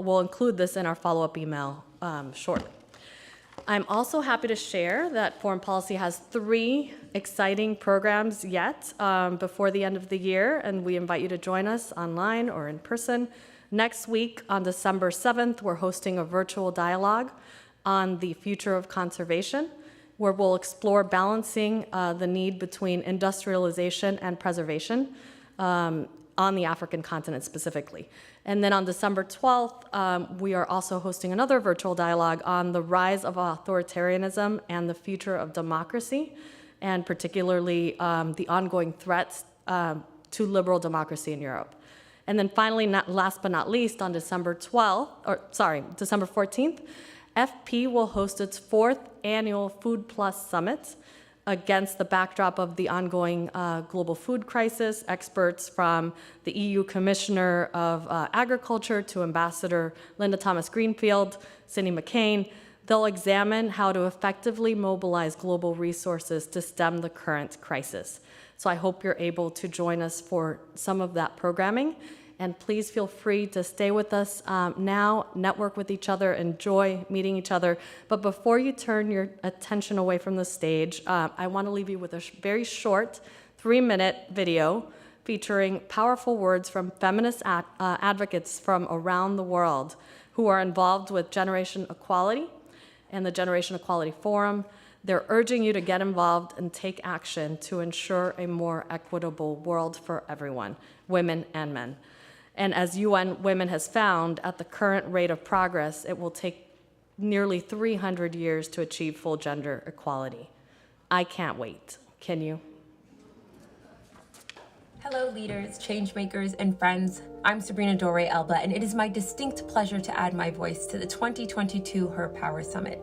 Speaker 2: we'll include this in our follow-up email shortly. I'm also happy to share that Foreign Policy has 3 exciting programs yet before the end of the year, and we invite you to join us online or in person. Next week, on December 7th, we're hosting a virtual dialogue on the future of conservation, where we'll explore balancing the need between industrialization and preservation on the African continent specifically. And then on December 12th, we are also hosting another virtual dialogue on the rise of authoritarianism and the future of democracy, and particularly the ongoing threats to liberal democracy in Europe. And then finally, last but not least, on December 14th, FP will host its 4th annual Food Plus Summit. Against the backdrop of the ongoing global food crisis, experts from the EU Commissioner of Agriculture to Ambassador Linda Thomas-Greenfield, Cindy McCain, they'll examine how to effectively mobilize global resources to stem the current crisis. So I hope you're able to join us for some of that programming. And please feel free to stay with us now, network with each other, enjoy meeting each other. But before you turn your attention away from the stage, I want to leave you with a very short 3-minute video featuring powerful words from feminist advocates from around the world who are involved with Generation Equality and the Generation Equality Forum. They're urging you to get involved and take action to ensure a more equitable world for everyone, women and men. And as UN Women has found, at the current rate of progress, it will take nearly 300 years to achieve full gender equality. I can't wait. Can you?
Speaker 19: Hello, leaders, changemakers, and friends. I'm Sabrina Dore Elba, and it is my distinct pleasure to add my voice to the 2022 Her Power Summit.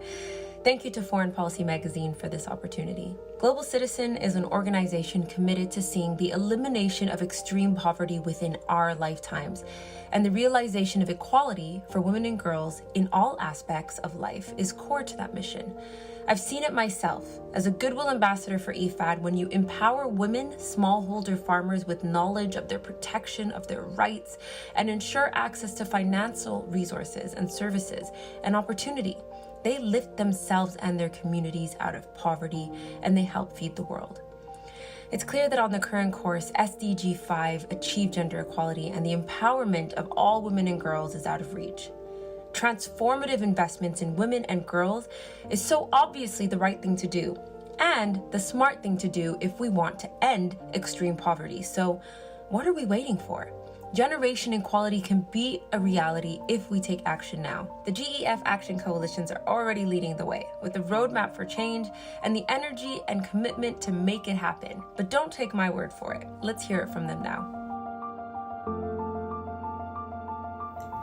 Speaker 19: Thank you to Foreign Policy Magazine for this opportunity. Global Citizen is an organization committed to seeing the elimination of extreme poverty within our lifetimes, and the realization of equality for women and girls in all aspects of life is core to that mission. I've seen it myself as a Goodwill Ambassador for EFAD. When you empower women, smallholder farmers with knowledge of their protection of their rights and ensure access to financial resources and services and opportunity, they lift themselves and their communities out of poverty, and they help feed the world. It's clear that on the current course, SDG 5, achieve gender equality, and the empowerment of all women and girls is out of reach. Transformative investments in women and girls is so obviously the right thing to do, and the smart thing to do if we want to end extreme poverty. So what are we waiting for? Generation equality can be a reality if we take action now. The GEF Action Coalitions are already leading the way with the roadmap for change and the energy and commitment to make it happen. But don't take my word for it. Let's hear it from them now.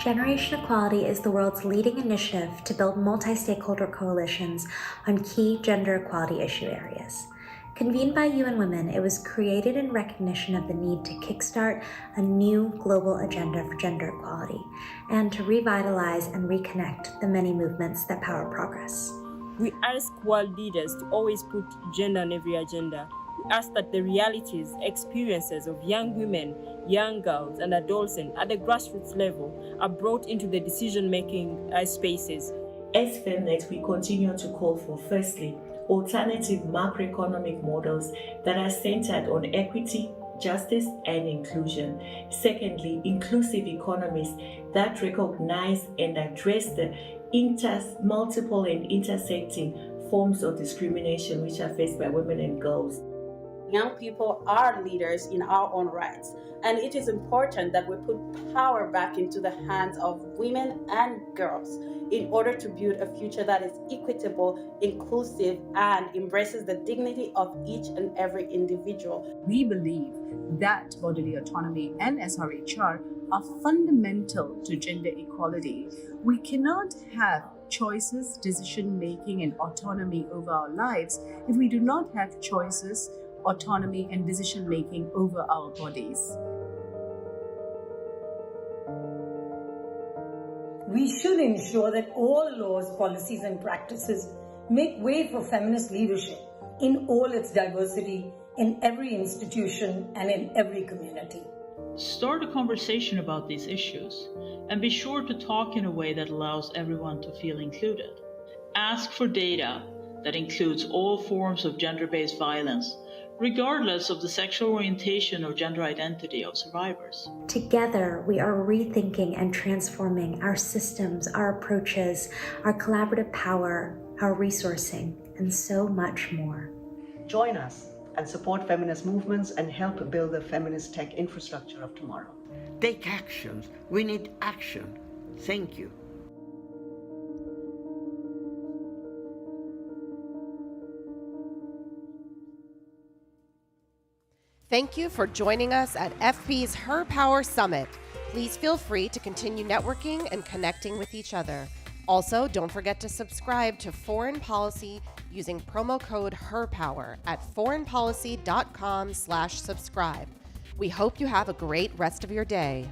Speaker 20: Generation Equality is the world's leading initiative to build multi-stakeholder coalitions on key gender equality issue areas. Convened by UN Women, it was created in recognition of the need to kickstart a new global agenda for gender equality and to revitalize and reconnect the many movements that power progress.
Speaker 21: We ask world leaders to always put gender on every agenda. We ask that the realities, experiences of young women, young girls, and adolescents at the grassroots level are brought into the decision-making spaces.
Speaker 22: As Femnet, we continue to call for, firstly, alternative macroeconomic models that are centered on equity, justice, and inclusion. Secondly, inclusive economies that recognize and address the multiple and intersecting forms of discrimination which are faced by women and girls.
Speaker 23: Young people are leaders in our own rights, and it is important that we put power back into the hands of women and girls in order to build a future that is equitable, inclusive, and embraces the dignity of each and every individual.
Speaker 24: We believe that bodily autonomy and SRHR are fundamental to gender equality. We cannot have choices, decision-making, and autonomy over our lives if we do not have choices, autonomy, and decision-making over our bodies.
Speaker 25: We should ensure that all laws, policies, and practices make way for feminist leadership in all its diversity, in every institution and in every community.
Speaker 26: Start a conversation about these issues and be sure to talk in a way that allows everyone to feel included. ask for data that includes all forms of gender-based violence, regardless of the sexual orientation or gender identity of survivors.
Speaker 20: Together, we are rethinking and transforming our systems, our approaches, our collaborative power, our resourcing, and so much more.
Speaker 4: Join us and support feminist movements and help build the feminist tech infrastructure of tomorrow.
Speaker 5: Take actions. We need action. Thank you.
Speaker 1: Thank you for joining us at FB's Her Power Summit. Please feel free to continue networking and connecting with each other. Also, don't forget to subscribe to Foreign Policy using promo code HERPOWER at foreignpolicy.com/subscribe. We hope you have a great rest of your day.